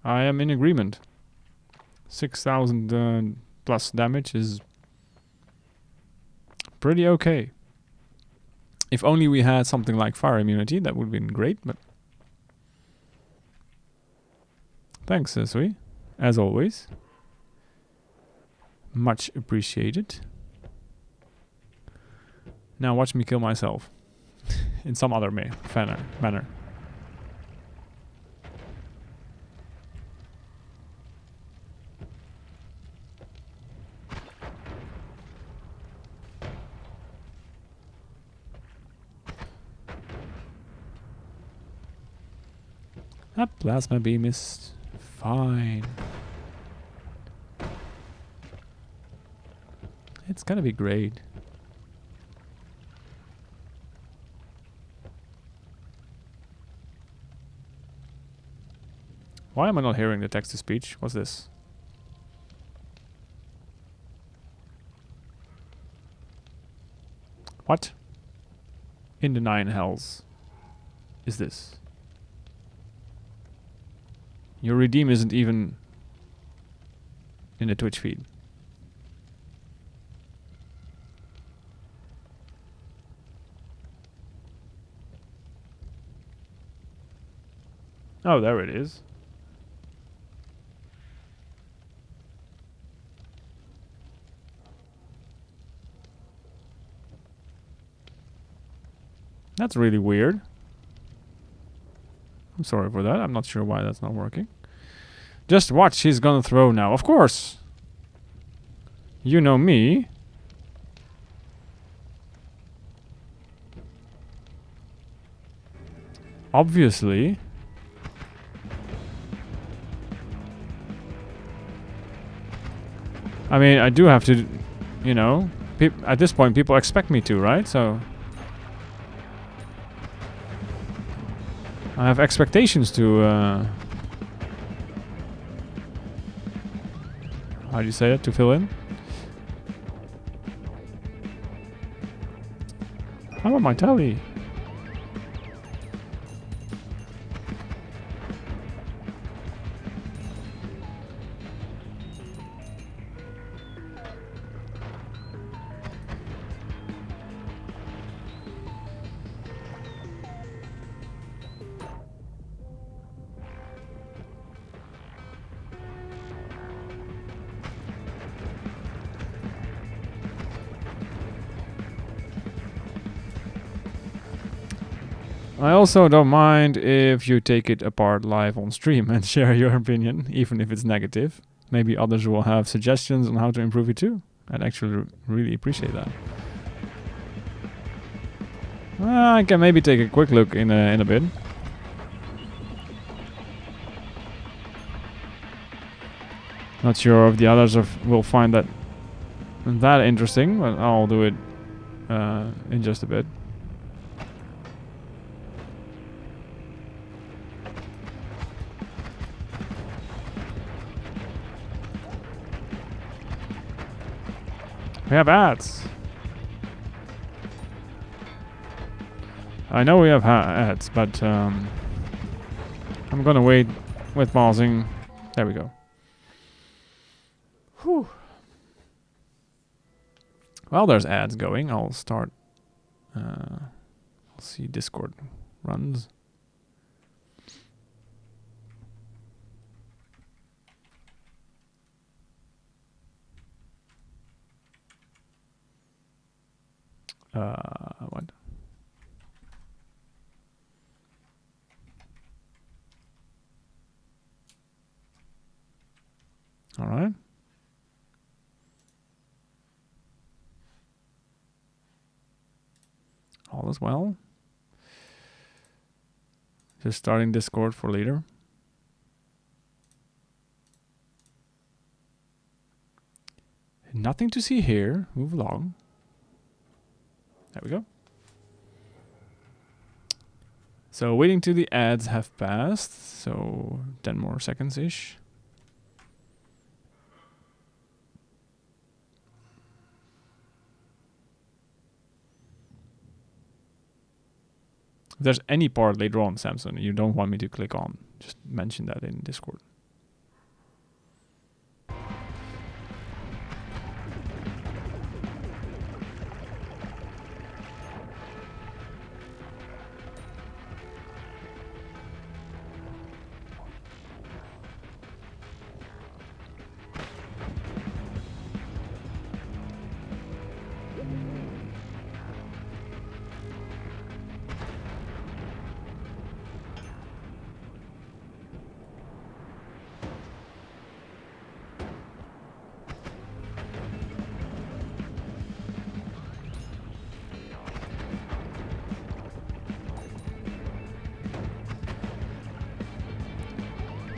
I am in agreement. 6,000 plus damage is pretty okay. If only we had something like fire immunity, that would have been great, but thanks, Sui, as always. Much appreciated. Now watch me kill myself. In some other manner. That plasma beam is fine. It's gonna be great. Why am I not hearing the text-to-speech? What's this? What in the 9 hells is this? Your redeem isn't even in the Twitch feed. Oh, there it is. That's really weird. I'm sorry for that. I'm not sure why that's not working. Just watch, he's gonna throw now. Of course! You know me. Obviously. I mean, I do have to, you know, at this point people expect me to, right? So I have expectations to, how do you say it? To fill in? How about my telly? I also don't mind if you take it apart live on stream and share your opinion, even if it's negative. Maybe others will have suggestions on how to improve it too. I'd actually really appreciate that. I can maybe take a quick look in a bit. Not sure if the others will find that interesting, but I'll do it in just a bit. We have ads. I know we have ads, but I'm gonna wait with pausing. There we go. Whew. While there's ads going, I'll start. I'll see Discord runs. What? All right. All is well. Just starting Discord for later. Nothing to see here. Move along. There we go. So waiting till the ads have passed. So 10 more seconds-ish. If there's any part later on, Samson, you don't want me to click on, just mention that in Discord.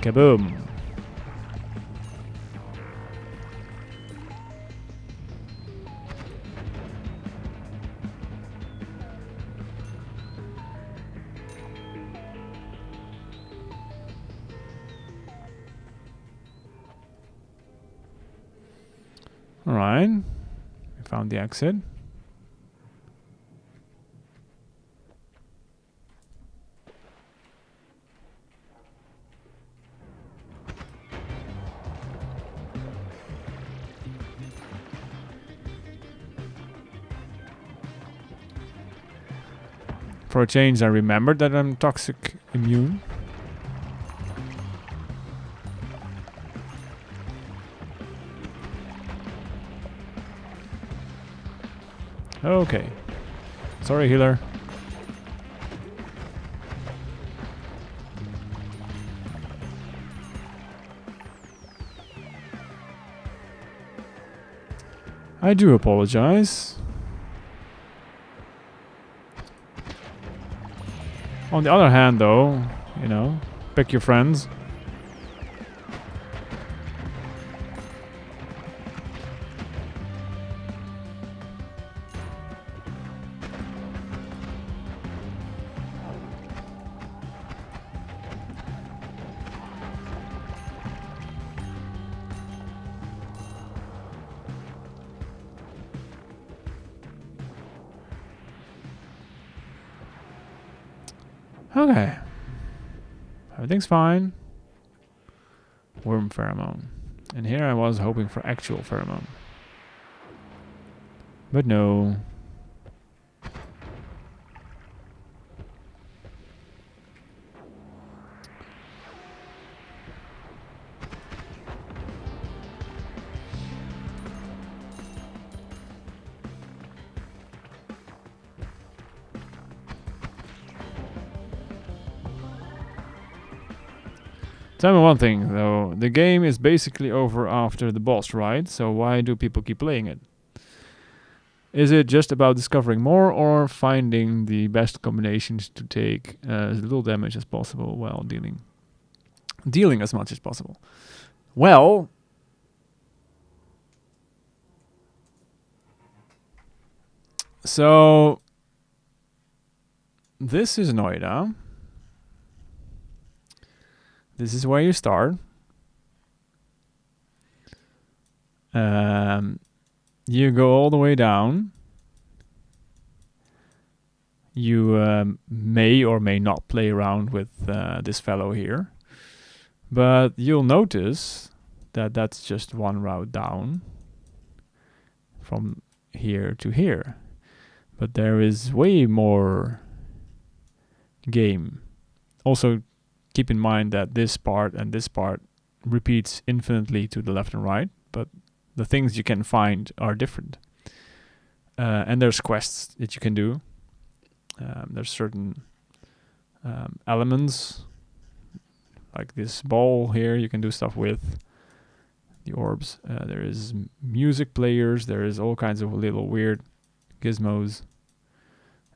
Kaboom. All right. We found the exit. For a change, I remembered that I'm toxic immune. Okay. Sorry, healer. I do apologize. On the other hand, though, you know, pick your friends. Okay. Everything's fine. Worm pheromone. And here I was hoping for actual pheromone. But no. Tell me one thing, though. The game is basically over after the boss, right? So why do people keep playing it? Is it just about discovering more or finding the best combinations to take as little damage as possible while dealing as much as possible? Well, so this is Noita. This is where you start. You go all the way down. You may or may not play around with this fellow here. But you'll notice that that's just one route down from here to here. But there is way more game. Also, keep in mind that this part and this part repeats infinitely to the left and right, but the things you can find are different. And there's quests that you can do. There's certain elements, like this ball here you can do stuff with, the orbs. There is music players, there is all kinds of little weird gizmos.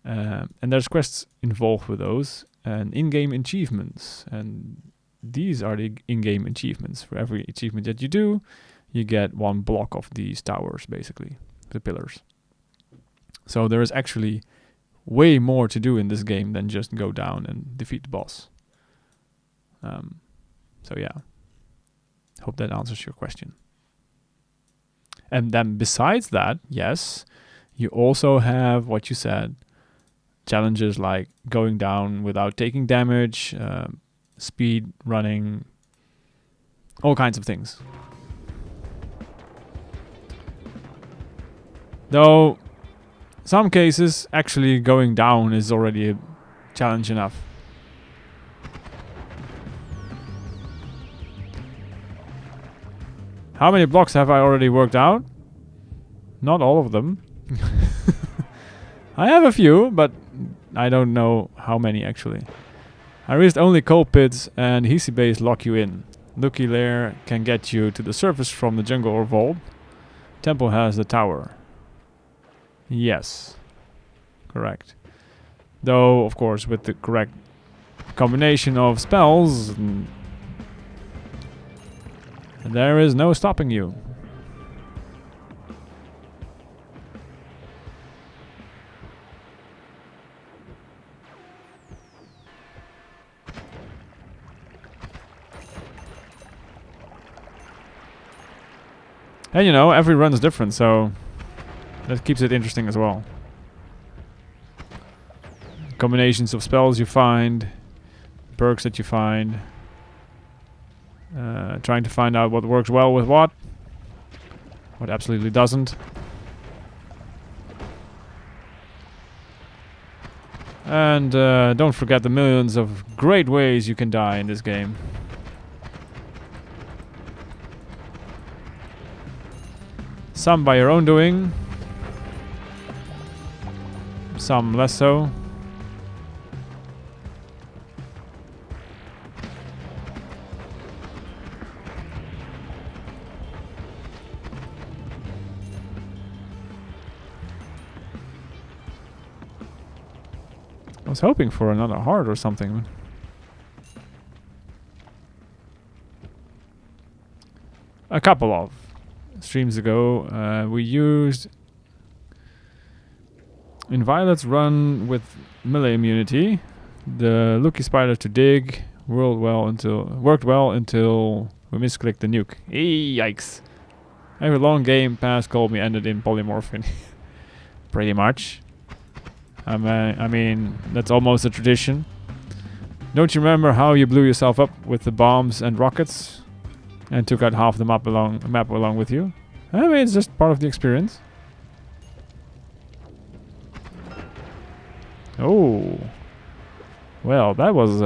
And there's quests involved with those. And in-game achievements, and these are the in-game achievements. For every achievement that you do, you get one block of these towers, basically, the pillars. So there is actually way more to do in this game than just go down and defeat the boss. So yeah, hope that answers your question. And then besides that, yes, you also have what you said, challenges like going down without taking damage, speed running, all kinds of things. Though, some cases, actually going down is already a challenge enough. How many blocks have I already worked out? Not all of them. I have a few, but I don't know how many actually. I reached only coal pits and Hisi base lock you in. Lucky Lair can get you to the surface from the jungle or vault. Temple has the tower. Yes. Correct. Though, of course, with the correct combination of spells, there is no stopping you. And you know, every run is different, so that keeps it interesting as well. Combinations of spells you find, perks that you find, trying to find out what works well with what absolutely doesn't. And don't forget the millions of great ways you can die in this game. Some by your own doing. Some less so. I was hoping for another heart or something. A couple of streams ago, we used in Violet's run with melee immunity, the Lucky Spider to dig worked well until we misclicked the nuke. Yikes! Every long game past called me ended in polymorphing. Pretty much. I mean, that's almost a tradition. Don't you remember how you blew yourself up with the bombs and rockets and took out half the map along with you? I mean, it's just part of the experience. Oh. Well, that was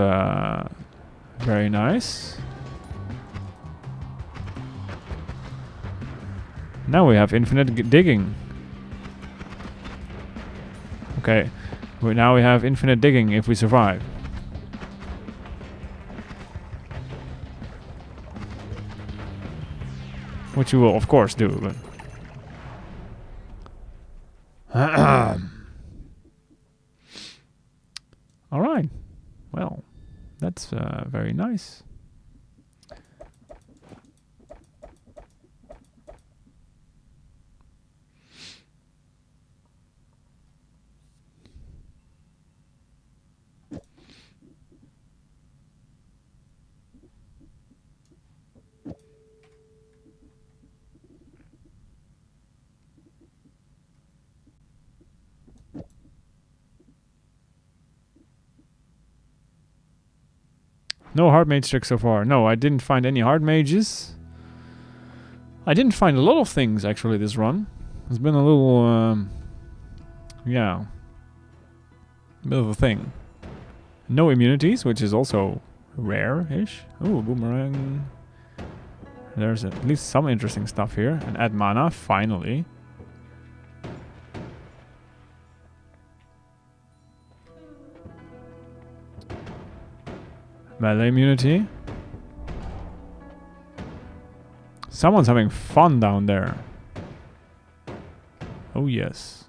very nice. Now we have infinite digging. Okay, now we have infinite digging if we survive. Which you will, of course, do. But all right. Well, that's very nice. No hard mage trick so far. No, I didn't find any hard mages. I didn't find a lot of things actually this run. It's been a little, yeah, bit of a thing. No immunities, which is also rare-ish. Ooh, boomerang. There's at least some interesting stuff here. And add mana, finally. Melee immunity. Someone's having fun down there. Oh yes.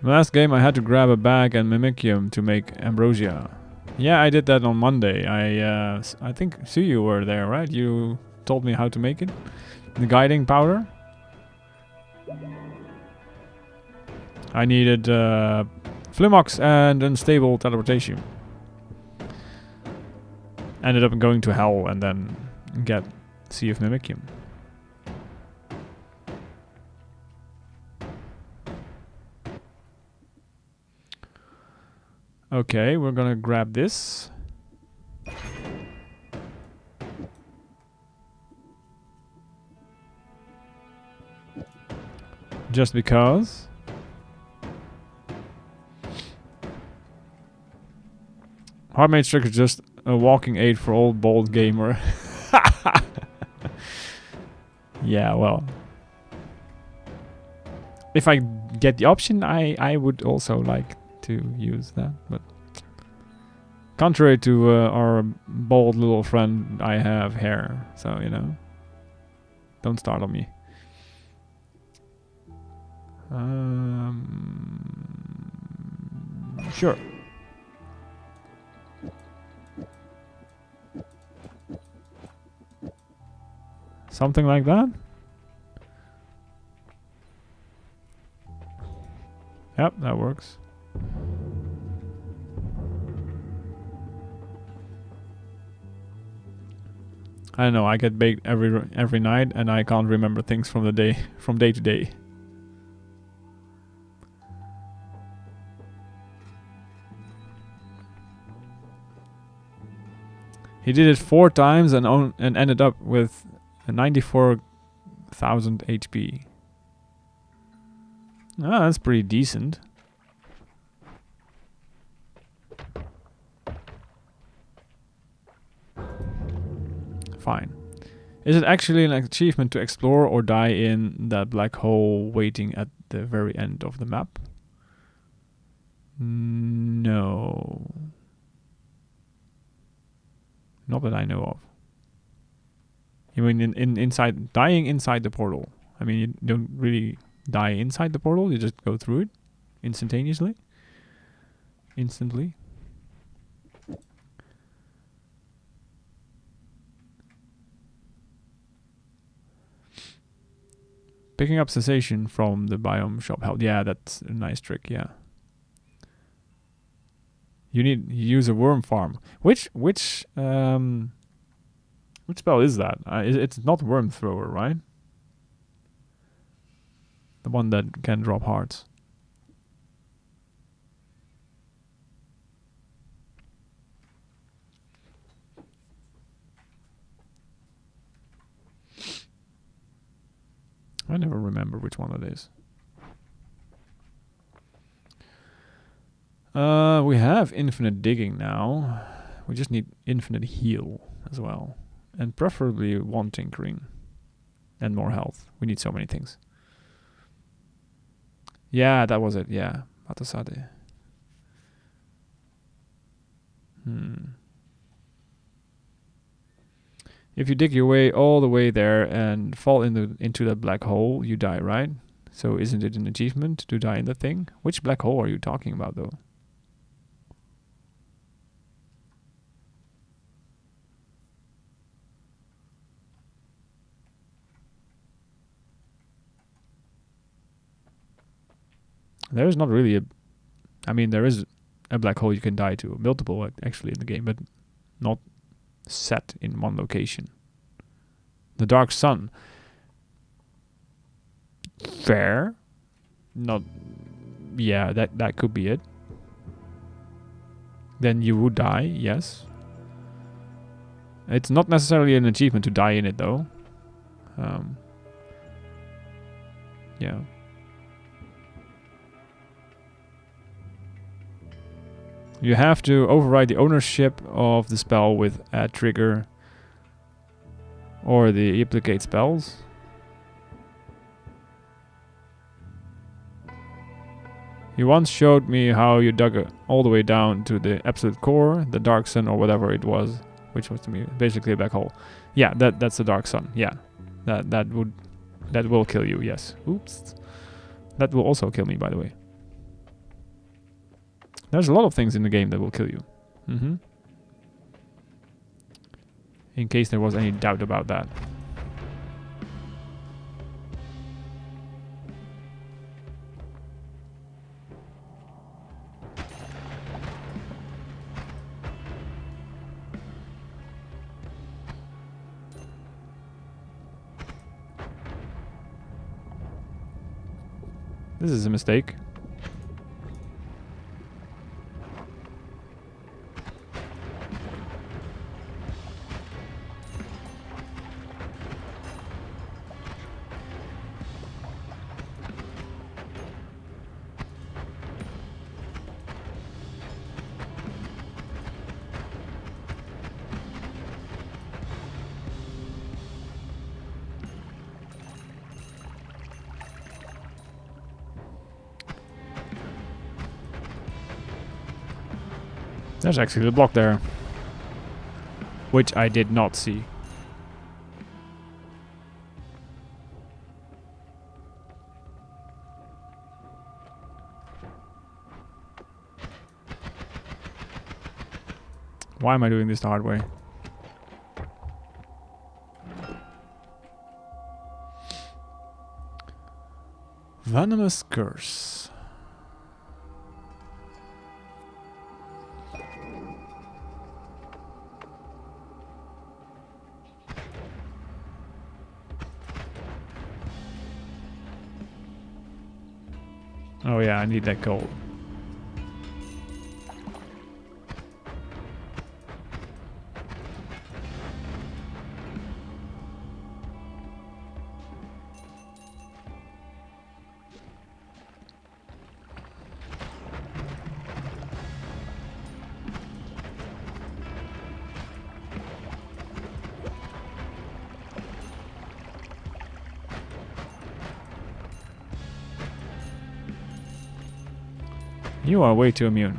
Last game I had to grab a bag and mimicium to make ambrosia. Yeah, I did that on Monday. I think you were there, right? You told me how to make it. The guiding powder. I needed Flimox and unstable teleportation. Ended up going to hell and then get Sea of Mimicium. Okay, we're gonna grab this. Just because. Hard Mage Trick is just a walking aid for old bold gamer. Yeah, well. If I get the option, I would also like to use that, but contrary to our bold little friend, I have hair, so you know, don't startle me. Sure. Something like that? Yep, that works. I don't know, I get baked every night and I can't remember things from day to day. He did it 4 times and ended up with a 94,000 HP. Ah, that's pretty decent. Fine. Is it actually an achievement to explore or die in that black hole waiting at the very end of the map? No. Not that I know of. You mean inside, dying inside the portal? I mean, you don't really die inside the portal, you just go through it instantaneously. Instantly. Picking up sensation from the biome shop help. Yeah, that's a nice trick, yeah. You use a worm farm. Which spell is that? It's not worm thrower, right? The one that can drop hearts. I never remember which one it is. We have infinite digging now. We just need infinite heal as well. And preferably 1 tinkering. And more health. We need so many things. Yeah, that was it. Yeah. Matasade. If you dig your way all the way there and fall into that black hole, you die, right? So isn't it an achievement to die in the thing? Which black hole are you talking about, though? There is not really I mean, there is a black hole you can die to. Multiple, actually, in the game, but not set in one location. The dark sun. Fair. Not... Yeah, that could be it. Then you would die, yes. It's not necessarily an achievement to die in it, though. Yeah. You have to override the ownership of the spell with add trigger or the duplicate spells. You once showed me how you dug all the way down to the absolute core, the dark sun or whatever it was, which was to me basically a black hole. Yeah, that's the dark sun. Yeah, that will kill you. Yes. Oops. That will also kill me, by the way. There's a lot of things in the game that will kill you. In case there was any doubt about that. This is a mistake. There's actually a block there, which I did not see. Why am I doing this the hard way? Venomous Curse. Oh yeah, I need that gold. You are way too immune.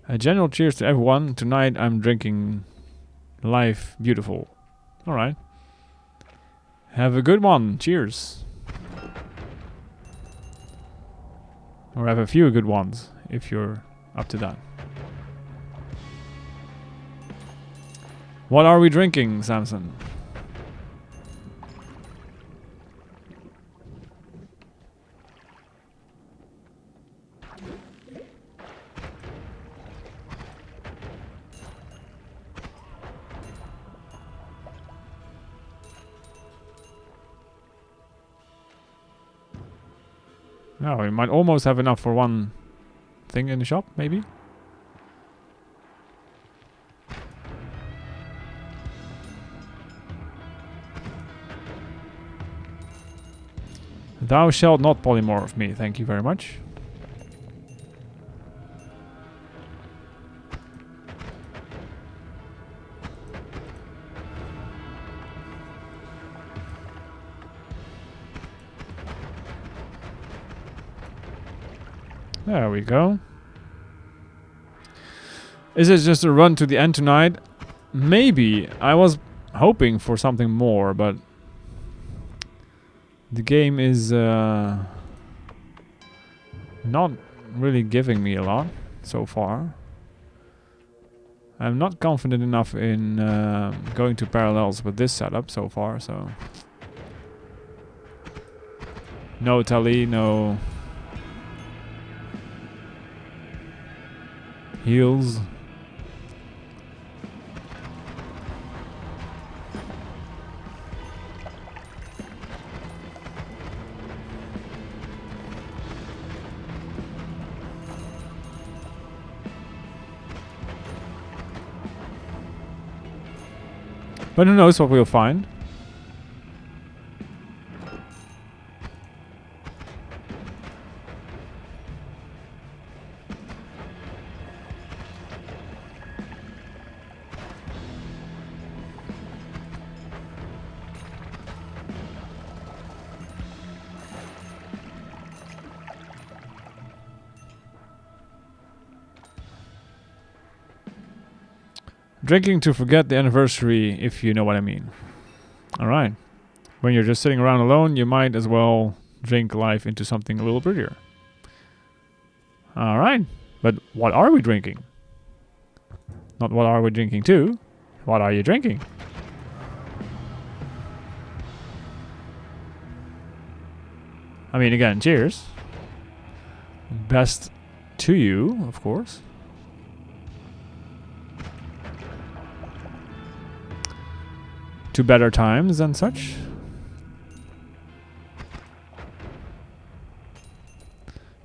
A general cheers to everyone. Tonight I'm drinking life beautiful. Alright. Have a good one. Cheers. Or have a few good ones, if you're up to that. What are we drinking, Samson? Oh, we might almost have enough for one thing in the shop, maybe? Thou shalt not polymorph me, thank you very much. There we go. Is it just a run to the end tonight? Maybe. I was hoping for something more, but the game is not really giving me a lot so far. I'm not confident enough in going to parallels with this setup so far, so no tele, no heals. But who knows what we'll find. Drinking to forget the anniversary, if you know what I mean. Alright. When you're just sitting around alone, you might as well drink life into something a little prettier. Alright. But what are we drinking? Not what are we drinking to? What are you drinking? I mean, again, cheers. Best to you, of course. To better times and such.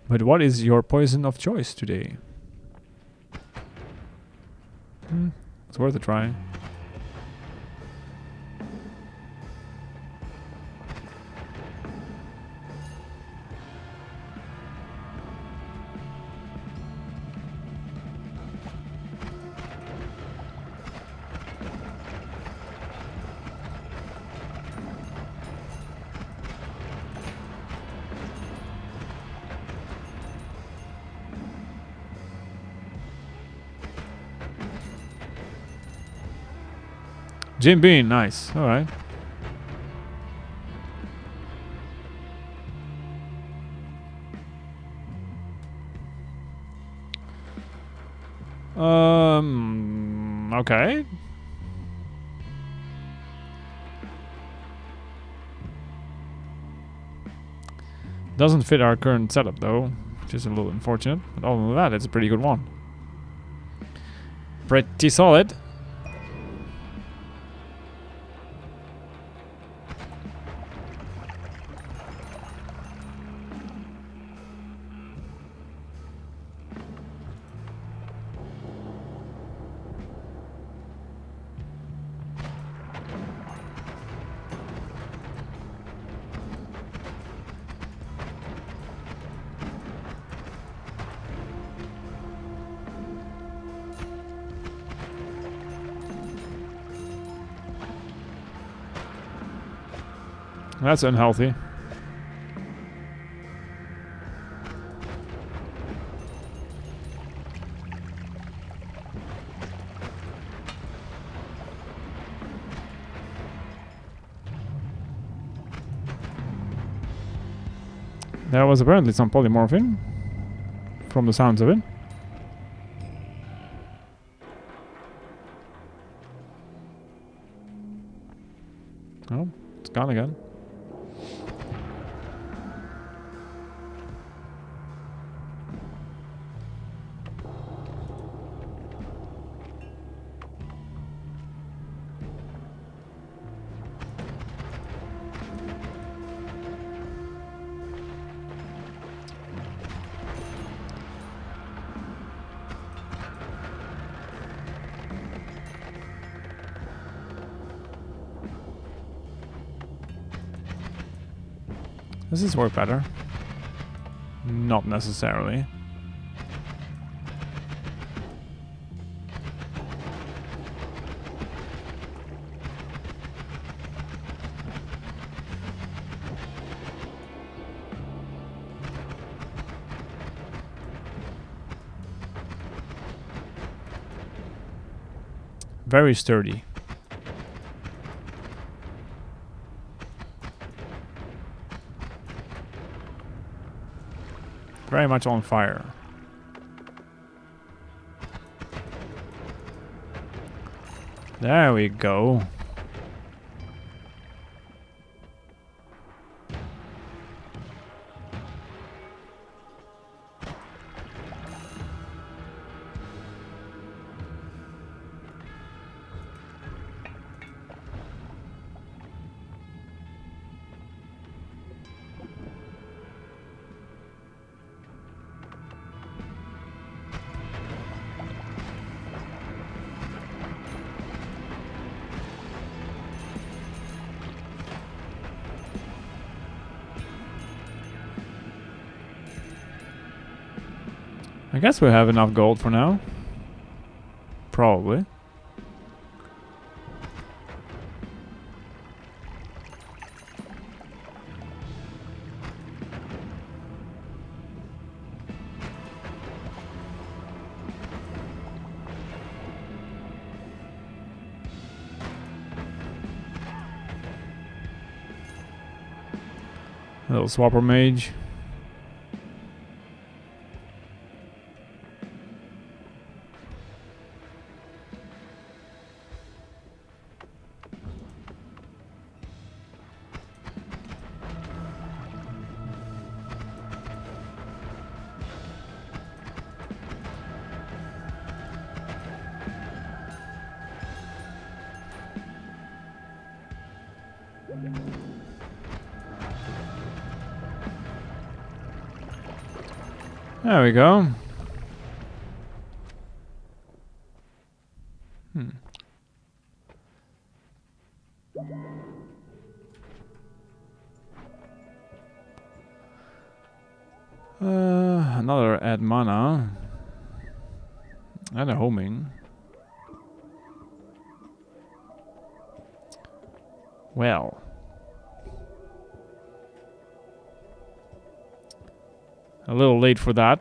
But what is your poison of choice today? It's worth a try. Jim Beam, nice. Alright. Okay. Doesn't fit our current setup though, which is a little unfortunate. But other than that, it's a pretty good one. Pretty solid. That's unhealthy. There was apparently some polymorphine, from the sounds of it. Oh, it's gone again. Does this work better? Not necessarily. Very sturdy. Very much on fire. There we go. I guess we have enough gold for now. Probably. A little swapper mage. There we go. Another add mana. And a homing. Well. A little late for that.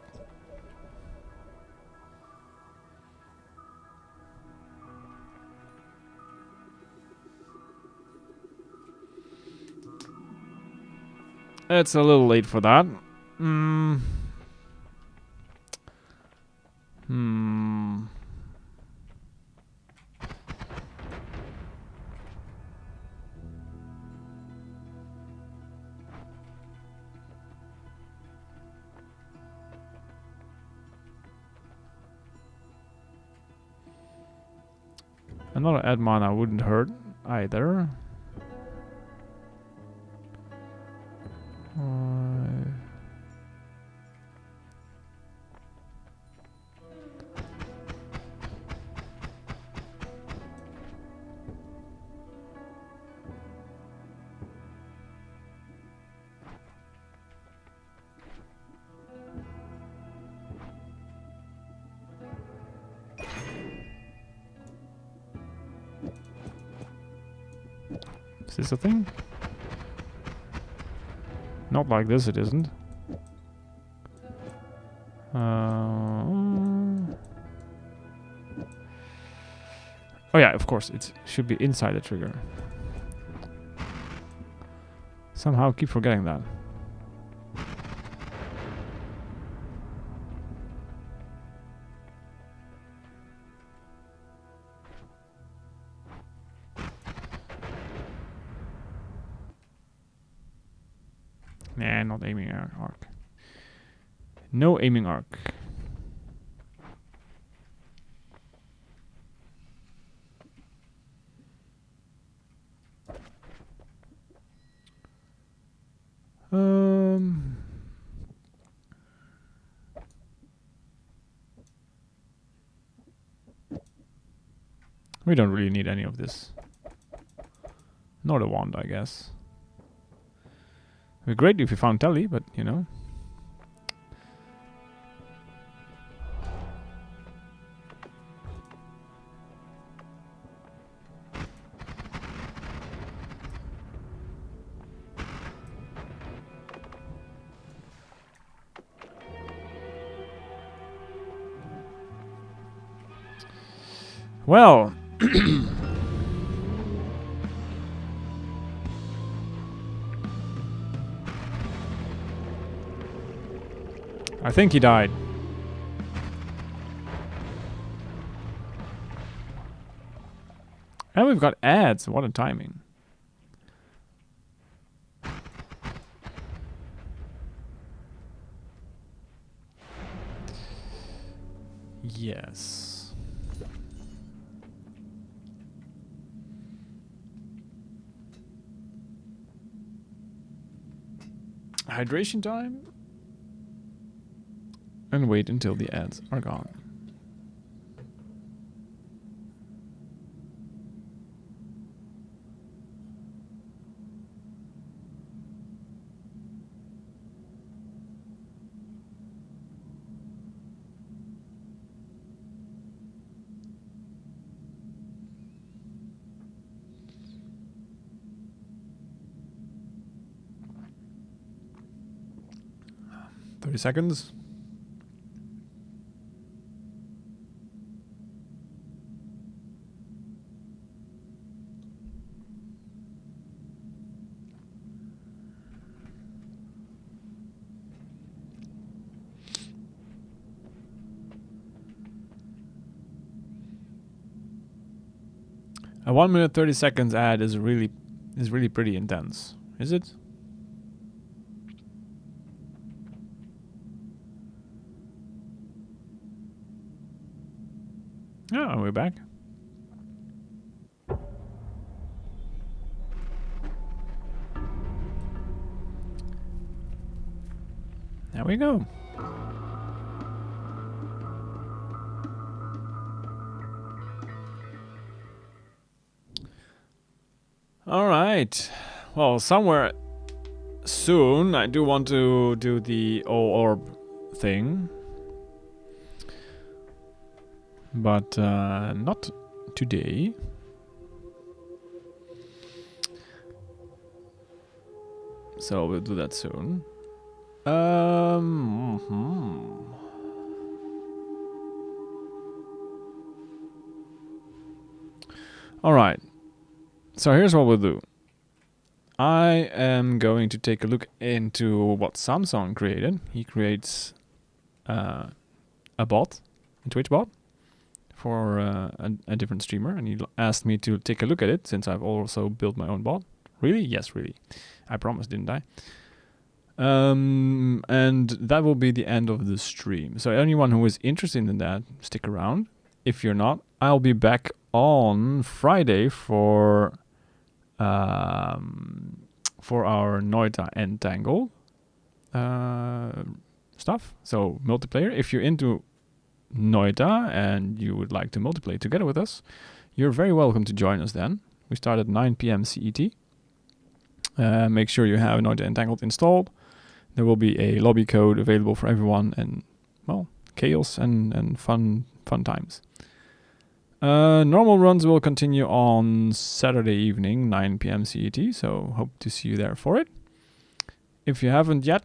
It's a little late for that. Another add mana wouldn't hurt either. Is this a thing? Not like this, it isn't. Oh yeah, of course, it should be inside the trigger. Somehow keep forgetting that. Nah, not aiming arc. No aiming arc. We don't really need any of this. Nor the wand, I guess. It'd be great if we found telly, but you know. Well, I think he died. And we've got ads. What a timing. Yes. Hydration time. And wait until the ads are gone. Seconds. A 1 minute 30 seconds ad is really pretty intense. Is it? Oh, we're back. There we go. All right. Well, somewhere soon I do want to do the orb thing. But not today. So we'll do that soon. All right. So here's what we'll do. I am going to take a look into what Samsung created. He creates a bot, a Twitch bot, for a different streamer, and he asked me to take a look at it since I've also built my own bot. Really? Yes, really. I promised, didn't I? And that will be the end of the stream. So anyone who is interested in that, stick around. If you're not, I'll be back on Friday for our Noita Entangle stuff. So multiplayer. If you're into Noita and you would like to multiplay together with us, you're very welcome to join us then. We start at 9 p.m. CET. Make sure you have Noita Entangled installed. There will be a lobby code available for everyone, and well, chaos and fun times. Normal runs will continue on Saturday evening, 9 p.m. CET, so hope to see you there for it. if you haven't yet,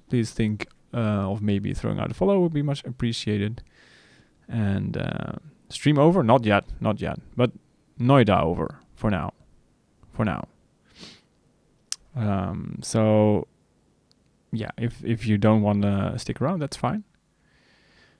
please think of maybe throwing out a follow. Would be much appreciated. And stream over? Not yet. But Noita over for now. So yeah, if you don't want to stick around, that's fine.